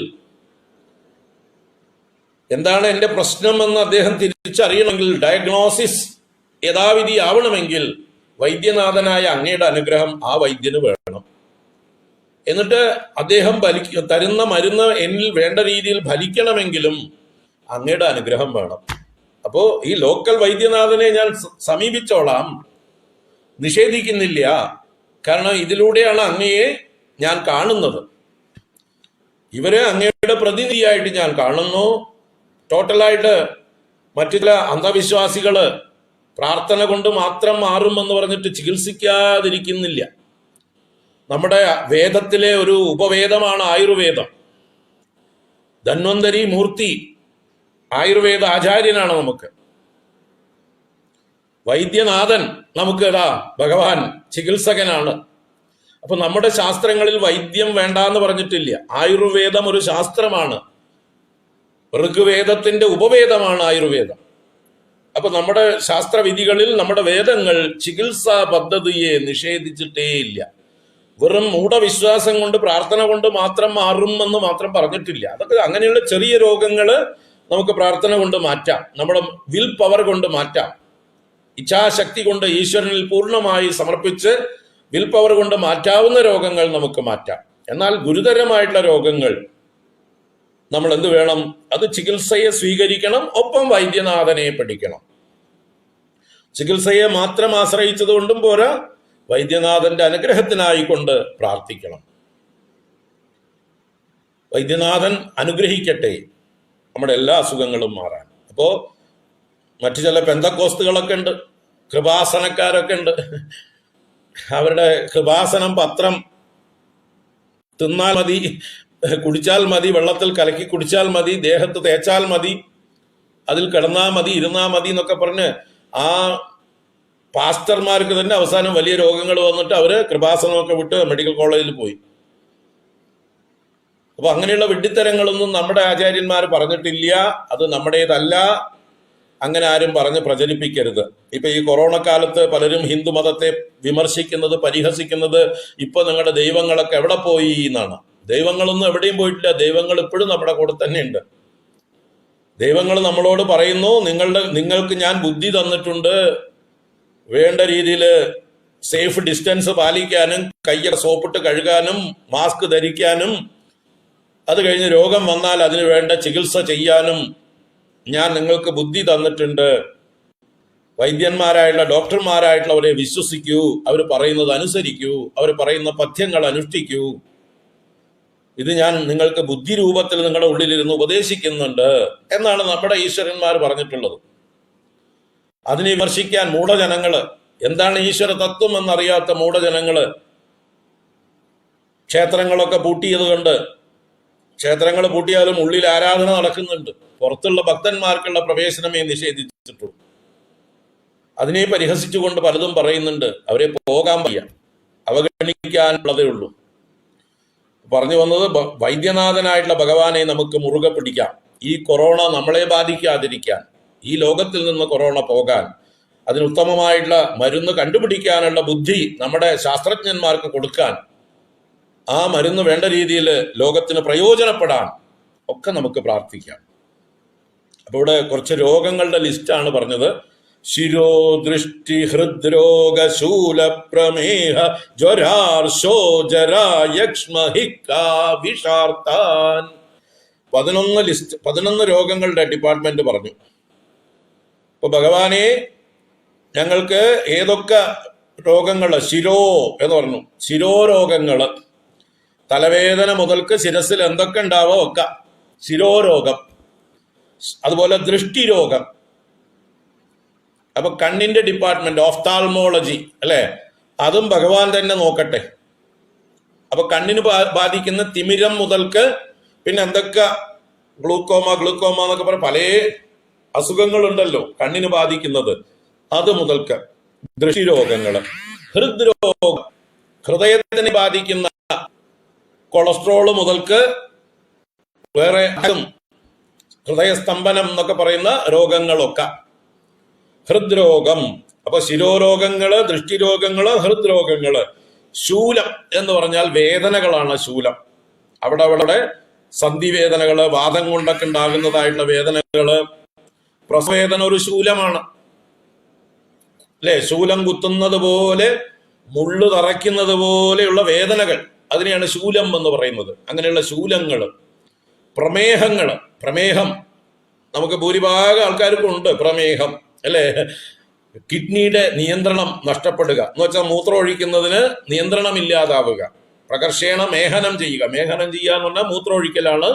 Speaker 1: എന്താണ് എൻ്റെ പ്രശ്നമെന്ന് അദ്ദേഹം തിരിച്ചറിയണമെങ്കിൽ, ഡയഗ്നോസിസ് യഥാവിധി ആവണമെങ്കിൽ വൈദ്യനാഥനായ അങ്ങയുടെ അനുഗ്രഹം ആ വൈദ്യന് വേണം. എന്നിട്ട് അദ്ദേഹം തരുന്ന മരുന്ന് എന്നിൽ വേണ്ട രീതിയിൽ ഫലിക്കണമെങ്കിലും അങ്ങയുടെ അനുഗ്രഹം വേണം. അപ്പോ ഈ ലോക്കൽ വൈദ്യനാഥനെ ഞാൻ സമീപിച്ചോളാം, നിഷേധിക്കുന്നില്ല. കാരണം ഇതിലൂടെയാണ് അങ്ങയെ ഞാൻ കാണുന്നത്. ഇവരെ അങ്ങയുടെ പ്രതിനിധിയായിട്ട് ഞാൻ കാണുന്നു. ടോട്ടലായിട്ട് മറ്റു ചില അന്ധവിശ്വാസികള് പ്രാർത്ഥന കൊണ്ട് മാത്രം മാറുമെന്ന് പറഞ്ഞിട്ട് ചികിത്സിക്കാതിരിക്കുന്നില്ല. നമ്മുടെ വേദത്തിലെ ഒരു ഉപവേദമാണ് ആയുർവേദം. ധന്വന്തരി മൂർത്തി ആയുർവേദ ആചാര്യനാണ് നമുക്ക്. വൈദ്യനാഥൻ നമുക്ക് ഭഗവാൻ ചികിത്സകനാണ്. അപ്പൊ നമ്മുടെ ശാസ്ത്രങ്ങളിൽ വൈദ്യം വേണ്ട എന്ന് പറഞ്ഞിട്ടില്ല. ആയുർവേദം ഒരു ശാസ്ത്രമാണ്. ഋഗ്വേദത്തിന്റെ ഉപവേദമാണ് ആയുർവേദം. അപ്പൊ നമ്മുടെ ശാസ്ത്രവിധികളിൽ നമ്മുടെ വേദങ്ങൾ ചികിത്സാ പദ്ധതിയെ നിഷേധിച്ചിട്ടേ ഇല്ല. വെറും മൂഢവിശ്വാസം കൊണ്ട് പ്രാർത്ഥന കൊണ്ട് മാത്രം മാറും എന്ന് മാത്രം പറഞ്ഞിട്ടില്ല. അതൊക്കെ അങ്ങനെയുള്ള ചെറിയ രോഗങ്ങള് നമുക്ക് പ്രാർത്ഥന കൊണ്ട് മാറ്റാം, നമ്മുടെ വിൽ പവർ കൊണ്ട് മാറ്റാം, ഇച്ഛാശക്തി കൊണ്ട് ഈശ്വരനിൽ പൂർണ്ണമായി സമർപ്പിച്ച് വിൽ പവർ കൊണ്ട് മാറ്റാവുന്ന രോഗങ്ങൾ നമുക്ക് മാറ്റാം. എന്നാൽ ഗുരുതരമായിട്ടുള്ള രോഗങ്ങൾ നമ്മൾ എന്ത് വേണം? അത് ചികിത്സയെ സ്വീകരിക്കണം, ഒപ്പം വൈദ്യനാഥനെ പഠിക്കണം. ചികിത്സയെ മാത്രം ആശ്രയിച്ചതുകൊണ്ടും പോരാ, വൈദ്യനാഥന്റെ അനുഗ്രഹത്തിനായിക്കൊണ്ട് പ്രാർത്ഥിക്കണം. വൈദ്യനാഥൻ അനുഗ്രഹിക്കട്ടെ നമ്മുടെ എല്ലാ അസുഖങ്ങളും മാറാൻ. അപ്പോ മറ്റു ചില പെന്തക്കോസ്തുകളൊക്കെ ഉണ്ട്, കൃപാസനക്കാരൊക്കെ ഉണ്ട്. അവരുടെ കൃപാസനം പത്രം തിന്നാൽ മതി, കുടിച്ചാൽ മതി, വെള്ളത്തിൽ കലക്കി കുടിച്ചാൽ മതി, ദേഹത്ത് തേച്ചാൽ മതി, അതിൽ കിടന്നാൽ മതി, ഇരുന്നാൽ മതി എന്നൊക്കെ പറഞ്ഞ് ആ പാസ്റ്റർമാർക്ക് തന്നെ അവസാനം വലിയ രോഗങ്ങൾ വന്നിട്ട് അവര് കൃപാസനമൊക്കെ വിട്ട് മെഡിക്കൽ കോളേജിൽ പോയി. അപ്പൊ അങ്ങനെയുള്ള വിഡ്ഢിത്തരങ്ങളൊന്നും നമ്മുടെ ആചാര്യന്മാർ പറഞ്ഞിട്ടില്ല. അത് നമ്മുടേതല്ല. അങ്ങനെ ആരും പറഞ്ഞ് പ്രചരിപ്പിക്കരുത്. ഇപ്പൊ ഈ കൊറോണ കാലത്ത് പലരും ഹിന്ദു മതത്തെ വിമർശിക്കുന്നത്, പരിഹസിക്കുന്നത് ഇപ്പൊ നിങ്ങളുടെ ദൈവങ്ങളൊക്കെ എവിടെ പോയി എന്നാണ്. ദൈവങ്ങളൊന്നും എവിടെയും പോയിട്ടില്ല. ദൈവങ്ങൾ ഇപ്പോഴും നമ്മുടെ കൂടെ തന്നെ ഉണ്ട്. ദൈവങ്ങൾ നമ്മളോട് പറയുന്നു, നിങ്ങൾക്ക് ഞാൻ ബുദ്ധി തന്നിട്ടുണ്ട്, വേണ്ട രീതിയിൽ സേഫ് ഡിസ്റ്റൻസ് പാലിക്കാനും, കയ്യൊക്കെ സോപ്പിട്ട് കഴുകാനും, മാസ്ക് ധരിക്കാനും, അത് കഴിഞ്ഞ് രോഗം വന്നാൽ അതിന് വേണ്ട ചികിത്സ ചെയ്യാനും ഞാൻ നിങ്ങൾക്ക് ബുദ്ധി തന്നിട്ടുണ്ട്. വൈദ്യന്മാരായിട്ടുള്ള ഡോക്ടർമാരായിട്ടുള്ളവരെ വിശ്വസിക്കൂ, അവർ പറയുന്നത് അനുസരിക്കൂ, അവർ പറയുന്ന പഥ്യങ്ങൾ അനുഷ്ഠിക്കൂ. ഇത് ഞാൻ നിങ്ങൾക്ക് ബുദ്ധി രൂപത്തിൽ നിങ്ങളുടെ ഉള്ളിലിരുന്ന് ഉപദേശിക്കുന്നുണ്ട് എന്നാണ് നമ്മുടെ ഈശ്വരന്മാർ പറഞ്ഞിട്ടുള്ളത്. അതിനെ വിമർശിക്കാൻ മൂഢജനങ്ങള്, എന്താണ് ഈശ്വര തത്വം എന്നറിയാത്ത മൂഢജനങ്ങള് ക്ഷേത്രങ്ങളൊക്കെ പൂട്ടിയത് കൊണ്ട്, ക്ഷേത്രങ്ങൾ പൂട്ടിയാലും ഉള്ളിൽ ആരാധന നടക്കുന്നുണ്ട്, പുറത്തുള്ള ഭക്തന്മാർക്കുള്ള പ്രവേശനമേ നിഷേധിച്ചിട്ടുള്ളൂ. അതിനെ പരിഹസിച്ചുകൊണ്ട് പലതും പറയുന്നുണ്ട്. അവരെ പോകാൻ വയ്യ, അവഗണിക്കാനുള്ളതേ ഉള്ളൂ. പറഞ്ഞു വന്നത്, വൈദ്യനാഥനായിട്ടുള്ള ഭഗവാനെ നമുക്ക് മുറുകെ പിടിക്കാം. ഈ കൊറോണ നമ്മളെ ബാധിക്കാതിരിക്കാൻ, ഈ ലോകത്തിൽ നിന്ന് കൊറോണ പോകാൻ, അതിന് ഉത്തമമായിട്ടുള്ള മരുന്ന് കണ്ടുപിടിക്കാനുള്ള ബുദ്ധി നമ്മുടെ ശാസ്ത്രജ്ഞന്മാർക്ക് കൊടുക്കാൻ, ആ മരുന്ന് വേണ്ട രീതിയിൽ ലോകത്തിന് പ്രയോജനപ്പെടാൻ ഒക്കെ നമുക്ക് പ്രാർത്ഥിക്കാം. അപ്പൊ ഇവിടെ കുറച്ച് രോഗങ്ങളുടെ ലിസ്റ്റാണ് പറഞ്ഞത്. ശിരോ ദൃഷ്ടി ഹൃദ്രോഗ ശൂല പ്രമേഹ ജ്വരാർശോ ജരായക്ഷ്മഹിക്കാ വിഷാർത്താൻ. 11 രോഗങ്ങളുടെ ഡിപ്പാർട്ട്മെന്റ് പറഞ്ഞു. അപ്പൊ ഭഗവാനെ, ഞങ്ങൾക്ക് ഏതൊക്കെ രോഗങ്ങള്, ശിരോ എന്ന് പറഞ്ഞു, ശിരോരോഗങ്ങള്, തലവേദന മുതൽക്ക് ശിരസിൽ എന്തൊക്കെ ഉണ്ടാവോ ഒക്കെ ശിരോരോഗം. അതുപോലെ ദൃഷ്ടിരോഗം, അപ്പൊ കണ്ണിന്റെ ഡിപ്പാർട്ട്മെന്റ് ഓഫ്താൽമോളജി അല്ലെ, അതും ഭഗവാൻ തന്നെ നോക്കട്ടെ. അപ്പൊ കണ്ണിന് ബാധിക്കുന്ന തിമിരം മുതൽക്ക് പിന്നെ എന്തൊക്കെ ഗ്ലൂക്കോമ എന്നൊക്കെ പറഞ്ഞ പല അസുഖങ്ങളുണ്ടല്ലോ കണ്ണിന് ബാധിക്കുന്നത്, അത് മുതൽക്ക് ദൃഷ്ടിരോഗങ്ങള്, ഹൃദ്രോഗം, ഹൃദയത്തിനെ ബാധിക്കുന്ന കൊളസ്ട്രോള് മുതൽക്ക് വേറെ ഹൃദയസ്തംഭനം എന്നൊക്കെ പറയുന്ന രോഗങ്ങളൊക്കെ, ഹൃദ്രോഗം. അപ്പൊ ശിരോരോഗങ്ങള്, ദൃഷ്ടിരോഗങ്ങള്, ഹൃദ്രോഗങ്ങള്. ശൂലം എന്ന് പറഞ്ഞാൽ വേദനകളാണ്. ശൂലം അവിടെ സന്ധിവേദനകള്, വാദം കൊണ്ടൊക്കെ ഉണ്ടാകുന്നതായിട്ടുള്ള വേദനകള്, പ്രസവേദന ഒരു ശൂലമാണ് അല്ലെ. ശൂലം കുത്തുന്നത് പോലെ, മുള്ളു തറയ്ക്കുന്നത് പോലെയുള്ള വേദനകൾ, അതിനെയാണ് ശൂലം എന്ന് പറയുന്നത്. അങ്ങനെയുള്ള ശൂലങ്ങള്. പ്രമേഹങ്ങള്, പ്രമേഹം നമുക്ക് ഭൂരിഭാഗം ആൾക്കാർക്കും ഉണ്ട് പ്രമേഹം അല്ലെ. കിഡ്നിയുടെ നിയന്ത്രണം നഷ്ടപ്പെടുക എന്ന് വെച്ചാൽ മൂത്രം ഒഴിക്കുന്നതിന് നിയന്ത്രണമില്ലാതാവുക, പ്രകർഷേണ മേഹനം ചെയ്യുക. മേഹനം ചെയ്യുക എന്ന് പറഞ്ഞാൽ മൂത്രം ഒഴിക്കലാണ്.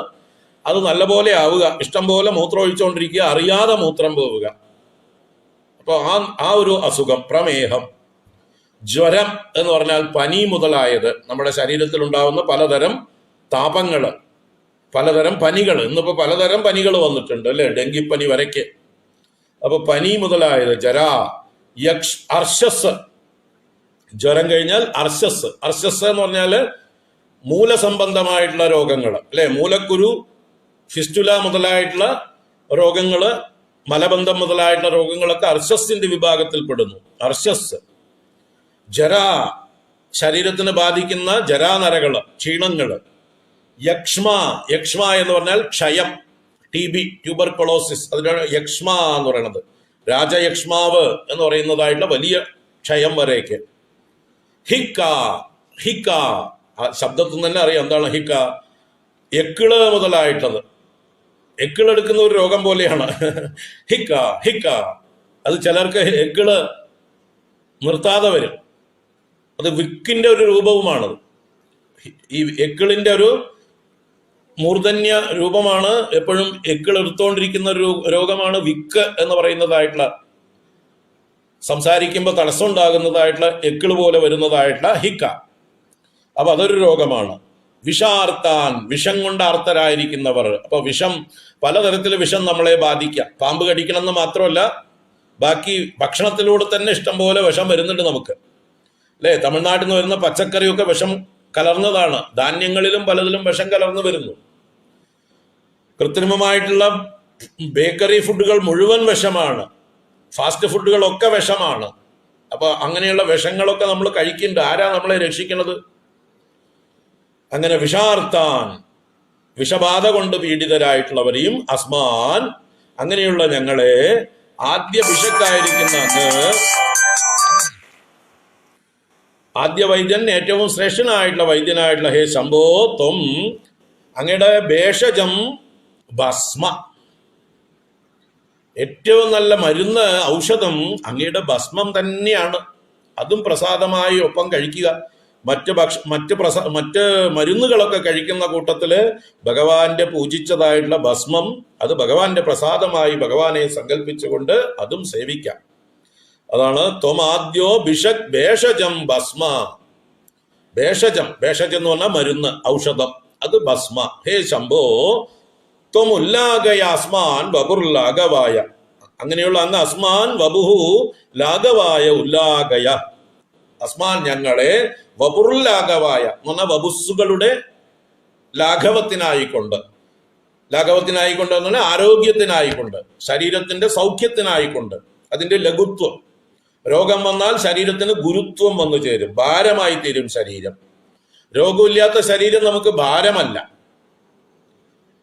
Speaker 1: അത് നല്ലപോലെ ആവുക, ഇഷ്ടം പോലെ മൂത്രം ഒഴിച്ചുകൊണ്ടിരിക്കുക, അറിയാതെ മൂത്രം പോവുക. അപ്പോൾ ആ ഒരു അസുഖം പ്രമേഹം. ജ്വരം എന്ന് പറഞ്ഞാൽ പനി മുതലായത്, നമ്മുടെ ശരീരത്തിൽ ഉണ്ടാവുന്ന പലതരം താപങ്ങള്, പലതരം പനികൾ. ഇന്നിപ്പോ പലതരം പനികൾ വന്നിട്ടുണ്ട് അല്ലെ, ഡെങ്കിപ്പനി വരയ്ക്ക്. അപ്പൊ പനി മുതലായത്, ജരാ, അർശസ്. ജ്വരം കഴിഞ്ഞാൽ അർശസ്. അർശസ് എന്ന് പറഞ്ഞാല് മൂലസംബന്ധമായിട്ടുള്ള രോഗങ്ങൾ അല്ലെ, മൂലക്കുരു, ഫിസ്റ്റുല മുതലായിട്ടുള്ള രോഗങ്ങള്, മലബന്ധം മുതലായിട്ടുള്ള രോഗങ്ങളൊക്കെ അർശസിന്റെ വിഭാഗത്തിൽ പെടുന്നു. അർശസ്. ജരാ, ശരീരത്തിന് ബാധിക്കുന്ന ജരാനരകള്, ക്ഷീണങ്ങള്. യക്ഷ്മ, യക്ഷ്മ എന്ന് പറഞ്ഞാൽ ക്ഷയം, TB, ട്യൂബർകുലോസിസ്, അതിനാണ് യക്ഷ്മ എന്ന് പറയുന്നത്. രാജയക്ഷ്മാവ് എന്ന് പറയുന്നതായിട്ടുള്ള വലിയ ക്ഷയം വരേക്ക്. ഹിക്ക, ഹിക്ക, ആ ശബ്ദത്തിൽ തന്നെ അറിയാം എന്താണ് ഹിക്ക. എക്കിള് മുതലായിട്ടത്, എക്കിളെടുക്കുന്ന ഒരു രോഗം പോലെയാണ് ഹിക്ക, ഹിക്ക. അത് ചിലർക്ക് എക്കിള് നിർത്താതെ വരും. അത് വിക്കിന്റെ ഒരു രൂപവുമാണത്. ഈ എക്കിളിന്റെ ഒരു മൂർധന്യ രൂപമാണ്. എപ്പോഴും എക്കിൾ എടുത്തുകൊണ്ടിരിക്കുന്ന ഒരു രോഗമാണ് വിക്ക് എന്ന് പറയുന്നതായിട്ടുള്ള, സംസാരിക്കുമ്പോൾ തടസ്സം ഉണ്ടാകുന്നതായിട്ടുള്ള എക്കിള് പോലെ വരുന്നതായിട്ടുള്ള ഹിക്ക. അപ്പൊ അതൊരു രോഗമാണ്. വിഷാർത്താൻ, വിഷം കൊണ്ട് ആർത്തരായിരിക്കുന്നവർ. അപ്പൊ വിഷം, പലതരത്തിൽ വിഷം നമ്മളെ ബാധിക്കാം. പാമ്പ് കടിക്കണം എന്ന് മാത്രമല്ല, ബാക്കി ഭക്ഷണത്തിലൂടെ തന്നെ ഇഷ്ടം പോലെ വിഷം വരുന്നുണ്ട് നമുക്ക് അല്ലെ. തമിഴ്നാട്ടിൽ നിന്ന് വരുന്ന പച്ചക്കറിയൊക്കെ വിഷം കലർന്നതാണ്. ധാന്യങ്ങളിലും പലതിലും വിഷം കലർന്നു വരുന്നു. കൃത്രിമമായിട്ടുള്ള ബേക്കറി ഫുഡുകൾ മുഴുവൻ വിഷമാണ്. ഫാസ്റ്റ് ഫുഡുകളൊക്കെ വിഷമാണ്. അപ്പൊ അങ്ങനെയുള്ള വിഷങ്ങളൊക്കെ നമ്മൾ കഴിക്കുന്നുണ്ട്. ആരാ നമ്മളെ രക്ഷിക്കുന്നത്? അങ്ങനെ വിഷാർത്താൻ, വിഷബാധ കൊണ്ട് പീഡിതരായിട്ടുള്ളവരെയും, അസ്മാൻ, അങ്ങനെയുള്ള ഞങ്ങളെ, ആദ്യ വിഷക്കായിരിക്കുന്ന അങ്ങ്, ആദ്യ വൈദ്യൻ, ഏറ്റവും ശ്രേഷ്ഠനായിട്ടുള്ള വൈദ്യനായിട്ടുള്ള ഹേ ശംഭോ ത്വം, അങ്ങയുടെ ഭേഷജം ഭസ്മ, ഏറ്റവും നല്ല മരുന്ന്, ഔഷധം അങ്ങയുടെ ഭസ്മം തന്നെയാണ്. അതും പ്രസാദമായി ഒപ്പം കഴിക്കുക. മറ്റ് മരുന്നുകളൊക്കെ കഴിക്കുന്ന കൂട്ടത്തില് ഭഗവാന്റെ പൂജിച്ചതായിട്ടുള്ള ഭസ്മം, അത് ഭഗവാന്റെ പ്രസാദമായി ഭഗവാനെ സങ്കല്പിച്ചുകൊണ്ട് അതും സേവിക്കാം. അതാണ് ത്വമാദ്യോ ഭേഷജം ഭസ്മ. ഭേഷജം, ഭേഷജം എന്ന് പറഞ്ഞാൽ മരുന്ന്, ഔഷധം, അത് ഭസ്മ. ഹേ ശംഭോ ത്വം ഉല്ലാഗയ അസ്മാൻ വപുർലാഘവായ, അങ്ങനെയുള്ള അങ്ങ് അസ്മാൻ വപുഹു ലാഘവായ ഉല്ലാഗയ, അസ്മാൻ ഞങ്ങളെ, വപുർലാഘവായ എന്ന് പറഞ്ഞാൽ വപുസ്സുകളുടെ ലാഘവത്തിനായിക്കൊണ്ട്, ലാഘവത്തിനായിക്കൊണ്ട് എന്ന് പറഞ്ഞാൽ ആരോഗ്യത്തിനായിക്കൊണ്ട്, ശരീരത്തിന്റെ സൗഖ്യത്തിനായിക്കൊണ്ട്, അതിന്റെ ലഘുത്വം. രോഗം വന്നാൽ ശരീരത്തിന് ഗുരുത്വം വന്നു ചേരും, ഭാരമായി തീരും ശരീരം. രോഗമില്ലാത്ത ശരീരം നമുക്ക് ഭാരമല്ല.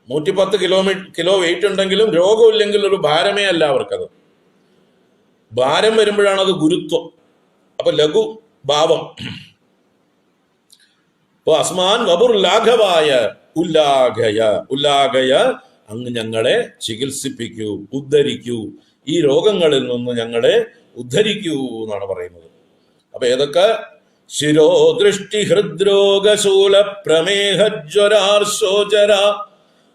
Speaker 1: 110 കിലോ വെയിറ്റ് ഉണ്ടെങ്കിലും രോഗമില്ലെങ്കിൽ ഒരു ഭാരമേ അല്ല അവർക്കത്. ഭാരം വരുമ്പോഴാണ് അത് ഗുരുത്വം. അപ്പൊ ലഘു ഭാവം. അപ്പൊ അസ്മാൻ വപുർലാഘവായ ഉല്ലാഘയ, ഉല്ലാഘയ, അങ്ങ് ഞങ്ങളെ ചികിത്സിപ്പിക്കൂ, ഉദ്ധരിക്കൂ, ഈ രോഗങ്ങളിൽ നിന്ന് ഞങ്ങളെ ഉദ്ധരിക്കൂ എന്നാണ് പറയുന്നത്. അപ്പൊ ഏതൊക്കെ? ശിരോദൃഷ്ടി ഹൃദ്രോഗ ശൂല പ്രമേഹ ജ്വരാർശോചര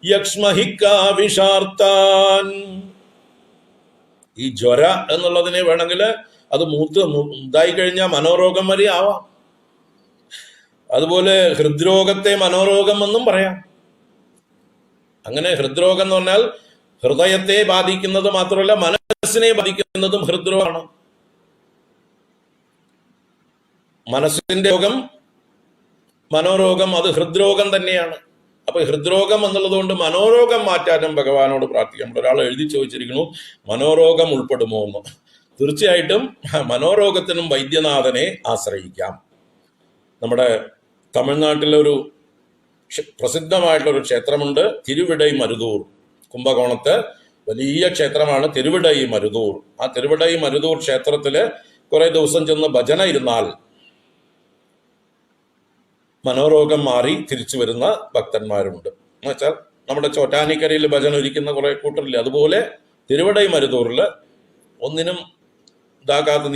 Speaker 1: യക്ഷ്മഹിക്ക വിഷാർത്താൻ. ഈ ജ്വര എന്നുള്ളതിനെ വേണമെങ്കിൽ അത് ഇതായി കഴിഞ്ഞാൽ മനോരോഗം വരെ ആവാം. അതുപോലെ ഹൃദ്രോഗത്തെ മനോരോഗം എന്നും പറയാം. അങ്ങനെ ഹൃദ്രോഗം എന്ന് പറഞ്ഞാൽ ഹൃദയത്തെ ബാധിക്കുന്നത് മാത്രമല്ല, മനസ്സിനെ ബാധിക്കുന്നതും ഹൃദ്രോഗമാണ്. മനസ്സിന്റെ രോഗം, മനോരോഗം, അത് ഹൃദ്രോഗം തന്നെയാണ്. അപ്പൊ ഹൃദ്രോഗം എന്നുള്ളത് കൊണ്ട് മനോരോഗം മാറ്റാനും ഭഗവാനോട് പ്രാർത്ഥിക്കാം. ഒരാൾ എഴുതി ചോദിച്ചിരിക്കുന്നു, മനോരോഗം ഉൾപ്പെടുമോ എന്ന്. തീർച്ചയായിട്ടും മനോരോഗത്തിനും വൈദ്യനാഥനെ ആശ്രയിക്കാം. നമ്മുടെ തമിഴ്നാട്ടിലൊരു പ്രസിദ്ധമായിട്ടുള്ളൊരു ക്ഷേത്രമുണ്ട്, തിരുവിടൈ മരുതൂർ. കുംഭകോണത്ത് വലിയ ക്ഷേത്രമാണ് തിരുവിടൈ മരുതൂർ. ആ തിരുവിടൈ മരുതൂർ ക്ഷേത്രത്തില് കുറെ ദിവസം ചെന്ന് ഭജന ഇരുന്നാൽ മനോരോഗം മാറി തിരിച്ചു വരുന്ന ഭക്തന്മാരുണ്ട്. എന്ന് വെച്ചാൽ നമ്മുടെ ചോറ്റാനിക്കരയിൽ ഭജന ഇരിക്കുന്ന കുറെ കൂട്ടരില്ലേ, അതുപോലെ തിരുവിടൈ മരുതൂറിൽ ഒന്നിനും ഇതാകാത്ത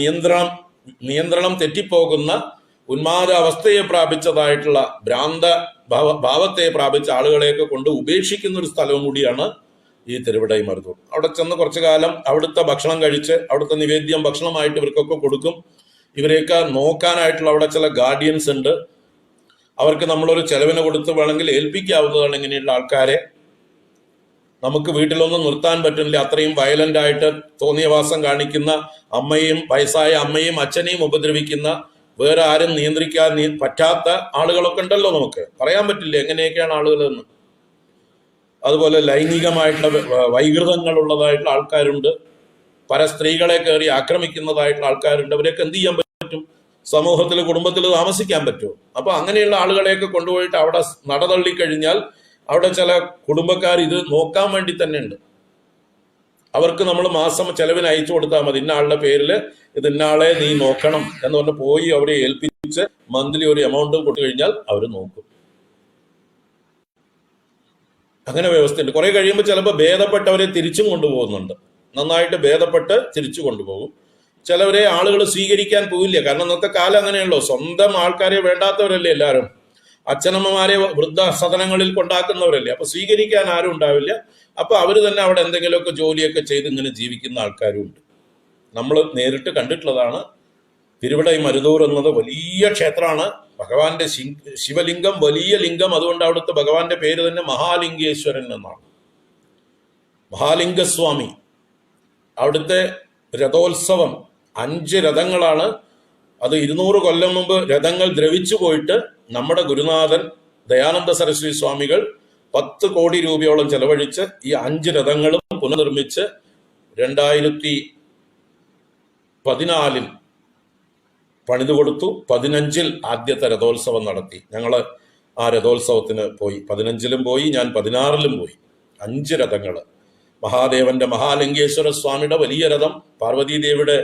Speaker 1: നിയന്ത്രണം തെറ്റിപ്പോകുന്ന ഉന്മാദ അവസ്ഥയെ പ്രാപിച്ചതായിട്ടുള്ള ഭ്രാന്ത ഭാവത്തെ പ്രാപിച്ച ആളുകളെയൊക്കെ കൊണ്ട് ഉപേക്ഷിക്കുന്ന ഒരു സ്ഥലവും കൂടിയാണ് ഈ തിരുവിടൈ മരുതൂർ. അവിടെ ചെന്ന് കുറച്ചു കാലം അവിടുത്തെ ഭക്ഷണം കഴിച്ച് അവിടുത്തെ നിവേദ്യം ഭക്ഷണമായിട്ട് ഇവർക്കൊക്കെ കൊടുക്കും. ഇവരെയൊക്കെ നോക്കാനായിട്ടുള്ള അവിടെ ചില ഗാർഡിയൻസ് ഉണ്ട്. അവർക്ക് നമ്മളൊരു ചെലവിന് കൊടുത്ത് വേണമെങ്കിൽ ഏൽപ്പിക്കാവുന്നതാണ് ഇങ്ങനെയുള്ള ആൾക്കാരെ. നമുക്ക് വീട്ടിലൊന്നും നിർത്താൻ പറ്റുന്നില്ല, അത്രയും വയലന്റ് ആയിട്ട് തോന്നിയവാസം കാണിക്കുന്ന അമ്മയും, വയസ്സായ അമ്മയും അച്ഛനെയും ഉപദ്രവിക്കുന്ന, വേറെ ആരും നിയന്ത്രിക്കാൻ പറ്റാത്ത ആളുകളൊക്കെ ഉണ്ടല്ലോ. നമുക്ക് പറയാൻ പറ്റില്ല എങ്ങനെയൊക്കെയാണ് ആളുകൾ എന്ന്. അതുപോലെ ലൈംഗികമായിട്ടുള്ള വൈകൃതങ്ങളുള്ളതായിട്ടുള്ള ആൾക്കാരുണ്ട്, പല സ്ത്രീകളെ കയറി ആക്രമിക്കുന്നതായിട്ടുള്ള ആൾക്കാരുണ്ട്. അവരെയൊക്കെ എന്ത് ചെയ്യാൻ പറ്റും? സമൂഹത്തിൽ, കുടുംബത്തിൽ താമസിക്കാൻ പറ്റുമോ? അപ്പൊ അങ്ങനെയുള്ള ആളുകളെയൊക്കെ കൊണ്ടുപോയിട്ട് അവിടെ നടതള്ളിക്കഴിഞ്ഞാൽ അവിടെ ചില കുടുംബക്കാർ ഇത് നോക്കാൻ വേണ്ടി തന്നെ ഉണ്ട്. അവർക്ക് നമ്മൾ മാസം ചെലവിന് അയച്ചു കൊടുത്താൽ മതി, ഇന്ന ആളുടെ പേരിൽ ഇത് ഇന്നാളെ നീ നോക്കണം എന്ന് പറഞ്ഞ് പോയി അവരെ ഏൽപ്പിച്ച് മന്ത്ലി ഒരു എമൗണ്ട് കൊടുത്തു കഴിഞ്ഞാൽ അവർ നോക്കും. അങ്ങനെ വ്യവസ്ഥയുണ്ട്. കുറെ കഴിയുമ്പോൾ ചിലപ്പോൾ ഭേദപ്പെട്ടവരെ തിരിച്ചും കൊണ്ടുപോകുന്നുണ്ട്. നന്നായിട്ട് ഭേദപ്പെട്ട് തിരിച്ചു കൊണ്ടുപോകും. ചിലവരെ ആളുകൾ സ്വീകരിക്കാൻ പോവില്ല. കാരണം ഇന്നത്തെ കാലം അങ്ങനെയല്ലോ, സ്വന്തം ആൾക്കാരെ വേണ്ടാത്തവരല്ലേ എല്ലാവരും. അച്ഛനമ്മമാരെ വൃദ്ധസദനങ്ങളിൽ കൊണ്ടാക്കുന്നവരല്ലേ. അപ്പൊ സ്വീകരിക്കാൻ ആരും ഉണ്ടാവില്ല. അപ്പൊ അവര് തന്നെ അവിടെ എന്തെങ്കിലുമൊക്കെ ജോലിയൊക്കെ ചെയ്ത് ഇങ്ങനെ ജീവിക്കുന്ന ആൾക്കാരും ഉണ്ട്. നമ്മൾ നേരിട്ട് കണ്ടിട്ടുള്ളതാണ്. തിരുവിടൈ മരുതൂർ എന്നത് വലിയ ക്ഷേത്രമാണ്. ഭഗവാന്റെ ശിവലിംഗം, വലിയ ലിംഗം. അതുകൊണ്ട് അവിടുത്തെ ഭഗവാന്റെ പേര് തന്നെ മഹാലിംഗേശ്വരൻ എന്നാണ്. മഹാലിംഗസ്വാമി. അവിടുത്തെ രഥോത്സവം 5 രഥങ്ങളാണ്. അത് 200 കൊല്ലം മുമ്പ് രഥങ്ങൾ ദ്രവിച്ചു പോയിട്ട് നമ്മുടെ ഗുരുനാഥൻ ദയാനന്ദ സരസ്വതി സ്വാമികൾ 10 കോടി രൂപയോളം ചെലവഴിച്ച് ഈ 5 രഥങ്ങളും പുനർനിർമ്മിച്ച് 2014 പണിതു കൊടുത്തു. 15 ആദ്യത്തെ രഥോത്സവം നടത്തി. ഞങ്ങൾ ആ രഥോത്സവത്തിന് പോയി. 15 പോയി, ഞാൻ 16 പോയി. 5 രഥങ്ങൾ. മഹാദേവന്റെ, മഹാലിംഗേശ്വര സ്വാമിയുടെ വലിയ രഥം, പാർവതീദേവിയുടെ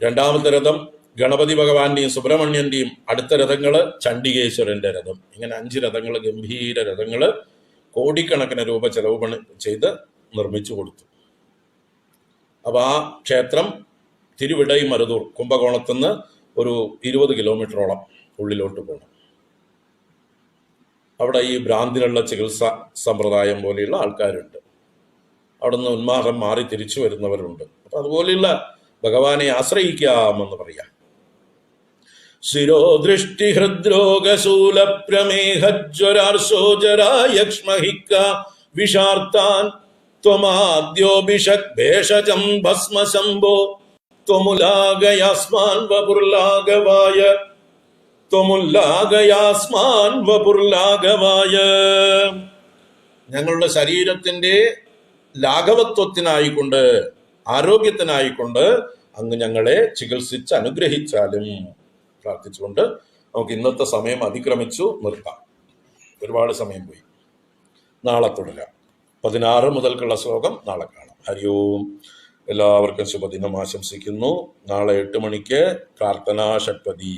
Speaker 1: 2ാമത്തെ രഥം, ഗണപതി ഭഗവാന്റെയും സുബ്രഹ്മണ്യന്റെയും അടുത്ത രഥങ്ങള്, ചണ്ഡികേശ്വരന്റെ രഥം. ഇങ്ങനെ 5 രഥങ്ങൾ, ഗംഭീര രഥങ്ങള്, കോടിക്കണക്കിന് രൂപ ചെലവ് ചെയ്ത് നിർമ്മിച്ചു കൊടുത്തു. അപ്പൊ ആ ക്ഷേത്രം തിരുവിടൈ മരുതൂർ, കുംഭകോണത്തുനിന്ന് ഒരു 20 കിലോമീറ്ററോളം ഉള്ളിലോട്ട് പോകണം. അവിടെ ഈ ഭ്രാന്തിനുള്ള ചികിത്സ സമ്പ്രദായം പോലെയുള്ള ആൾക്കാരുണ്ട്. അവിടുന്ന് ഉന്മാദം മാറി തിരിച്ചു വരുന്നവരുണ്ട്. അപ്പൊ അതുപോലെയുള്ള ഭഗവാനെ ആശ്രയിക്കാമെന്ന് പറയാം. ശിരോദൃഷ്ടി ഹൃദ്രോഗശൂല പ്രമേഹജ്വരാർശോജരായക്ഷ്മഹിക്ക വിഷാർത്താൻ ത്വമാദ്യോഭിഷക് ഭേഷജം ഭസ്മശംഭോ ത്വമുലാഗയാസ്മാൻ വപുർലാഘവായ ത്വമുല്ലാഗയാസ്മാൻ വപുർലാഘവായ. ഞങ്ങളുടെ ശരീരത്തിന്റെ ലാഘവത്വത്തിനായിക്കൊണ്ട്, ആരോഗ്യത്തിനായിക്കൊണ്ട് അങ്ങ് ഞങ്ങളെ ചികിത്സിച്ച് അനുഗ്രഹിച്ചാലും പ്രാർത്ഥിച്ചുകൊണ്ട് നമുക്ക് ഇന്നത്തെ സമയം അതിക്രമിച്ചു നിർത്താം. ഒരുപാട് സമയം പോയി. നാളെ തുടരാം. 16 മുതൽക്കുള്ള ശ്ലോകം നാളെ കാണാം. ഹരി ഓം. എല്ലാവർക്കും ശുഭദിനം ആശംസിക്കുന്നു. നാളെ 8 മണിക്ക് പ്രാർത്ഥനാ ഷഡ്പദി.